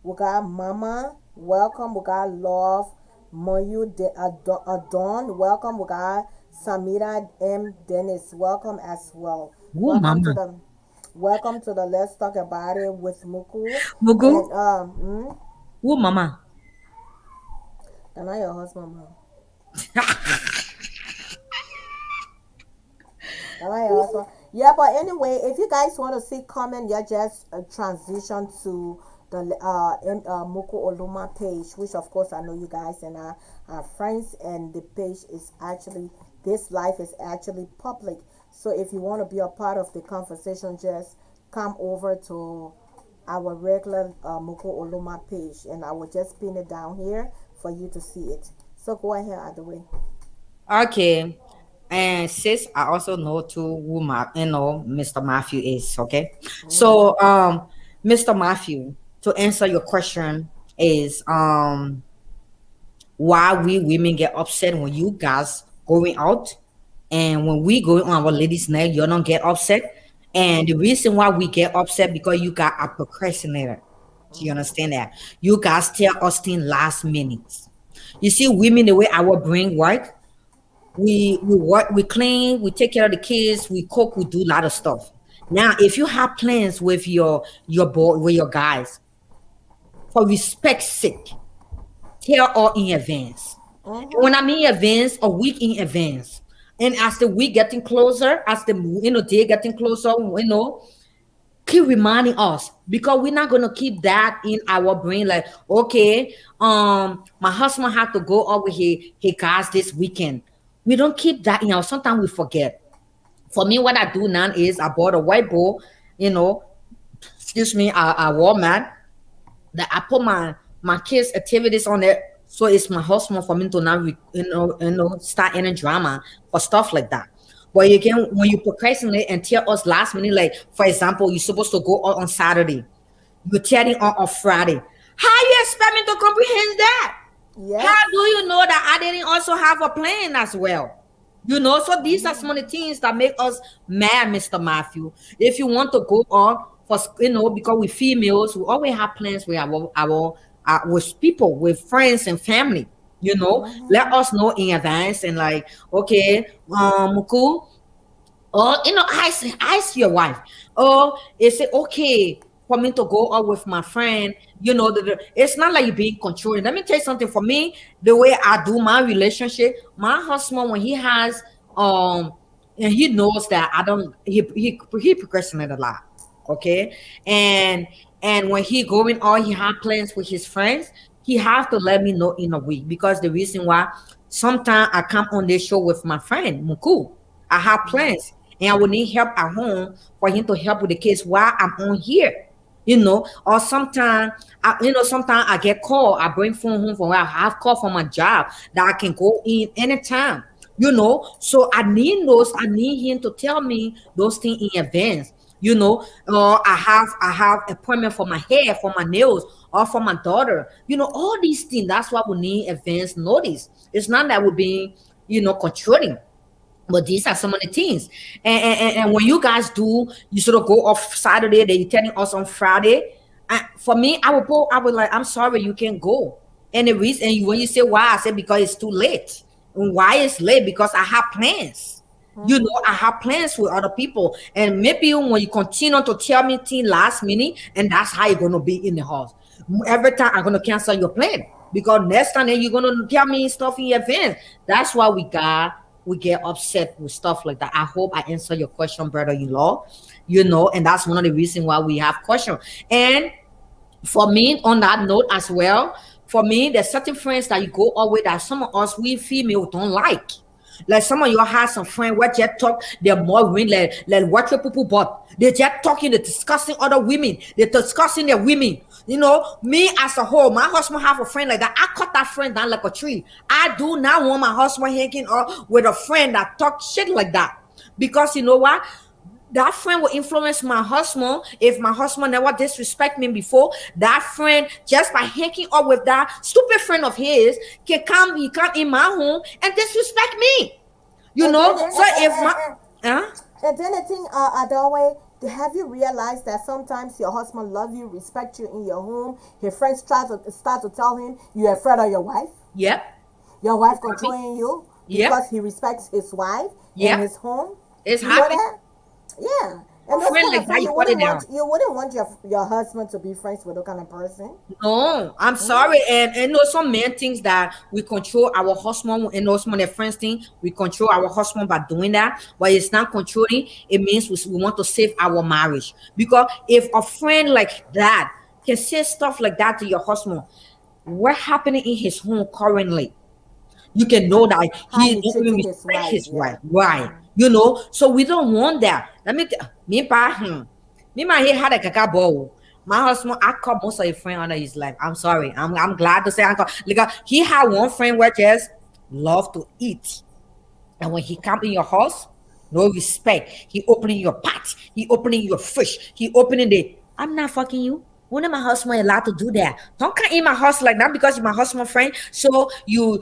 We got Mama. Welcome. We got Love Moyu Adon. Welcome. We got Samira M Dennis. Welcome as well. Oh, mama. Welcome to the Let's Talk About It with Muku. Mugu. And Oh, mama. and I your husband, man. Am I your husband? Yeah, but anyway, if you guys want to see comment, yeah, just transition to the Muku Oluma page, which of course I know you guys and I are friends, and the page is actually, this life is actually public. So if you want to be a part of the conversation, just come over to our regular Muku Oluma page, and I will just pin it down here for you to see it. So go ahead, either way. Okay. And sis, I also know too who Mr. Matthew is. Okay. So Mr. Matthew, to answer your question is why we women get upset when you guys going out and when we going on our ladies' night, you don't get upset. And the reason why we get upset because you got a procrastinator. Do you understand that? You guys tell us things last minute. You see, women the way our brain work, we work, we clean, we take care of the kids, we cook, we do a lot of stuff. Now, if you have plans with your boy, with your guys, for respect's sake, tell all in advance. And when I mean advance, a week in advance. And as the week getting closer, as the day getting closer, keep reminding us because we're not gonna keep that in our brain. Like, okay, my husband had to go out with his guys this weekend. We don't keep that in our. Sometimes we forget. For me, what I do now is I bought a whiteboard, you know, excuse me, a wall mat that I put my kids' activities on it. So it's my husband for me to not start any drama or stuff like that. But again, when you procrastinate and tell us last minute, like for example, you're supposed to go out on Saturday, you're telling on Friday. How you expect me to comprehend that? Yes. How do you know that I didn't also have a plan as well? So these are some of the things that make us mad, Mr. Matthew. If you want to go on for, because we females, we always have plans with our with people, with friends and family. Let us know in advance and like, okay, cool. Or ask your wife. Or is it okay for me to go out with my friend? It's not like you're being controlling. Let me tell you something. For me, the way I do my relationship, my husband, when he has and he knows that I don't, he procrastinate a lot. Okay, and when he going out, he have plans with his friends. He have to let me know in a week because the reason why sometimes I come on this show with my friend Muku. I have plans and I will need help at home for him to help with the kids while I'm on here. Or sometimes I get called, I bring phone home from where I have call from my job that I can go in anytime. So I need him to tell me those things in advance. I have appointment for my hair, for my nails, or for my daughter. All these things. That's why we need advance notice. It's not that we're being, controlling. But these are some of the things. And when you guys do, you sort of go off Saturday, then you're telling us on Friday. For me, I would like, I'm sorry, you can't go. And the reason, and when you say why, I said because it's too late. And why it's late? Because I have plans. I have plans with other people. And maybe when you continue to tell me things last minute, and that's how you're gonna be in the house. Every time I'm gonna cancel your plan. Because next time then you're gonna tell me stuff in advance. That's why we get upset with stuff like that. I hope I answer your question, brother-in-law. And that's one of the reasons why we have questions. And for me, on that note as well, for me, there's certain friends that you go out with that some of us we female don't like. Like some of you have some friends where just talk, they're more women, like what your people but they're just talking, they're discussing other women, they're discussing their women. Me as a whole, my husband have a friend like that. I cut that friend down like a tree. I do not want my husband hanging up with a friend that talk shit like that. Because you know what? That friend will influence my husband. If my husband never disrespect me before, that friend, just by hanging up with that stupid friend of his, he come in my home and disrespect me. So if my and then the thing, Adawe, have you realized that sometimes your husband love you, respect you in your home? His friends start to tell him you're afraid of your wife. Yep. Your wife controlling you because he respects his wife in his home. It's happy. Yeah. And friend like that, you wouldn't want your husband to be friends with that kind of person. No, I'm sorry. And some men thinks that we control our husband, and some of their friends think we control our husband by doing that. But it's not controlling. It means we want to save our marriage. Because if a friend like that can say stuff like that to your husband, what happening in his home currently? You can know that he doesn't respect his wife. Right. So we don't want that. Let me my head had a cacao. My husband, I call most of his friends under his life. I'm sorry. I'm glad to say I call, because he had one friend where just love to eat. And when he come in your house, no respect. He opening your pot. He opening your fish. He opening I'm not fucking you. When am my husband allowed to do that? Don't come in my house like that because you're my husband friend. So you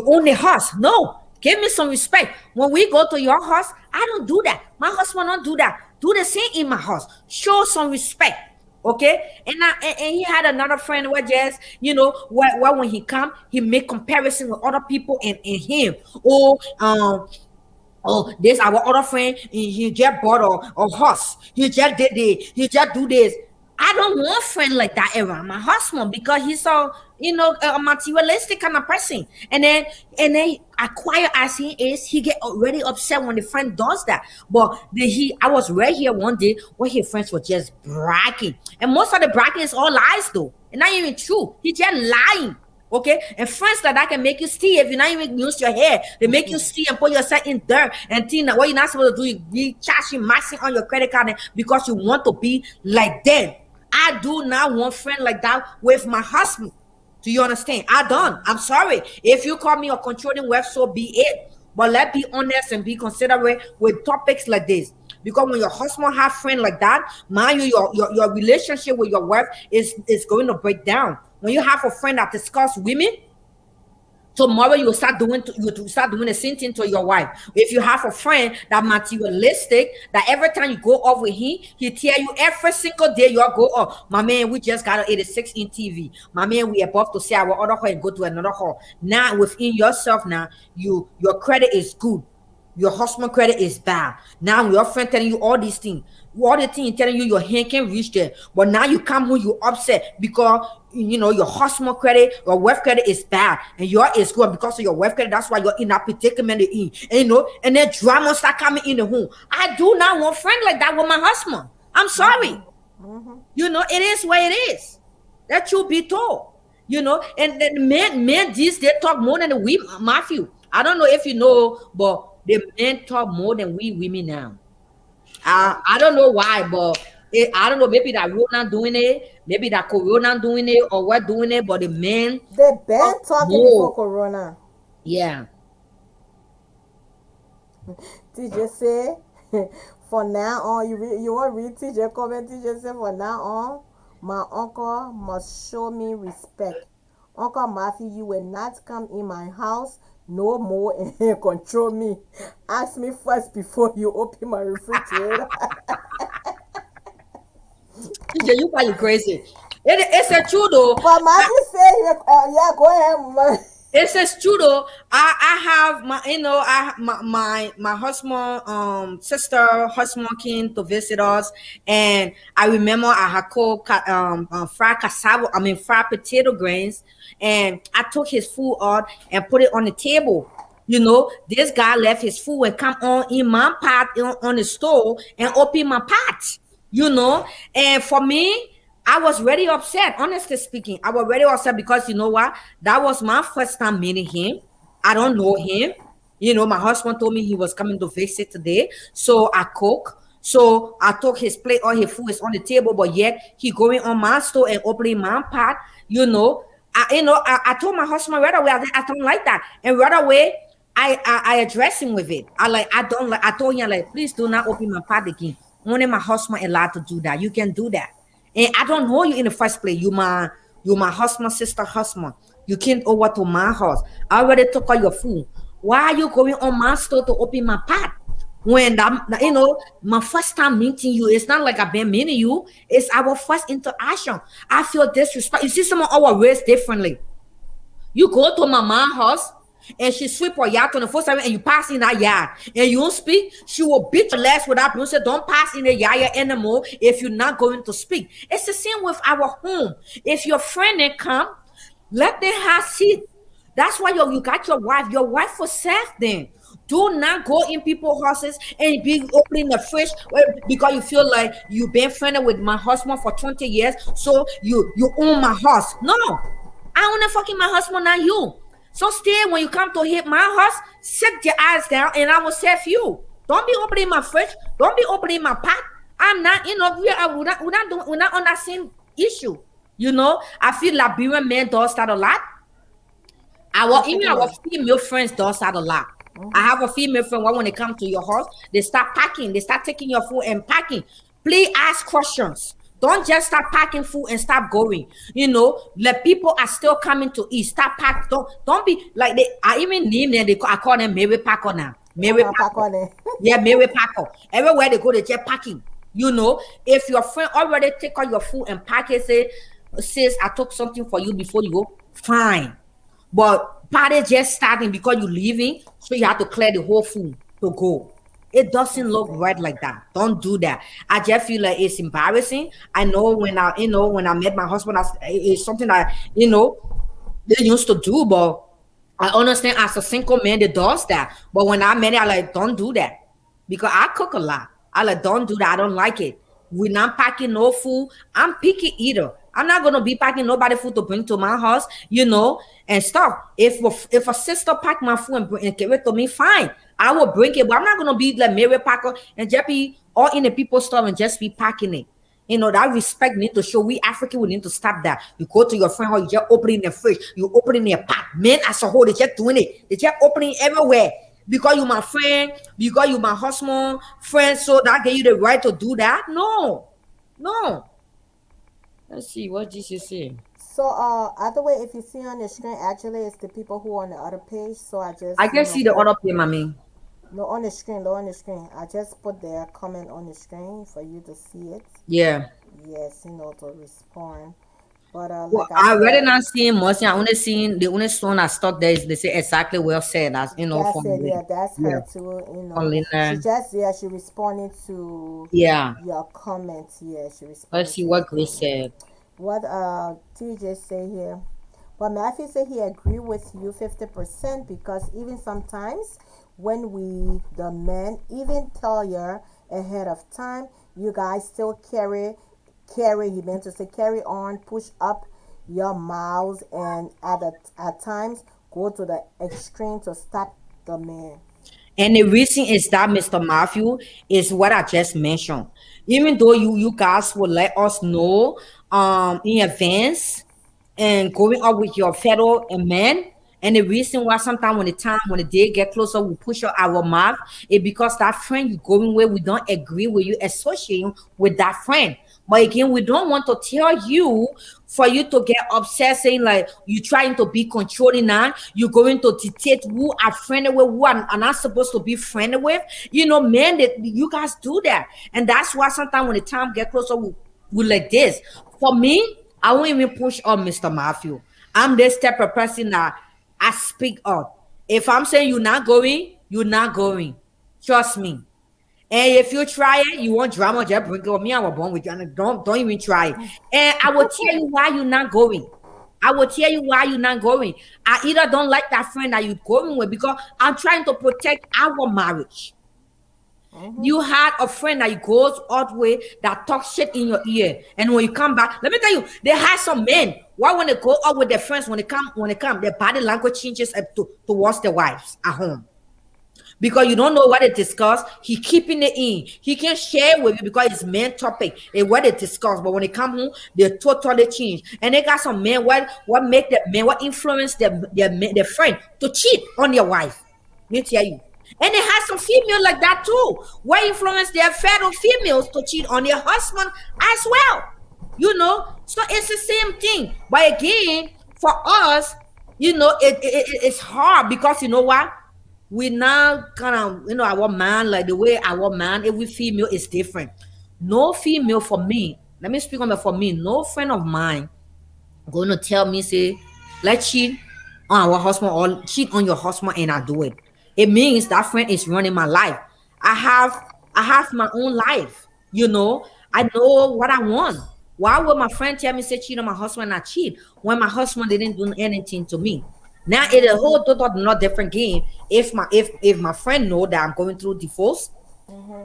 own the house. No. Give me some respect. When we go to your house, I don't do that. My husband don't do that. Do the same in my house. Show some respect. Okay? And he had another friend where just, where when he come, he make comparison with other people and him. Oh, this our other friend, he just bought a horse. He just did this. He just do this. I don't want friend like that around my husband because he's so, a materialistic kind of person. And then acquire as he is, he get already upset when the friend does that. But I was right here one day where his friends were just bragging. And most of the bragging is all lies though. It's not even true. He just lying. Okay, and friends that can make you steal if you not even use your hair. They make you steal and put yourself in dirt and think that what you're not supposed to do, you be charging maxing on your credit card because you want to be like them. I do not want friend like that with my husband. Do you understand? I don't. I'm sorry. If you call me a controlling wife, so be it. But let's be honest and be considerate with topics like this. Because when your husband have friend like that, mind you, your relationship with your wife is going to break down. When you have a friend that discuss women, tomorrow you will start doing the same thing to your wife. If you have a friend that materialistic, that every time you go off with him, he tell you every single day you go off. My man, we just got an 86-inch TV. My man, we about to sell our other hall and go to another hall. Now within yourself, now your credit is good. Your husband credit is bad. Now your friend telling you all these things. All the things telling you your hand can reach there. But now you come home, you upset because your husband credit, your wife credit is bad. And your is good because of your wife credit. That's why you're in that predicament in. And then drama start coming in the home. I do not want friend like that with my husband. I'm sorry. It is what it is. That should be told. And then men these they talk more than we Matthew. I don't know if you know, but the men talk more than we women now. I don't know why, but I don't know. Maybe that Rona doing it, maybe that Corona doing it, or what doing it. But the men they been talking before Corona. Yeah. TJ say, for now on, you want to read TJ comment? TJ say, for now on, my uncle must show me respect. Uncle Matthew, you will not come in my house no more and control me. Ask me first before you open my refrigerator. TJ, you probably crazy. It's a true though. But Matthew say here, yeah, go ahead, Mama. It says true though. I have my, I my husband, sister, husband came to visit us, and I remember I had cooked fried cassava. I mean fried potato grains, and I took his food out and put it on the table. This guy left his food and come on in my pot on the stove and open my pot. And for me, I was very upset, honestly speaking. I was very upset because you know what? That was my first time meeting him. I don't know him. My husband told me he was coming to visit today. So I cook. So I took his plate, all his food is on the table, but yet he going on my stove and opening my pot. I told my husband right away, I don't like that. And right away, I addressed him with it. I don't like, I told him, like, please do not open my pot again. Only my husband allowed to do that. You can do that. And I don't know you in the first place. You my husband, sister, husband. You came over to my house. I already took all your food. Why are you going on my store to open my pot? When my first time meeting you, it's not like I've been meeting you. It's our first interaction. I feel disrespect. You see, some of our race differently. You go to my mom's house and she sweep her yard 24/7 and you pass in that yard and you don't speak, she will beat your legs without you say, don't pass in the yard anymore if you're not going to speak. It's the same with our home. If your friend they come, let them have seat. That's why you got your wife for self then. Do not go in people's houses and be opening the fridge because you feel like you've been friendly with my husband for 20 years, so you own my house. No, I own a fucking my husband, not you. So still, when you come to hit my house, sit your eyes down and I will serve you. Don't be opening my fridge. Don't be opening my pot. I'm not, we're not on that same issue. I feel Liberian men does that a lot. Even our female friends does that a lot. I have a female friend when they come to your house, they start packing, they start taking your food and packing. Please ask questions. Don't just start packing food and stop going. The people are still coming to eat. Stop pack. Don't be like they. I even name them. I call them Mary Packer now. Mary Packer. Yeah, Mary Packer. Everywhere they go, they just packing. If your friend already take all your food and pack it, say, sis, I took something for you before you go. Fine, but party just starting because you're leaving, so you have to clear the whole food to go. It doesn't look right like that. Don't do that. I just feel like it's embarrassing. I know when I met my husband, it's something that they used to do, but I understand as a single man that does that. But when I met it, I like, don't do that because I cook a lot. I like, don't do that. I don't like it. We're not packing no food. I'm picky eater. I'm not gonna be packing nobody food to bring to my house, and stuff. If a sister pack my food and give it to me, fine. I will bring it, but I'm not gonna be like Mary Packer and just be all in the people's store and just be packing it. That respect need to show. We African, we need to stop that. You go to your friend house, you just opening the fridge, you opening their pot. Men as a whole, they just doing it. They just opening everywhere. Because you my friend, because you my husband, friend, so that give you the right to do that? No. Let's see, what did you say? So, other way, if you see on the screen, actually, it's the people who are on the other page. So I can see the other page, mommy. No, on the screen, no, on the screen. I just put their comment on the screen for you to see it. Yeah. Yes, to respond. But I already not seeing much. I only seeing the only stone I stuck there is they say exactly well said. That's that's it. Yeah, that's her too. She responded to your comments. Yeah, she responded. Let's see what Grace said. What TJ say here? But Matthew said he agree with you 50% because even sometimes when the men even tell you ahead of time, you guys still carry, he meant to say carry on, push up your mouths, and at times go to the extreme to stop the man. And the reason is that, Mr. Matthew, is what I just mentioned. Even though you guys will let us know in advance and going up with your fellow men, And the reason why sometimes when the day get closer, we push out our mouth, is because that friend you going with, we don't agree with you associating with that friend. But again, we don't want to tell you for you to get upset, saying like you trying to be controlling now. You're going to dictate who are friendly with, who are not supposed to be friendly with. You know, man, that you guys do that, and that's why sometimes when the time get closer, we like this. For me, I won't even push on Mr. Matthew. I'm this type of person that I speak up. If I'm saying you're not going, you're not going. Trust me. And if you try it, you want drama, just bring it with me. I was born with you. And don't even try it. And I will tell you why you're not going. I will tell you why you're not going. I either don't like that friend that you're going with because I'm trying to protect our marriage. You had a friend that goes all the way that talks shit in your ear, and when you come back, let me tell you, they have some men. Why when they go out with their friends, when they come, their body language changes towards their wives at home because you don't know what they discuss. He keeping it in. He can share with you because it's main topic and what they discuss. But when they come home, they totally change. And they got some men. What make the men? What influence their friend to cheat on their wife? Let me tell you. And they have some females like that too. What influence their fellow females to cheat on their husband as well. You know, so it's the same thing. But again, for us, you know, it's hard because you know what? We now kind of, you know, our man, like the way our man, every female is different. No female for me, let me speak on that for me, no friend of mine going to tell me, say, let's cheat on our husband or cheat on your husband and I do it. It means that friend is running my life. I have my own life, you know. I know what I want. Why would my friend tell me say cheat on my husband and I cheat when my husband didn't do anything to me? Now it's a whole total not different game. If my friend know that I'm going through divorce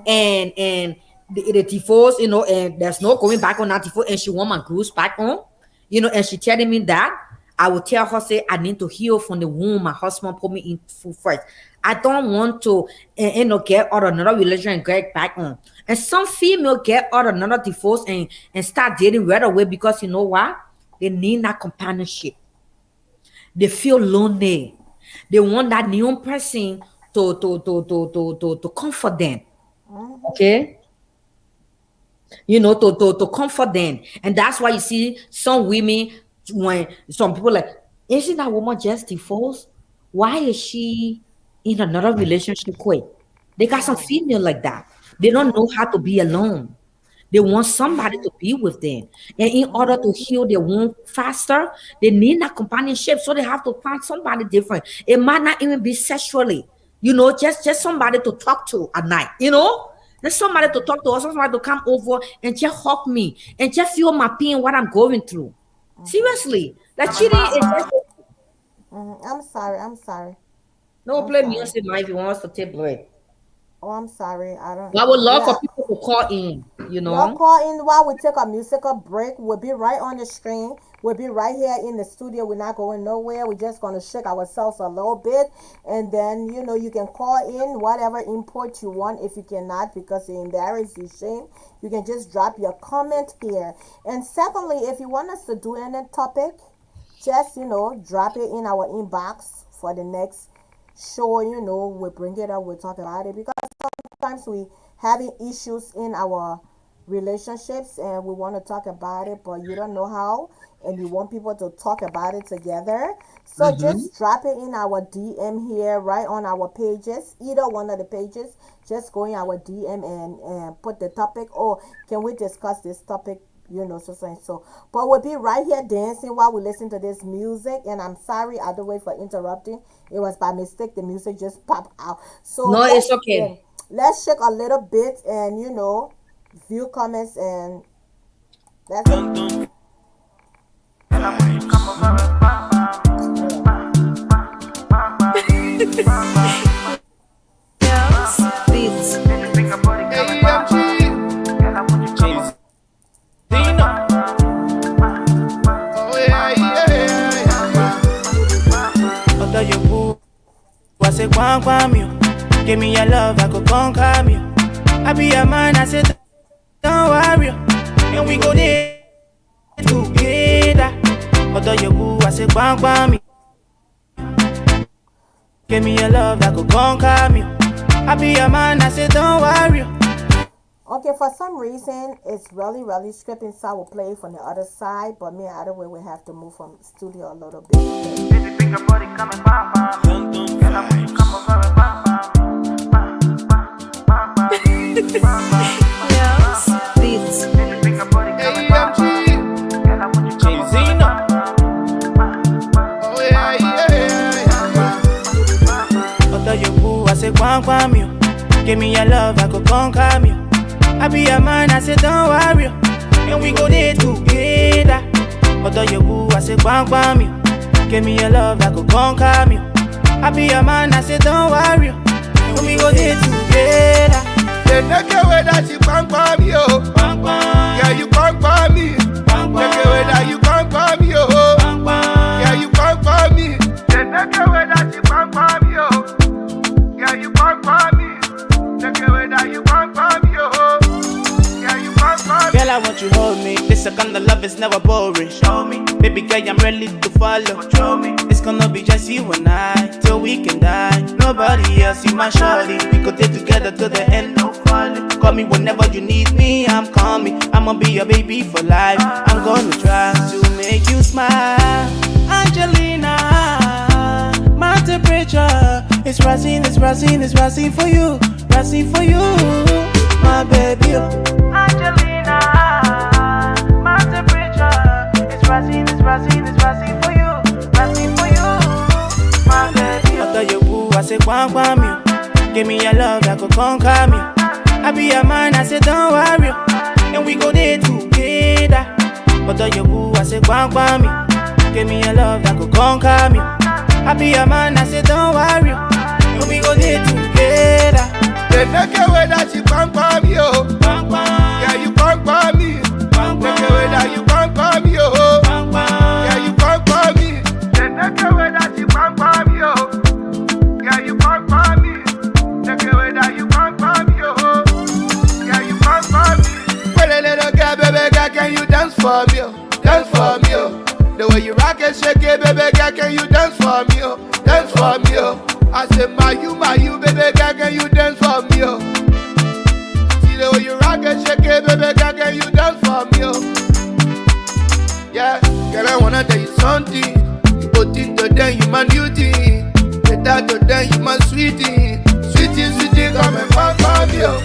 and the divorce, you know, and there's no going back on that divorce, and she want my goods back on, you know, and she telling me that, I will tell her, say, I need to heal from the womb my husband put me in full first. I don't want to, you know, get out of another religion and get back on. And some female get out of another divorce and start dating right away because you know what? They need that companionship. They feel lonely. They want that new person to comfort them. Okay? You know, to comfort them. And that's why you see some women, when some people like, isn't that woman just divorced? Why is she in another relationship quick? They got some female like that. They don't know how to be alone. They want somebody to be with them. And in order to heal their wound faster, they need that companionship. So they have to find somebody different. It might not even be sexually, you know, just somebody to talk to at night, you know? There's somebody to talk to, or somebody to come over and just hug me and just feel my pain, what I'm going through. Seriously. That cheating is just I'm sorry. I'm sorry. no I'm play sorry. music, man, if you want us to take break. Oh, I'm sorry. I don't. I would love Yeah. for people to call in, you Y'all know. call in while we take a musical break. We'll be right on the screen. We'll be right here in the studio. We're not going nowhere. We're just going to shake ourselves a little bit. And then, you know, you can call in whatever input you want. If you cannot, because it embarrasses you, shame, you can just drop your comment here. And secondly, if you want us to do any topic, just, you know, drop it in our inbox for the next show. You know, we'll bring it up. We'll talk about it because sometimes we having issues in our relationships and we want to talk about it, but you don't know how, and you want people to talk about it together. So just drop it in our DM here, right on our pages, either one of the pages. Just go in our DM and put the topic, or can we discuss this topic, you know, so and so. But we'll be right here dancing while we listen to this music. And I'm sorry, other way, for interrupting. It was by mistake. The music just popped out. So No, it's okay. let's shake a little bit and, you know, view comments, and that's it. Please. Although you boo, was a quam you. Give me your love, I could conquer you. I be a man, I said, don't worry. And we go there together. Although you boo, I say, quam you. Give me your love that could conquer me. I be a man, I say don't worry. Okay, for some reason, it's really, really scripting, so I will play from the other side, but me and Otherway will have to move from the studio a little bit. Baby, bring your body coming, bam, bam. Girl, I want you come over and bam, bam, bam, Yes, beats. Baby, bring your body coming, bam, bam. Girl, I want you come over and bam, Oh yeah, yeah. Although you boo, I say, quam, you. Give me your love, I could conquer you. I be a man, I say don't worry, and we go there together. Although you boo, I say quam, you. Give me your love, I could conquer you. I be a man, I say don't worry, and we go there together. They take away that you can't call me, oh. Yeah, you can't call me. Take away that you can't call me, oh. Yeah, you can't call me. They take away that you can't call me, oh. Yeah, you can't call me. Take away that you can't call me, oh. Yeah, you can't call me. Girl, I want you hold me. This kind of love is never boring. Show me, baby girl, I'm ready to follow. Control me. It's gonna be just you and I till we can die. Nobody else, you my shorty. We could stay together till the end, no falling. Call me whenever you need me. I'm coming. I'ma be your baby for life. I'm gonna try to make you smile, Angelina. My temperature is rising, it's rising, it's rising for you, rising for you, my baby. Angelina, my temperature is rising, it's rising, it's rising for you, my baby. After you boo, I say quam, you. Give me your love that could conquer me. I be a man, I say don't worry, and we go there together. After you boo, I say quam, you. Give me your love that could conquer me. I be a man, I say don't worry, and we go there together. They take away that you can't call me, oh. Yeah, you can't call me. Take away that you can't call me, oh. Yeah, you can't call me. They take away that you can't call me, oh. Yeah, you can't call me. Take away that you can't call me, oh. Yeah, you can't call me. Well, a little girl, baby girl, can you dance for me, oh? Dance for me, oh. The way you rock and shake it, baby girl, can you dance for me, oh? Dance for me, oh. I say, my you, baby girl, can you dance for me, oh? See the way you rock and shake it, baby girl, can you dance for me, oh? Yeah, girl, I wanna tell you something. You put it to them, you my beauty. Better to them, you my sweetie. Sweetie, come and find for me, oh.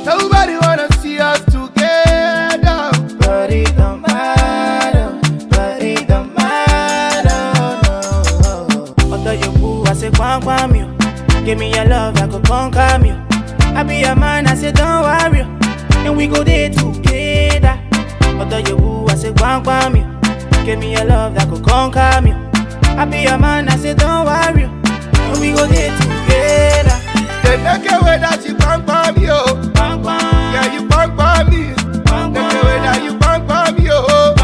Nobody wanna see us together, But it don't matter, but it don't matter, no. Although you boo, I say quam, you. Give me your love, I could conquer you. I be a man, I say don't worry, and we go there together. Although you boo, I say quam, you. Give me your love, that could conquer you. I be a man, I say don't worry, and we go there together. they take away that you can't call me, oh. Yeah, you can't call me. Take away that you can't call me, oh.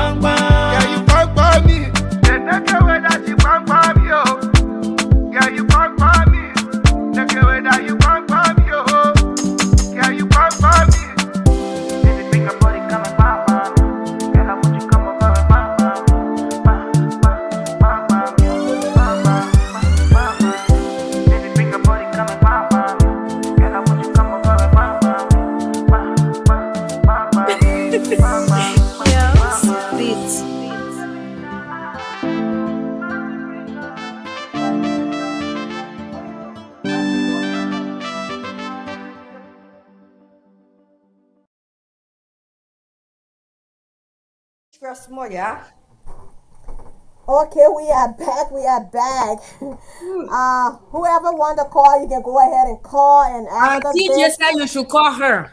Yeah, you can't call me. They take away that you can't call me, oh. Yeah, you can't call me. Take away that you can't call me, oh. Yeah, you can't call me. Baby, bring your body coming, bam, bam. Girl, I want you come over and bam, bam, bam, bam, bam, bam. Baby, bring your body coming, bam, bam. Girl, I want you come over and bam, bam, bam, bam, bam, bam. Yes, beats. Express more, yeah. Okay, we are back. Whoever want to call, you can go ahead and call and ask us TJ this. said you should call her.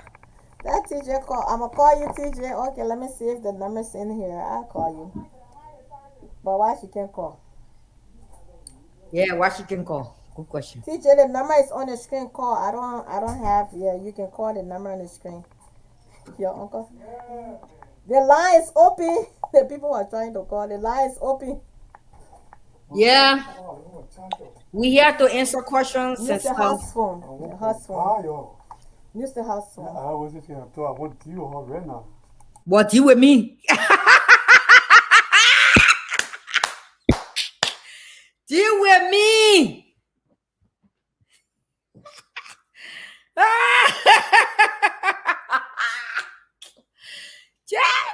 That TJ call. I'm gonna call you, TJ. Okay, let me see if the number's in here. I'll call you. But why she can't call? Yeah, why she can call? Good question. TJ, the number is on the screen. Call. I don't have. Yeah, you can call the number on the screen. Your uncle. The line is open. The people are trying to call. The line is open. Yeah, we here to answer questions and Use the stuff. house phone. The house phone. Use the house phone. What you with me? Deal with me.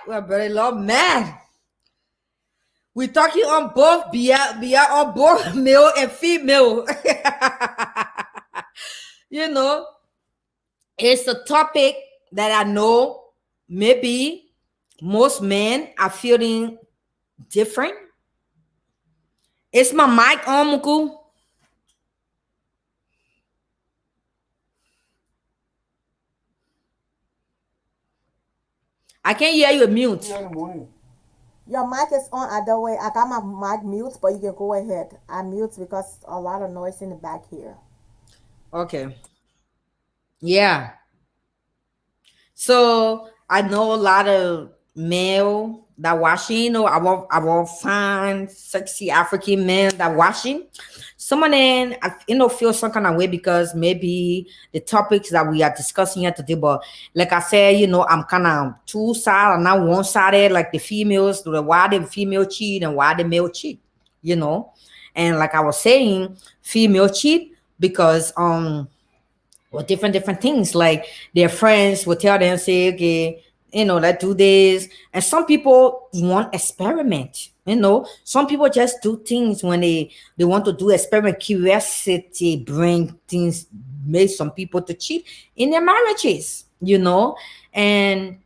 Well, brother love man. We're talking on both be on both male and female. You know, it's a topic that I know maybe most men are feeling different. Is my mic on, Muku? I can't hear you mute. Your mic is on either way. I got my mic mute, but you can go ahead. I mute because a lot of noise in the back here. Okay. Yeah. So I know a lot of male that watching, I want fine, sexy African men that watching. Some of them, feel some kind of way because maybe the topics that we are discussing here today. But like I said, I'm kind of two side and not one sided, like the females, why the female cheat and why the male cheat, you know. And like I was saying, female cheat because or different things like their friends will tell them say okay, let's do this. And some people want experiment, some people just do things when they want to do experiment. Curiosity bring things, make some people to cheat in their marriages, and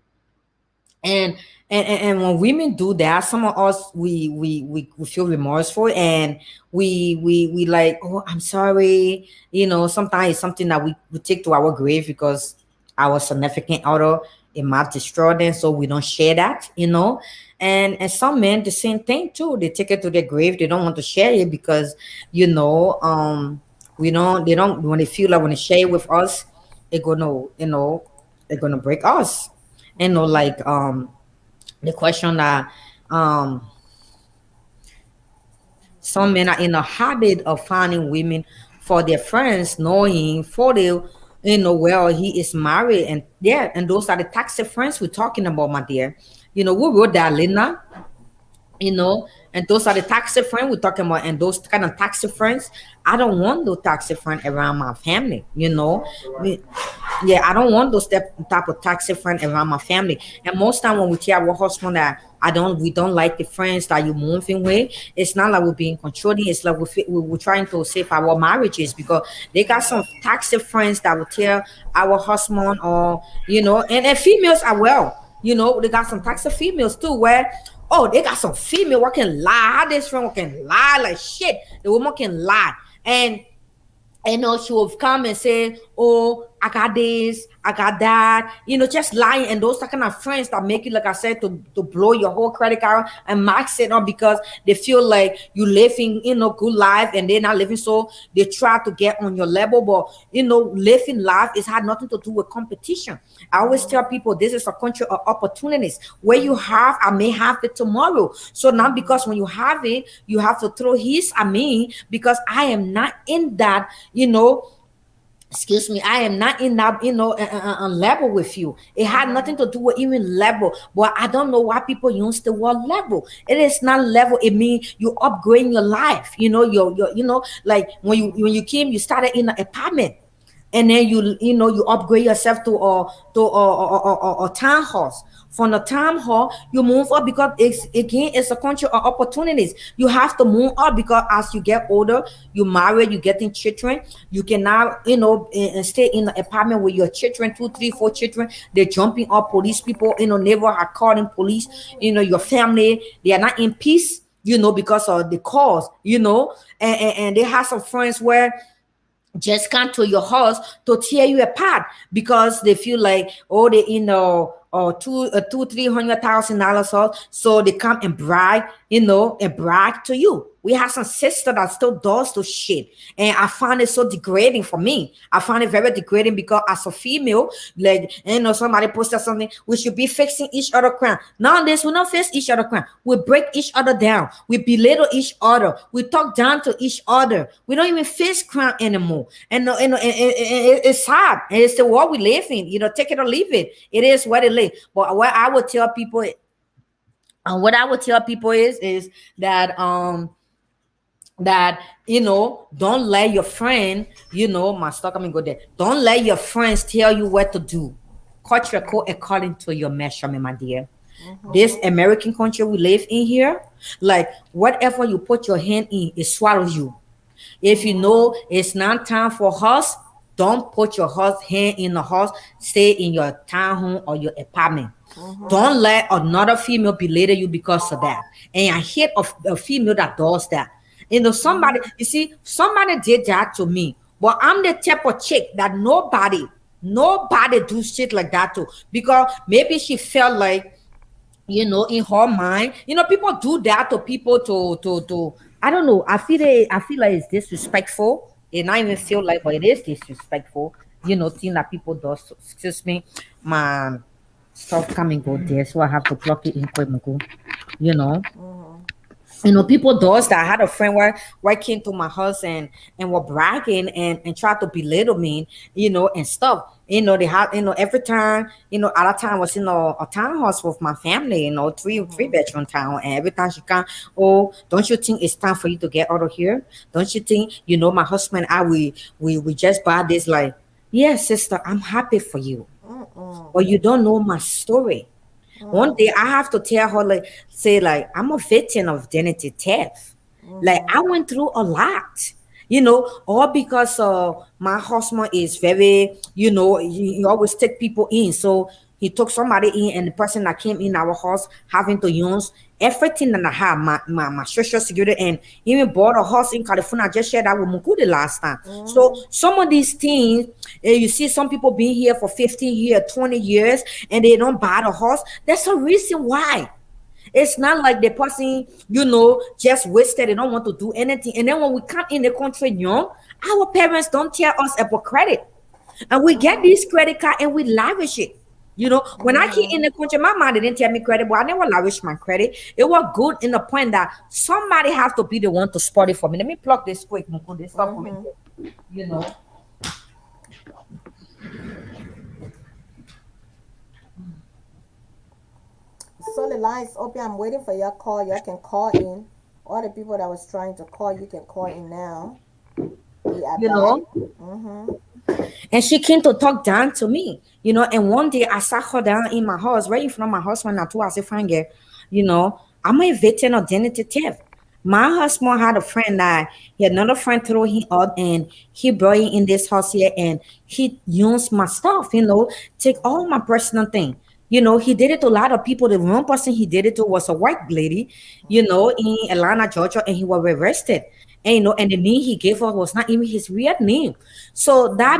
and and when women do that, some of us we feel remorseful, and we like, oh, I'm sorry. Sometimes it's something that we take to our grave because our significant other, it might destroy them, so we don't share that. And some men the same thing too. They take it to their grave. They don't want to share it because we don't they don't when they feel like when they share it with us, it gonna they're gonna break us. Like the question that some men are in a habit of finding women for their friends, knowing for the well, he is married. And yeah, and those are the toxic friends we're talking about, my dear. We wrote that, Lena. And those are the toxic friends we're talking about. And those kind of toxic friends, I don't want those toxic friends around my family. Yeah, I don't want those type of toxic friend around my family. And most time when we tell our husband that we don't like the friends that you moving with, it's not like we're being controlling. It's like we're trying to save our marriages because they got some toxic friends that will tell our husband, or and females as well. They got some toxic females too, where they got some female what can lie. How this friend can lie like shit. The woman can lie, and she will come and say, oh, I got this, I got that, just lying. And those are kind of friends that make you, like I said, to blow your whole credit card and max it up because they feel like you living, good life and they're not living. So they try to get on your level. But, living life is had nothing to do with competition. I always tell people this is a country of opportunities. Where you have, I may have it tomorrow. So not because when you have it, you have to throw his, because I am not in that, excuse me, I am not in that, level with you. It had nothing to do with even level. But I don't know why people use the word level. It is not level. It means you upgrade your life. Your like when you came, you started in an apartment. And then you upgrade yourself to a townhouse. From the town hall, you move up because it's a country of opportunities. You have to move up because as you get older, you marry, you getting children. You can now, stay in the apartment with your children, 2, 3, 4 children. They're jumping up police people, neighbor are calling police. Your family, they are not in peace, because of the cause, and they have some friends where just come to your house to tear you apart because they feel like, oh, they $200,000-300,000 house, so they come and brag, and brag to you. We have some sister that still does those shit, and I find it so degrading for me. I find it very degrading because as a female, like somebody posted something, we should be fixing each other crown. Nowadays, we don't fix each other crown. We break each other down. We belittle each other. We talk down to each other. We don't even fix crown anymore. And it's sad. And it's the world we live in. Take it or leave it. It is what it is. But what I would tell people, is that don't let your friend, my stock, go there. Don't let your friends tell you what to do. Cut your coat according to your measurement, my dear. This American country we live in here, like whatever you put your hand in, it swallows you. If you know it's not time for horse, don't put your horse hand in the horse. Stay in your townhome or your apartment. Don't let another female belittle you because of that. And I hate a female that does that. Somebody, you see, somebody did that to me. But I'm the type of chick that nobody do shit like that to. Because maybe she felt like, in her mind, people do that to people to I don't know. I feel like it's disrespectful. And I even feel like, but it is disrespectful. Thing that people do. So, excuse me, my stuff come and go there, so I have to plug it in quick, Mugu. You know. People does that. I had a friend where came to my house and were bragging and tried to belittle me, and stuff. They had, every time, at a time I was in a townhouse with my family, three bedroom town, and every time she come, oh, don't you think it's time for you to get out of here? Don't you think, my husband and I, we just bought this, like, yeah, sister, I'm happy for you, but you don't know my story. One day I have to tell her, like, say, like, I'm a victim of identity theft. Like, I went through a lot, all because my husband is very, he always take people in. So he took somebody in, and the person that came in our house having to use everything that I have, my social security, and even bought a house in California. I just shared that with Muku the last time. So some of these things, you see some people being here for 15 years, 20 years, and they don't buy the house. That's a reason why. It's not like the person, just wasted. They don't want to do anything. And then when we come in the country young, our parents don't tell us about credit. And we get this credit card and we lavish it. When I came in the country, my mom didn't tell me credit, but I never lavished my credit. It was good in the point that somebody have to be the one to spot it for me. Let me plug this quick, Muku, this stuff for me. You know. So the line is open. I'm waiting for your call. You can call in. All the people that was trying to call, you can call in now. We are You back. know. And she came to talk down to me, and one day I sat her down in my house, right in front of my husband. I told her, I said, "Fine, girl, I'm a victim of identity theft. My husband had a friend that he had another friend throw him out, and he brought him in this house here, and he used my stuff, take all my personal thing. He did it to a lot of people. The one person he did it to was a white lady, in Atlanta, Georgia, and he was arrested. And and the name he gave us was not even his real name. So that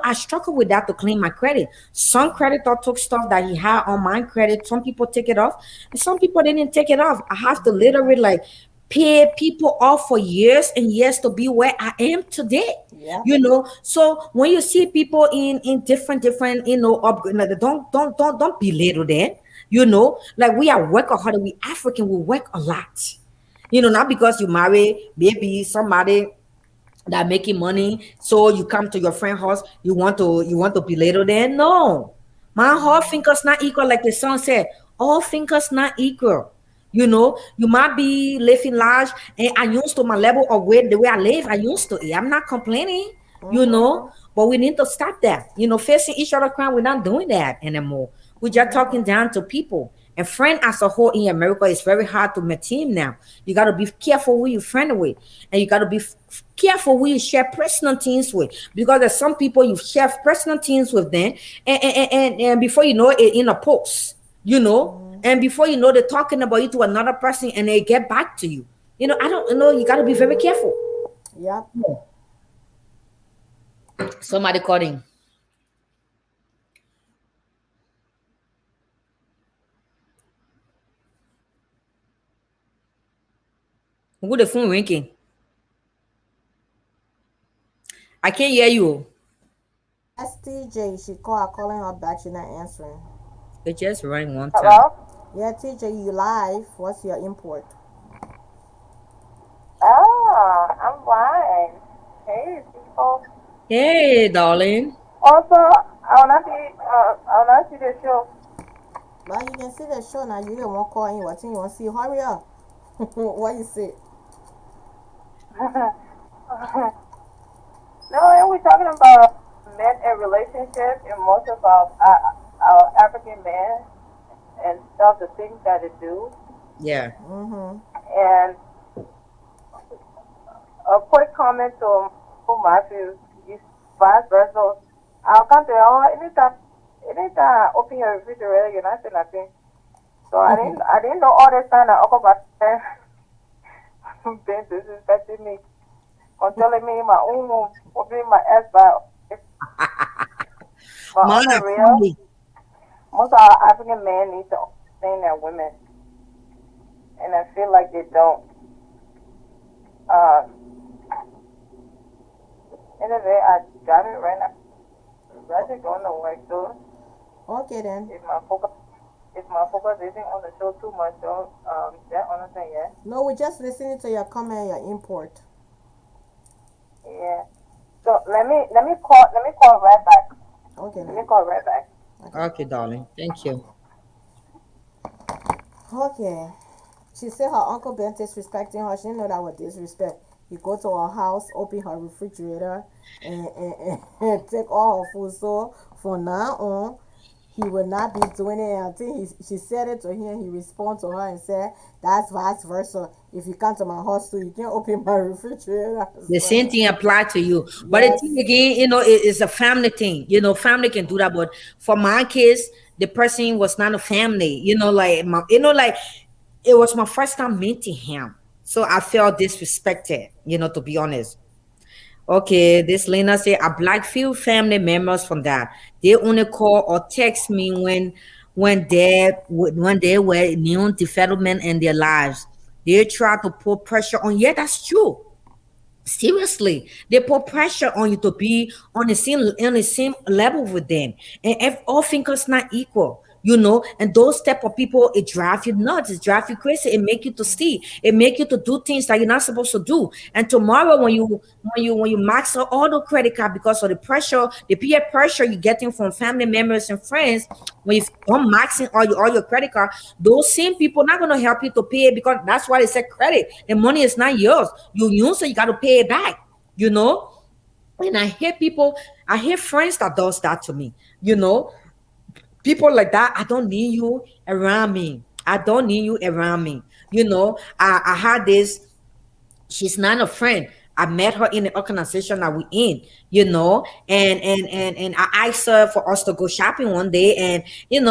I struggle with that to claim my credit. Some creditor took stuff that he had on my credit. Some people take it off, and some people didn't take it off. I have to literally like pay people off for years and years to be where I am today. Yeah. So when you see people in different don't belittle them. Like we are workaholic, we African, we work a lot. Not because you marry maybe somebody that making money, so you come to your friend house, you want to belittle them. No, my whole thinkers not equal, like the song said. All thinkers not equal. You might be living large, and I used to my level of weight, the way I live, I used to. I'm not complaining, but we need to stop that. Facing each other crime, we're not doing that anymore. We're just talking down to people. And friend as a whole in America is very hard to maintain now. You got to be careful who you friend with, and you got to be careful who you share personal things with, because there's some people you share personal things with them, and before you know it, in a post, and before you know, they're talking about you to another person, and they get back to you. I don't know. You got to be very careful. Yeah. Somebody calling. Who the phone ringing? I can't hear you. That's TJ. She calling her back. She's not answering. It just rang one time. Hello? Yeah, TJ, you live. What's your import? Oh, I'm fine. Hey, people. Hey, darling. Also, I wanna see the show. Well, you can see the show now. You don't want to call in. What you want to see? Hurry up. What you say? No, we're talking about men and relationships, and most of our African men and stuff. love the things that they do. Yeah. And a quick comment to Matthew, is vice versa. I'll come to oh, anytime I open your refrigerator, you're not saying nothing. So I didn't know all this time that Uncle Matthew been disrespecting me, or telling me my own room, opening my ass by. But on Mana the real, family. most of our African men need to understand their women, and I feel like they don't. Uh, anyway, I got it right now. Roger going to work, so Okay then. if my focus isn't on the show too much, so that understand, yeah, No, we're just listening to your comment, your import. yeah. So let me call right back. Okay Let me then. call right back. Okay, darling. Thank you. Okay. She said her uncle been disrespecting her. She didn't know that was disrespect. He go to her house, open her refrigerator, and take all her food. So from now on, he will not be doing it. I think she said it to him. He responded to her and said, "That's vice versa. If you come to my house too, you can open my refrigerator." The same thing apply to you. But the thing Yes. again, it's a family thing. Family can do that. But for my case, the person was not a family. Like it was my first time meeting him. So I felt disrespected, to be honest. Okay, this Lena said I block few family members from that. They only call or text me when they were new development in their lives. They try to put pressure on. Yeah, that's true. Seriously, they put pressure on you to be on the same level with them, and if all thinkers not equal, and those type of people, it drive you nuts, it drive you crazy, it make you to see, it make you to do things that you're not supposed to do. And tomorrow, when you max out all the credit card because of the pressure, the peer pressure you're getting from family members and friends, when you on maxing all your credit card, those same people not gonna help you to pay it, because that's why they said credit. The money is not yours. You use it, you got to pay it back. You know. And I hear friends that does that to me. People like that. I don't need you around me. I don't need you around me. I had this. She's not a friend. I met her in the organization that we in, and I asked her for us to go shopping one day, and it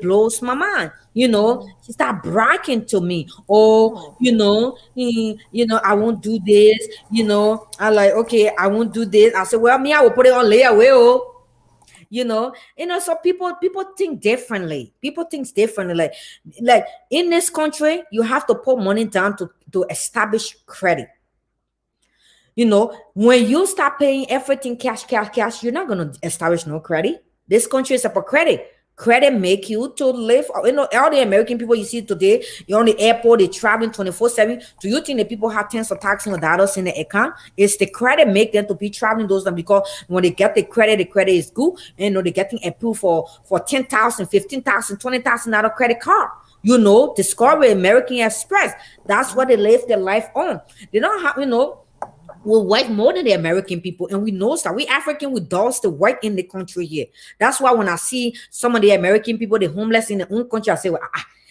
blows my mind. She started bragging to me. Oh, I won't do this. I like, okay, I won't do this. I said, well, me, I will put it on layaway. Oh, so people think differently. People think differently. Like in this country, you have to put money down to establish credit. When you start paying everything cash, cash, cash, you're not gonna establish no credit. This country is about credit. Credit make you to live. All the American people you see today, you're on the airport, they traveling 24/7. Do you think the people have tens of thousands of dollars in the account? It's the credit make them to be traveling those them, because when they get the credit is good. And they're getting approved for 10,000, 15,000, $20,000 credit card. Discovery, American Express. That's what they live their life on. They don't have, we work more than the American people, and we know that we African, we does the work in the country here. That's why when I see some of the American people, the homeless in their own country, I say, well,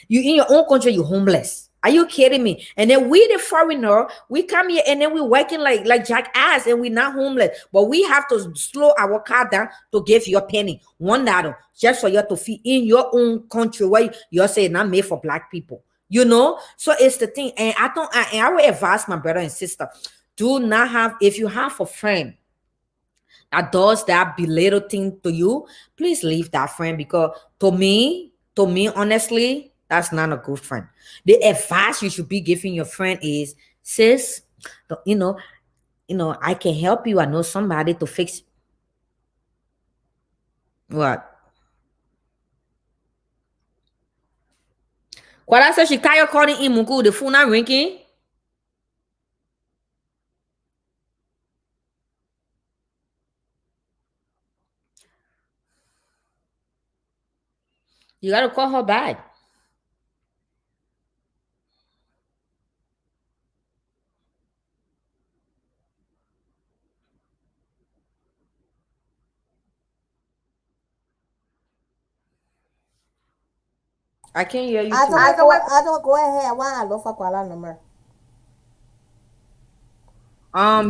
you in your own country, you homeless. Are you kidding me? And then we, the foreigner, we come here and then we working like jackass, and we not homeless, but we have to slow our car down to give you a penny, $1, just for you to feed in your own country where you're saying not made for black people. So it's the thing, and I will advise my brother and sister, do not have, if you have a friend that does that belittle thing to you, please leave that friend, because to me, honestly, that's not a good friend. The advice you should be giving your friend is, sis, you know, I can help you. I know somebody to fix what. Kwala said she tired calling in Mungu, the phone not ringing. You gotta call her back. I can hear you I too. don't go ahead. Why I look for Kuala number?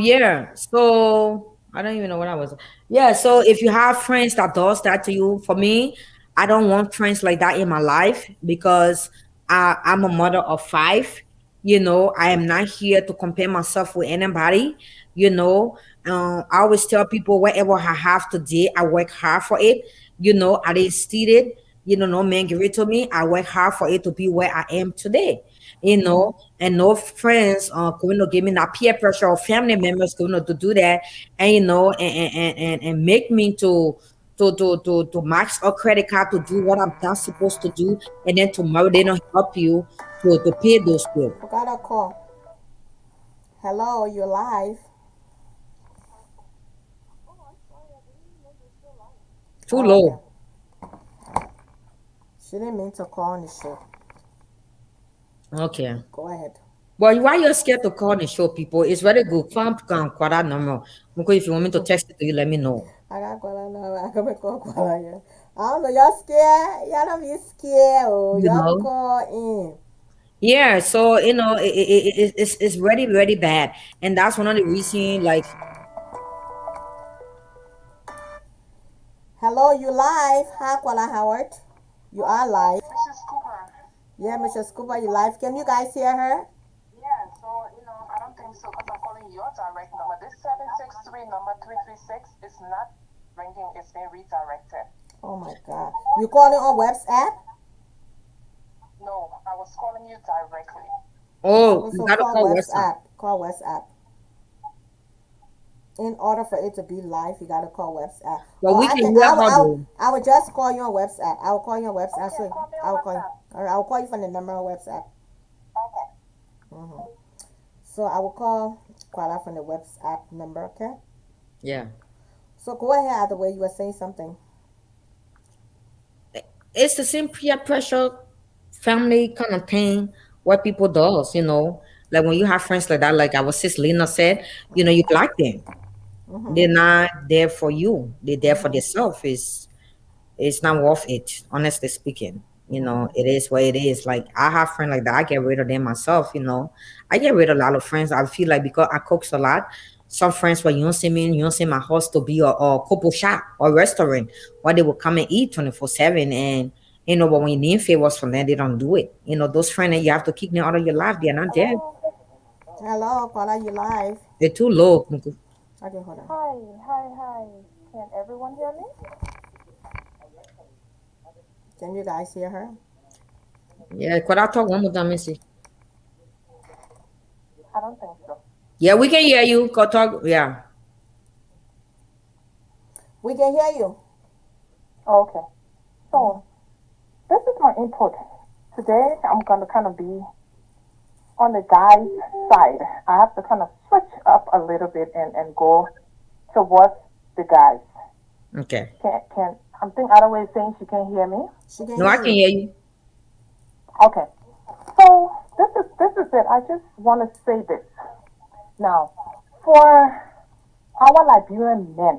Yeah. So I don't even know what I was. Yeah. So if you have friends that does that to you, for me, I don't want friends like that in my life because I'm a mother of five. I am not here to compare myself with anybody. I always tell people whatever I have today, I work hard for it. I didn't steal it. No man give it to me. I work hard for it to be where I am today. And no friends going to give me that peer pressure or family members going to do that, and and make me to max a credit card to do what I'm not supposed to do, and then tomorrow they don't help you to pay those bills. We got a call. Hello, you're live. Too Oh, okay. low. She didn't mean to call on the show. Okay. Go ahead. Well, why you're scared to call and show people? It's very good. Come call that number. Because if you want me to text it to you, let me know. I got Kuala number. I can call Kuala. Yeah. I don't know. Y'all scared? Y'all don't be scared. Oh, You y'all know. call in. Yeah, so it's really really bad, and that's one of the reasons. Like, Hello, you live. Hi, Kuala Howard. You are live. Mrs. Cooper. Yeah, Mr. Scuba, you live. Can you guys hear her? Yeah, so, I don't think so because I'm calling your direct number. This 763 number 336 is not ringing, it's being redirected. Oh my God. You calling on WhatsApp? No, I was calling you directly. oh, you So gotta call call WhatsApp. WhatsApp. Call WhatsApp. In order for it to be live, you gotta call WhatsApp. But Or we can hear her though. I would just call you on WhatsApp. I will call you on WhatsApp. Okay, So call me I on will call you. WhatsApp. All right, I will call you from the number on WhatsApp. Okay. So I will call Kuala from the WhatsApp number. Okay. Yeah, So go ahead. Either way, you were saying something. it's the same peer pressure, family kind of thing. What people does, like when you have friends like that, like our sis Lena said, you like them. They're not there for you. They're there for themselves. It's not worth it, honestly speaking. It is what it is. Like I have friends like that. I get rid of them myself. I get rid of a lot of friends. I feel like because I cook a lot, some friends where you don't see me, you don't see my house to be a couple shop or restaurant where they will come and eat 24/7. And but when you need favors from them, they don't do it. Those friends that you have to kick them out of your life, they're not there. Hello, Kuala, you live? They're too low. Okay, hold on. Hi. Can everyone hear me? Can you guys hear her? Yeah, could I talk one more time, Missy? I don't think so. Yeah, we can hear you. Go talk. Yeah. We can hear you. Okay. So, this is my input. Today, I'm going to kind of be on the guy's side. I have to kind of switch up a little bit and go towards the guys. Okay. I'm thinking Otherway is saying she can't hear me. No, I can hear you. Okay. So this is it. I just want to say this. Now, for our Liberian men,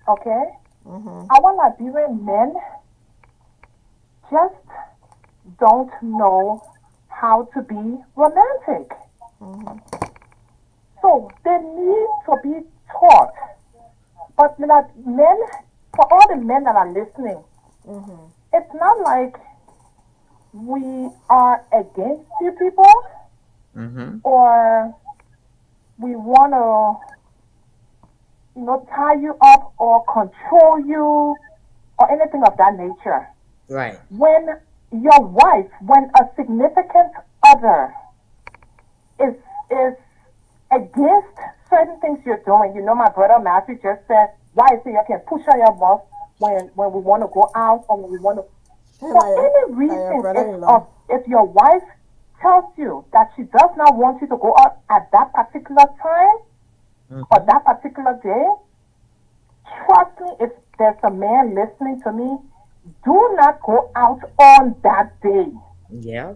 okay? Our Liberian men just don't know how to be romantic. So they need to be taught. But men, for all the men that are listening, it's not like we are against you people or we want to tie you up or control you or anything of that nature. Right. When a significant other is against certain things you're doing, my brother Matthew just said, why is it you can push on your mouth when we want to go out or when we want to, for any reason, if your wife tells you that she does not want you to go out at that particular time or that particular day, trust me, if there's a man listening to me, do not go out on that day. Yeah.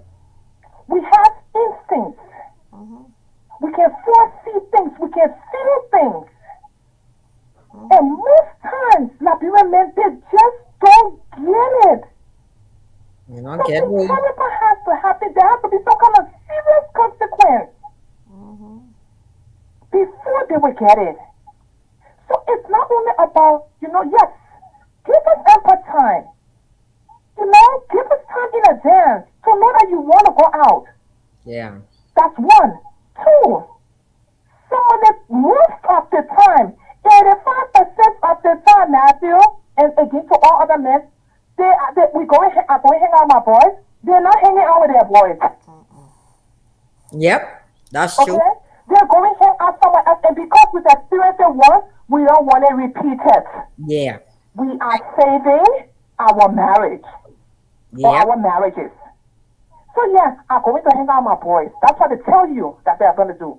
We have instincts. We can foresee things. We can feel things. And most times, Liberian men, they just don't get it. Okay. Something terrible has to happen. There has to be some kind of serious consequence before they will get it. So it's not only about, yes, give us ample time. Give us time in advance to know that you want to go out. Yeah. That's one. Two, some of the most of the time, 85% of the time, Matthew, and again to all other men, we going hang out with my boys. They're not hanging out with their boys. Yep. That's true. Okay? They're going hang out somewhere else, and because we've experienced it once, we don't want to repeat it. Yeah. We are saving our marriage or our marriages. So yeah, I'm going to hang out with my boys. That's what they tell you that they're going to do.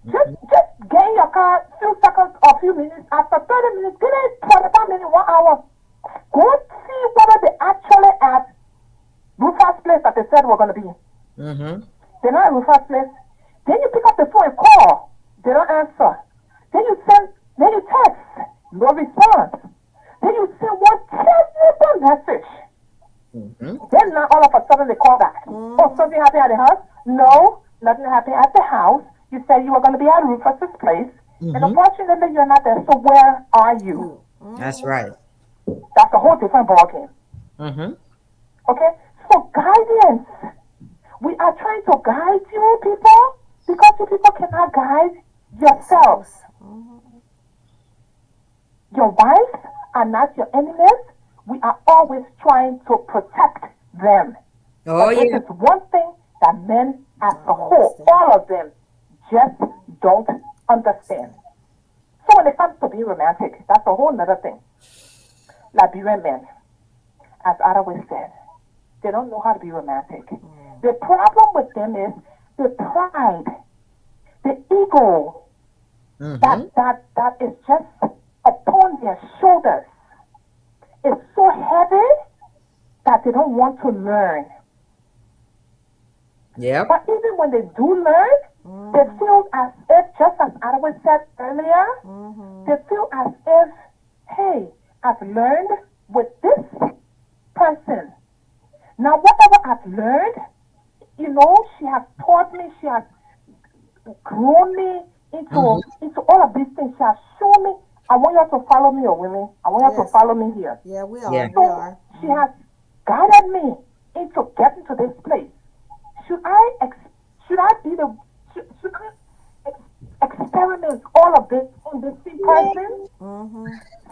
Just get in your car, few seconds or few minutes. After 30 minutes, get in 45 minutes, 1 hour. Go see whether they actually at Rufus' place that they said we're going to be. They're not at Rufus' place. Then you pick up the phone and call. They don't answer. Then you text. No response. Then you send one terrible message. Then now all of a sudden they call back. Oh, something happened at the house? No, nothing happened at the house. You said you were going to be at Rufus's place. And unfortunately you're not there. So where are you? That's right. That's a whole different ballgame. Okay? So guidance. We are trying to guide you people because you people cannot guide yourselves. Your wives are not your enemies. We are always trying to protect them. Oh, but this is one thing that men as a whole, all of them, just don't understand. So when it comes to being romantic, that's a whole other thing. Liberian men, as Adawi said, they don't know how to be romantic. The problem with them is the pride, the ego, that is just upon their shoulders. It's so heavy that they don't want to learn. Yeah. But even when they do learn, they feel as if, just as Adawi said earlier, they feel as if, hey, I've learned with this person. Now, whatever I've learned, she has taught me, she has grown me into all of these things. She has shown me, I want you to follow me, or women. I want you to follow me here. Yeah, we are. Yeah. We are. She has guided me into getting to this place. Should I experiment all of this on this same person?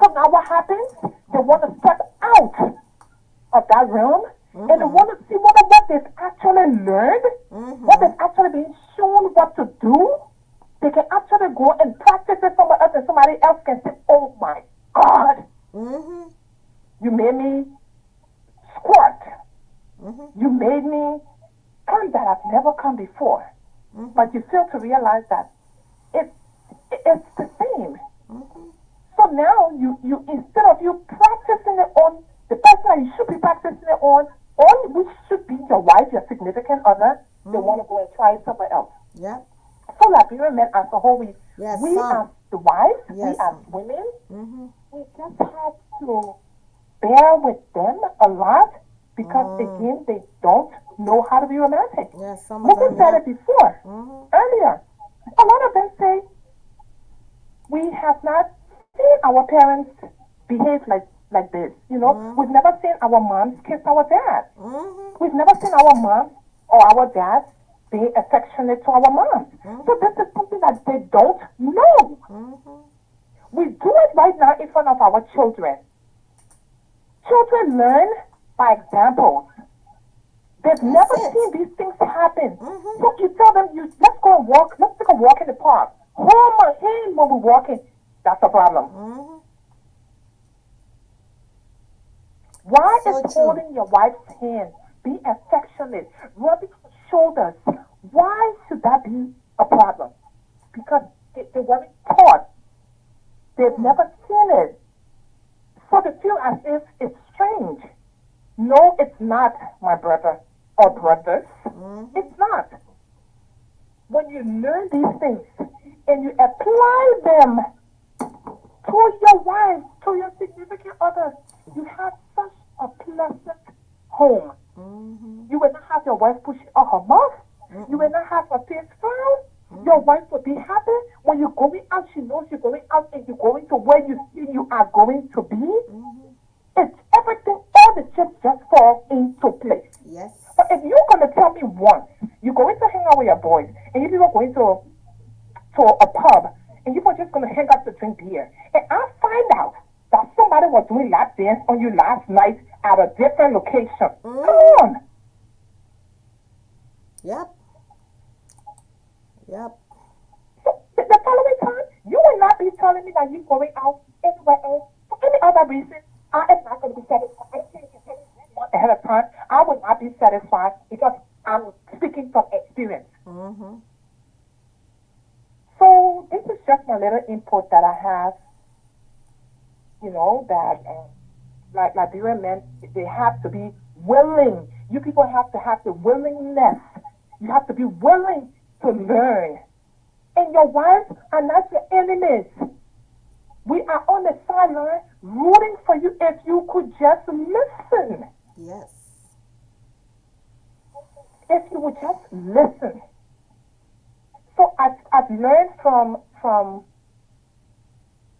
So now what happens? They want to step out of that realm and they want to see what they've actually learned, what they've actually been shown what to do. They can actually go and practice it somewhere else, and somebody else can say, oh my God, you made me squat. You made me come that I've never come before. But you fail to realize that it's the same. So now you instead of you practicing it on the person that you should be practicing it on which should be your wife, your significant other, they want to go and try it somewhere else. Yeah. So Liberian men as a whole, we as the wives, we as women, we just have to bear with them a lot because again they don't know how to be romantic. Yes, some of them said it before, earlier. A lot of them say we have not seen our parents behave like this. We've never seen our moms kiss our dad. We've never seen our moms or our dads be affectionate to our moms. So this is something that they don't know. We do it right now in front of our children. Children learn by examples. They've never seen these things happen. So you tell them, let's go and walk, let's take a walk in the park. Hold my hand when we're walking. That's a problem. Why is holding your wife's hand, be affectionate, rubbing her shoulders, why should that be a problem? Because they weren't taught. They've never seen it. So they feel as if it's strange. No, it's not, my brother or brothers. It's not. When you learn these things and you apply them to your wife, to your significant other, you have such a pleasant home. have your wife push out her mouth. You will not have a face frown. Your wife will be happy when you're going out. She knows you're going out and you're going to where you see you are going to be. It's everything. All the chips just fall into place. Yes. But if you're gonna tell me once you're going to hang out with your boys and you people are going to a pub and you were just gonna hang out to drink beer, and I find out that somebody was doing lap dance on you last night at a different location. Come on. Yep. Yep. So the following time, you will not be telling me that you're going out anywhere else for any other reason. I am not going to be satisfied. Ahead of time, I will not be satisfied because I'm speaking from experience. So this is just my little input that I have. You know that like Liberian men, they have to be willing. You people have to have the willingness. You have to be willing to learn. And your wives are not your enemies. We are on the sideline rooting for you if you could just listen. Yes. If you would just listen. So I've learned from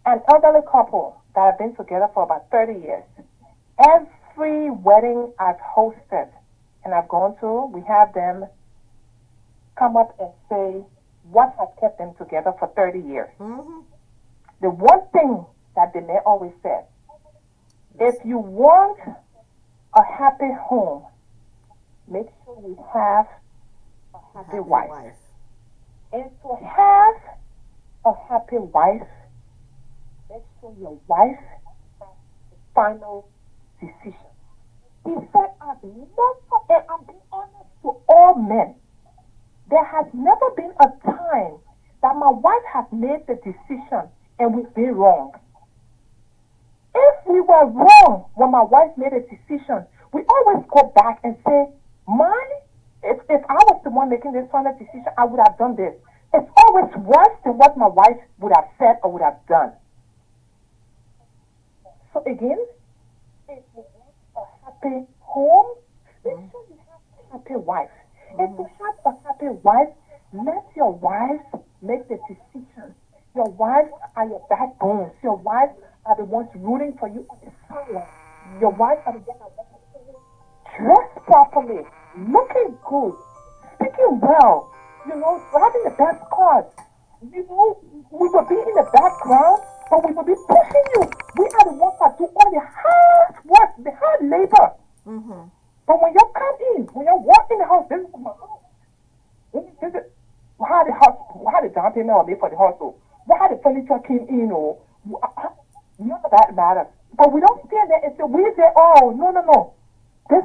an elderly couple that have been together for about 30 years. Every wedding I've hosted and I've gone to, we have them come up and say what has kept them together for 30 years. The one thing that the man always said, if you want a happy home, make sure you have a happy wife. And to have a happy wife, make sure your wife has the final decision. He said, I've never, and I'm being honest to all men, there has never been a time that my wife has made the decision and we've been wrong. If we were wrong when my wife made a decision, we always go back and say, if I was the one making this final decision, I would have done this. It's always worse than what my wife would have said or would have done. So again, if you want a happy home, make sure you have a happy wife. If you have a happy wife, let your wives make the decision. Your wives are your backbones. Your wives are the ones rooting for you on the sideline. Your wives are the ones that want you dressed properly, looking good, speaking well, you know, driving the best cars. You know, we will be in the background, but we will be pushing you. We are the ones that do all the hard work, the hard labor. But when you come in, when you walk in the house, this is my house. This is how the down payment was made for the house, or how the furniture came in, or none of that matters. But we don't stand there and say, we say, oh, no. This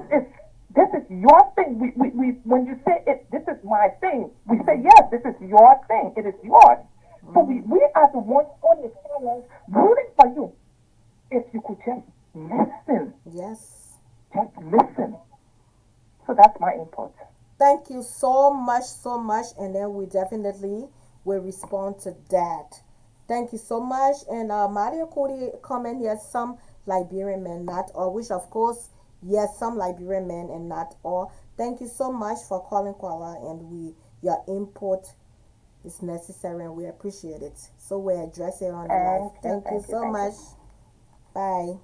is your thing. We when you say it, this is my thing, we say, yes, this is your thing. It is yours. So we are the ones on the sidelines rooting for you. If you could just listen. Yes. Just listen. So that's my input. Thank you so much, and then we definitely will respond to that. Thank you so much. And Mario Cody comment here, some Liberian men, not all, which of course, yes, some Liberian men and not all. Thank you so much for calling, Kuala, and your input is necessary and we appreciate it. So we address it on the live. Thank you so much. Bye.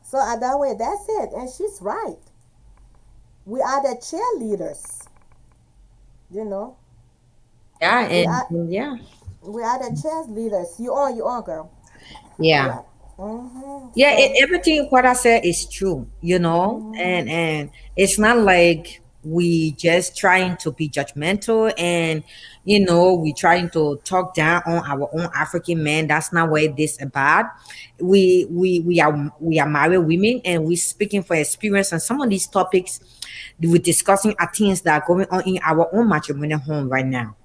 So that way, that's it. And she's right. We are the cheerleaders. You know? Yeah, We are the cheerleaders. You on, girl. Yeah. Yeah, everything what I said is true, you know, and it's not like we just trying to be judgmental and we trying to talk down on our own African men. That's not what this about. We are married women and we speaking for experience, and some of these topics we're discussing are things that are going on in our own matrimonial home right now.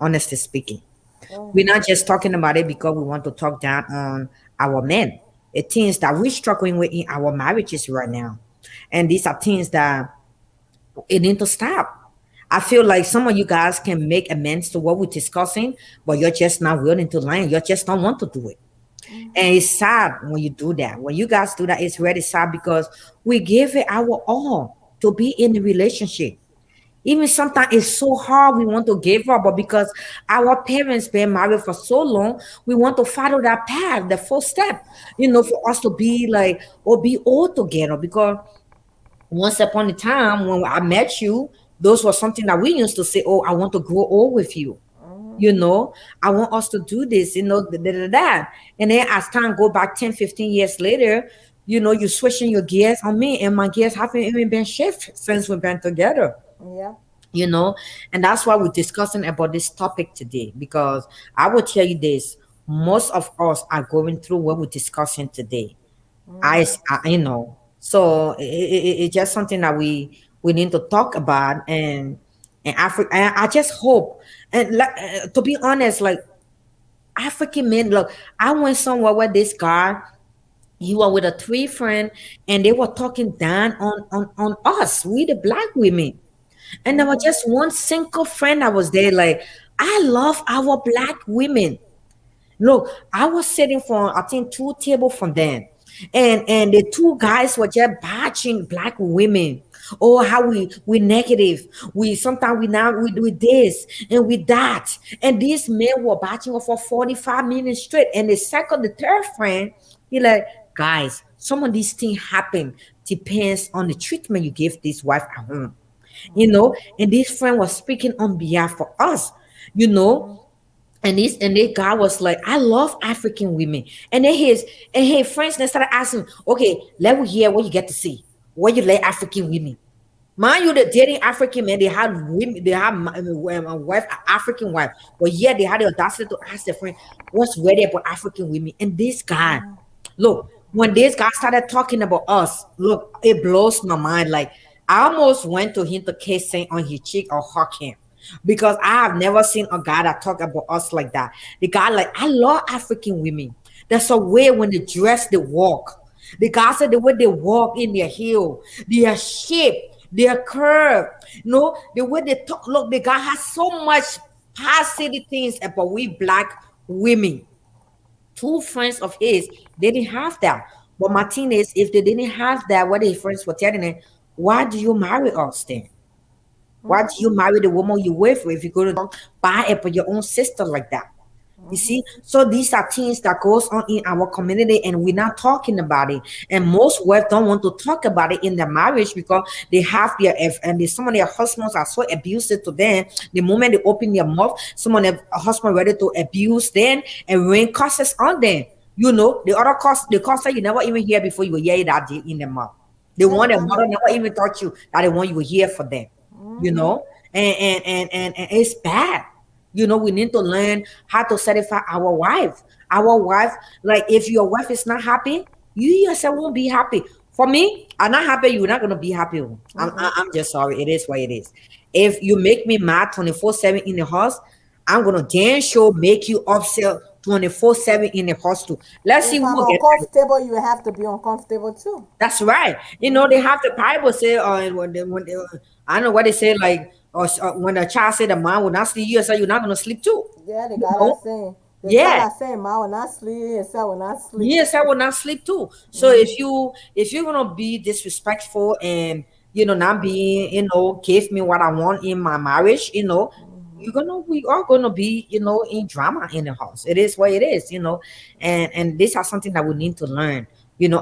Honestly speaking. We're not just talking about it because we want to talk down on our men. It's things that we're struggling with in our marriages right now. And these are things that it need to stop. I feel like some of you guys can make amends to what we're discussing, but you're just not willing to learn. You just don't want to do it. And it's sad when you do that. When you guys do that, it's really sad because we give it our all. to be in a relationship. Even sometimes it's so hard, we want to give up, but because our parents been married for so long, we want to follow that path, the full step, for us to be like or be all together. Because once upon a time when I met you, those were something that we used to say, oh, I want to grow old with you. I want us to do this, that. And then as time go back 10, 15 years later, you're switching your gears on me, and my gears haven't even been shift since we've been together. Yeah. you know and that's why we're discussing about this topic today, because I will tell you this: most of us are going through what we're discussing today. So it's just something that we need to talk about. And Africa, I just hope, and like, to be honest, like, African men, look, I went somewhere where this guy, he was with a three friend, and they were talking down on us, we the black women. And there was just one single friend that was there. Like, I love our black women. Look, I was sitting for, I think, two tables from them. And the two guys were just bashing black women. Oh, how we negative. We sometimes we now we do this and with that. And these men were bashing her for 45 minutes straight. And the second, the third friend, he like, guys, some of these things happen. Depends on the treatment you give this wife at home. And this friend was speaking on behalf of us, you know. And this guy was like, I love African women. And then his friends then started asking, okay, let me hear what you get to see. What you like African women. Mind you, the dating African men, they had women, they had a wife, African wife. But yeah, they had the audacity to ask their friend, what's ready about African women? And this guy, look, when this guy started talking about us, look, it blows my mind. Like, I almost went to him to kiss him on his cheek or hug him. Because I have never seen a guy that talk about us like that. The guy, like, I love African women. There's a way when they dress, they walk. The guy said the way they walk in their heel, their shape, their curve, the way they talk. Look, the guy has so much positive things about we black women. Two friends of his, they didn't have that. But my thing is, if they didn't have that, what their friends were telling them, why do you marry us then? Why do you marry the woman you with if you're going to buy it for your own sister like that? You see, so these are things that goes on in our community, and we're not talking about it. And most wives don't want to talk about it in their marriage because they have some of their husbands are so abusive to them. The moment they open their mouth, some of their husband ready to abuse them and rain curses on them. The other curse, the curse that you never even hear before, you will hear that in their mouth. The one that mother never even taught you, that the one you will hear for them. And it's bad. We need to learn how to satisfy our wife. Our wife, like, if your wife is not happy, you yourself won't be happy. For me, I'm not happy, you're not gonna be happy. I'm just sorry. It is what it is. If you make me mad 24/7 in the house, I'm gonna damn sure make you upset 24/7 in the house too. Let's see If who I'm will get. uncomfortable, you have to be uncomfortable too. That's right. They have the Bible say, I don't know what they say, like, when a child said the mom will not sleep, you say you're not gonna sleep too. Yeah, they You got know? that saying. The God Yeah. are saying, "Ma will not sleep," and "Son will not sleep." Yes, I will not sleep too. So if you're gonna be disrespectful and not being, give me what I want in my marriage, we are gonna be, in drama in the house. It is what it is. And this is something that we need to learn.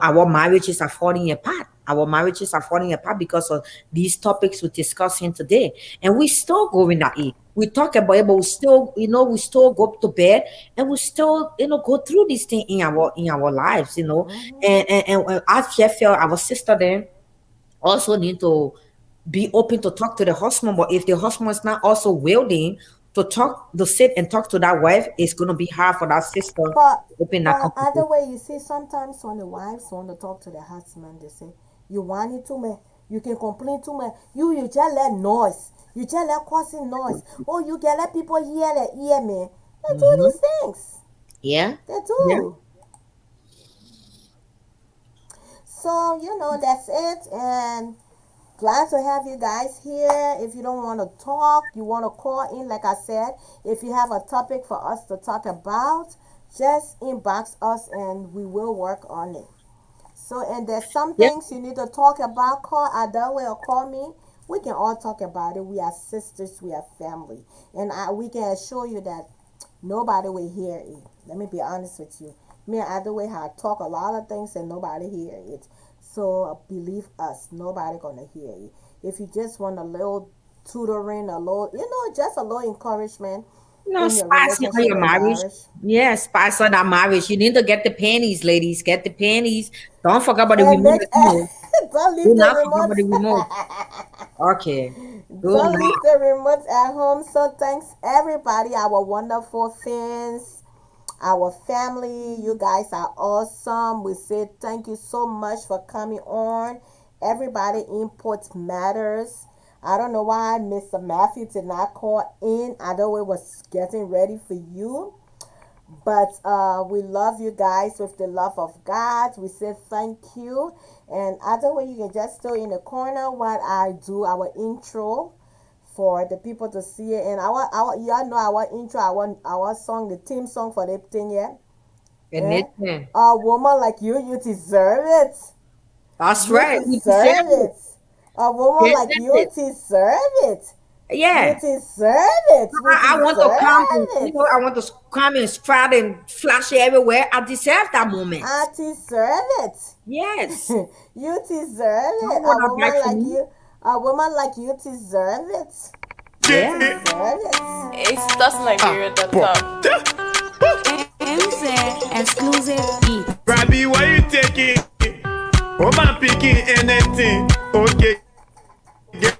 Our marriages are falling apart. Our marriages are falling apart because of these topics we're discussing today. And we still going at it. We talk about it, but we still go to bed, and we still, go through this thing in our lives. And I just feel our sister then also need to be open to talk to the husband. But if the husband is not also willing to sit and talk to that wife, it's gonna be hard for that sister But to open that but other conversation. way, you see, sometimes when the wives want to talk to the husband, they say, "You want it too much. You can complain too much. You just let noise. You just let causing noise. Oh, you can let people hear the ear, man. They do Hmm. these things. Yeah. They Yeah. do." So that's it. And glad to have you guys here. If you don't want to talk, you want to call in, like I said, if you have a topic for us to talk about, just inbox us and we will work on it. So, and there's some Yep. things you need to talk about. Call Adawe or call me. We can all talk about it. We are sisters. We are family, and we can assure you that nobody will hear it. Let me be honest with you. Me and Adawe have talk a lot of things, and nobody hear it. So believe us, nobody gonna hear it. If you just want a little tutoring, a little, just a little encouragement in your Spice on relationship your and marriage. marriage. Yeah, spice on that marriage. You need to get the panties, ladies. Get the panties. Don't forget about the And remote make at home. don't Do leave the not forget about remote. the remote. Okay. Do Don't leave not. the remote at home. So thanks everybody, our wonderful fans, our family. You guys are awesome. We say thank you so much for coming on. Everybody input matters. I don't know why Mr. Matthew did not call in. I know it was getting ready for you. But we love you guys with the love of God. We say thank you. And other way, you can just stay in the corner while I do our intro for the people to see it. And y'all know our intro, our song, the theme song for the thing, yeah? And Yeah? listen. A woman like you deserve it. That's You right. We deserve deserve it. it. A woman like Deserve you it. deserve it. You Yeah. deserve it. You I want to come, deserve it. I want to come and sprout and flash it everywhere. I deserve that moment. I deserve it. Yes. You deserve No it. one not back for me. A woman like you deserve it. Yeah. Deserve it. It's dustnigeria.com. Exclusive beat. Rabbi, why you taking? Oh, man, picking anything. Okay. Get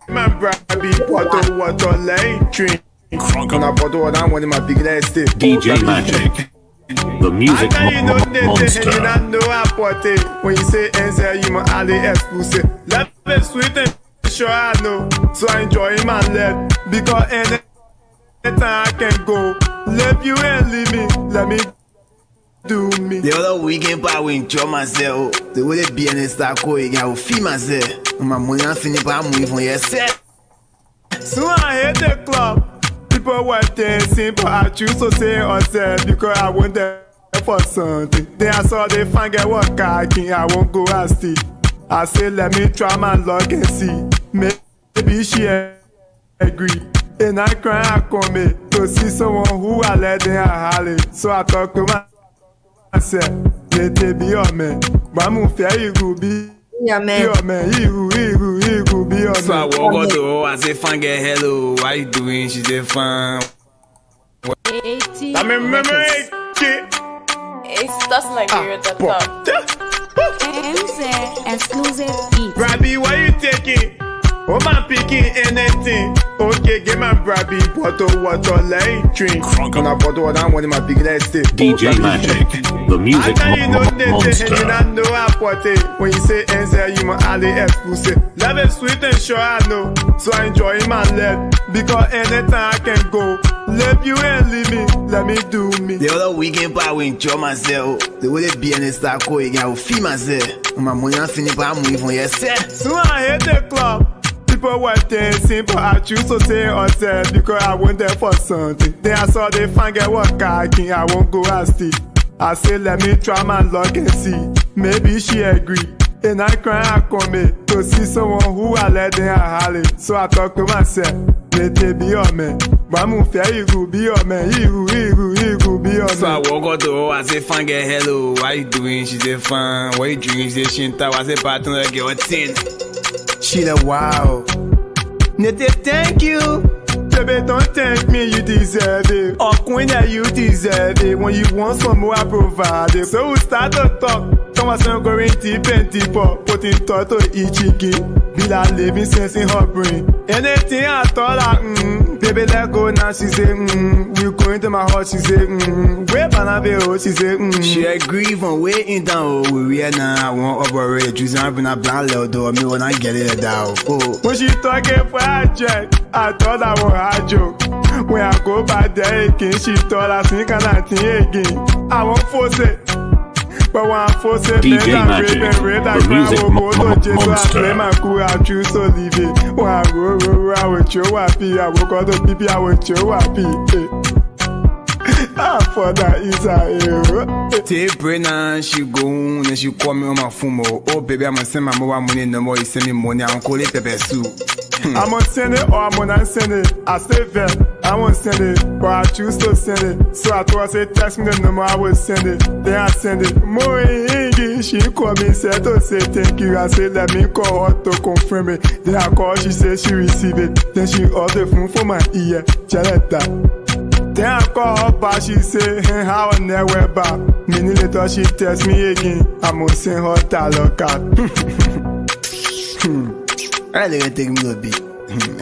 my Rabbi, water, line train. On a bottle of that one in my big last day. DJ Magic, the music monster. You not know I put it. When you say answer, you my alley exclusive. Love it sweet and sure I know. So I enjoy my life. Because anytime I can go. Love you and leave me. Let me do me. The other weekend, I will enjoy myself. The way they be in the start going, I will feel myself. My money I finish, but I'm moving yourself. So I hit the club. People were dancing, but I choose to say myself because I went there for something. Then I saw the fine girl walk king. I won't go and see. I said, let me try my luck and see. Maybe she agree. And I cry, I come to see someone who I let in a holly. So I talk to myself, let it be your man. But I'm going to be. Yeah, man. Your man, you be your man. So I walk out to her, I say, fine girl, hello, how you doing? She said, fine. I remember it. It's dustnigeria.com. Exclusive beat. Rabbi, why you taking? Oh, man, picking anything. Okay, get my Rabbi, bottle, water, line drink. On a bottle of that one in my big last day. DJ Magic, the music monster. You not know I put it. When you say answer, you my alley exclusive. Love it sweet and sure I know. So I enjoy my life. Because anytime I can go. Love you and leave me. Let me do me. The other weekend, I will enjoy myself. The way they be in the start going, I will feel myself. My money I finish, but I'm moving yourself. So I hit the club. People were dancing, but I choose to say myself because I went there for something. Then I saw the fine girl walk king. I won't go and see. I said, let me try my luck and see. Maybe she agree. And I cry, I come to see someone who I let in a holly. So I talk to myself, let it be your man. But I'm fair, you could be your man. You could be your man. So I walk out to her, I say, fine girl, hello, how you doing? She said, fine. What you drinking? She said, Shinta, I said, partner, girl, 10. She said, wow. Nete, thank you. Baby, don't thank me, you deserve it. Oh, queen, you deserve it. When you want some more, I provide it. So we start to talk. Conversation going deep and deeper. Putting thought to each chicken. Be like living sense in her brain. Anything I thought like, baby, let go now. She say, we going to my heart. She say, where Banabeo? She say, She agree from waiting down. We are now, I won't operate. Juice, I'm in a blind little door. Me when I get it down. Oh. When she talking for a jet, I thought I was a joke. When I go back there again, she thought I think I think again. I won't force it. But when I force it, DJ Magic, the music monster. I my cool, I choose to leave it. When I go, I will show happy. I will go to people, I will show happy. For that is a hero. Take Brennan, she go on and she call me on my phone. Oh, baby, I'm gonna send my mobile money no more. You send me money, I'm gonna call it pepper soup. I'm gonna send it or I'm gonna send it. I stay there, I won't send it, but I choose to send it. So I thought I said text me the number, I will send it. Then I send it. More she call me, said to say thank you. I said let me call her to confirm it. Then I call, she said she received it. Then she hold the phone for my ear. Jaletta. Then I call her back, she say, hey, how I never back. Minute later she text me again. I'm gonna send her dollar card. I didn't take me a bit.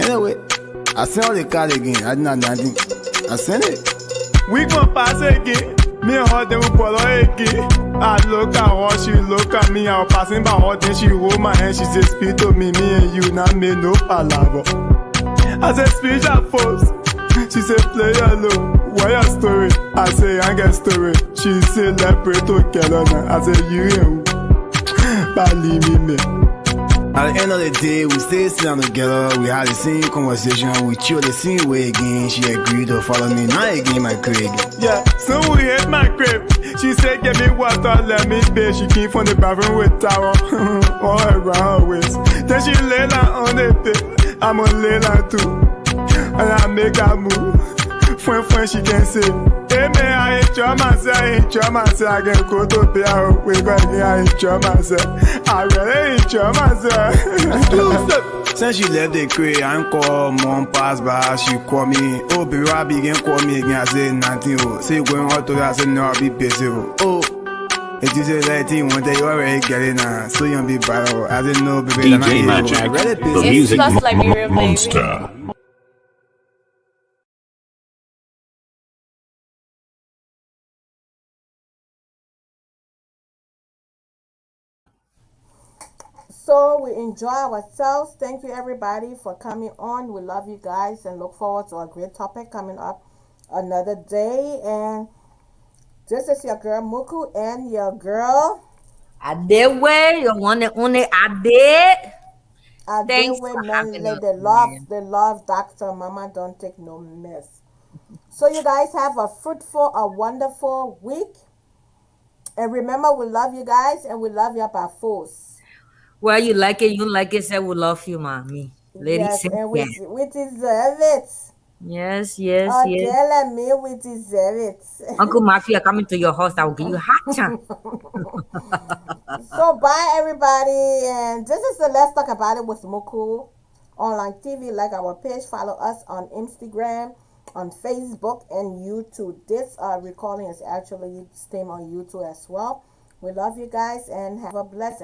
Anyway, I sent all the card again. I did not nothing. I sent it. We gon' pass again. Me and her then we follow again. I look at her, she look at me. I was passing by her, then she hold my hand. She said, speak to me and you not make no palaver. I said, speak at first. She said, play alone. What your story? I say, I get story. She said, let's pray together now. I said, you and who? Believe me, man. At the end of the day, we stayed sitting together. We had the same conversation. We chilled the same way again. She agreed to follow me. Now again, my crib. Yeah, so we hit my crib. She said, get me water, let me bathe. She came from the bathroom with towel all around her waist. Then she lay down on the bed. I'm gonna lay down too. And I make her move. When she can say, hey man, I enjoy myself, I can go to bed, we go again, I enjoy myself. I really enjoy myself. Since she left the crib, I call mom pass by, she call me, oh baby, I begin call me again, I said nothing, oh, say going out to that, I said no, I'll be busy, oh. It is a light thing, one day you already get it now, so you'll be bad, I didn't know, baby, DJ Magic, the music monster. So we enjoy ourselves. Thank you everybody for coming on. We love you guys and look forward to a great topic coming up another day. And this is your girl Muku and your girl Adewe, your one and only Ade. Thanks for having us. The love doctor. Mama don't take no mess. So you guys have a fruitful, a wonderful week. And remember, we love you guys and we love you by force. Well, you like it, you don't like it, say we love you, mommy. Yes, and we deserve it. Yes. Tell me we deserve it. Uncle Mafia coming to your house, I will give you hot chance. So bye everybody, and this is the Let's Talk About It with Muku online TV. Like our page, follow us on Instagram, on Facebook, and YouTube. This recording is actually streamed on YouTube as well. We love you guys and have a blessed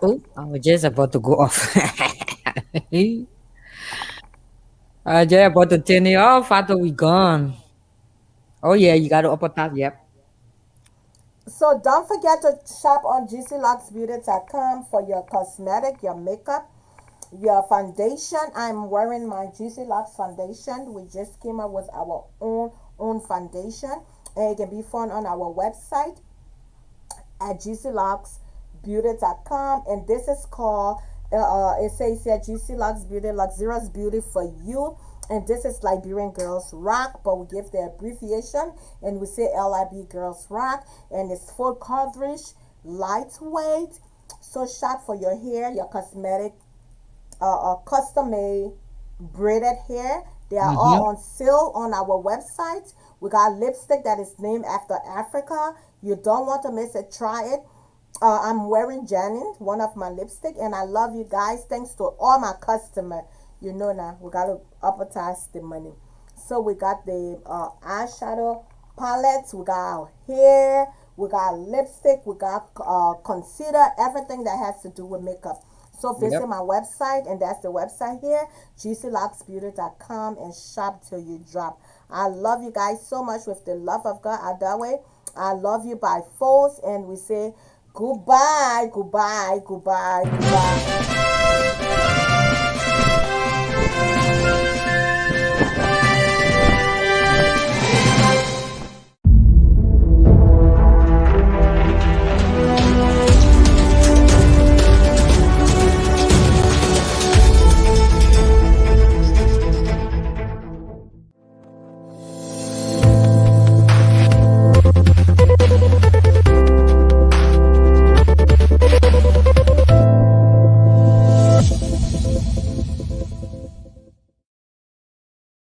Oh, I was just about to go off. I was just about to turn it off. I thought we gone. Oh yeah, you got to upper top. Yep. So don't forget to shop on gcluxbeauty.com for your cosmetic, your makeup, your foundation. I'm wearing my GC Lux foundation. We just came up with our own foundation, and it can be found on our website at gcluxbeauty.com. And this is called it says here GC Lux Beauty, luxurious beauty for you. And this is Liberian Girls Rock, but we give the abbreviation and we say LIB Girls Rock. And it's full coverage, lightweight. So shop for your hair, your cosmetic, custom made braided hair. They are all on sale on our website. We got lipstick that is named after Africa. You don't want to miss it. Try it. I'm wearing Janin, one of my lipstick, and I love you guys. Thanks to all my customers. You know now, we got to advertise the money. So we got the eyeshadow palettes, we got our hair, we got lipstick, we got concealer, everything that has to do with makeup. So visit my website, and that's the website here, juicylocksbeauty.com, and shop till you drop. I love you guys so much with the love of God. Adawe, I love you by force, and we say goodbye, goodbye, goodbye, goodbye.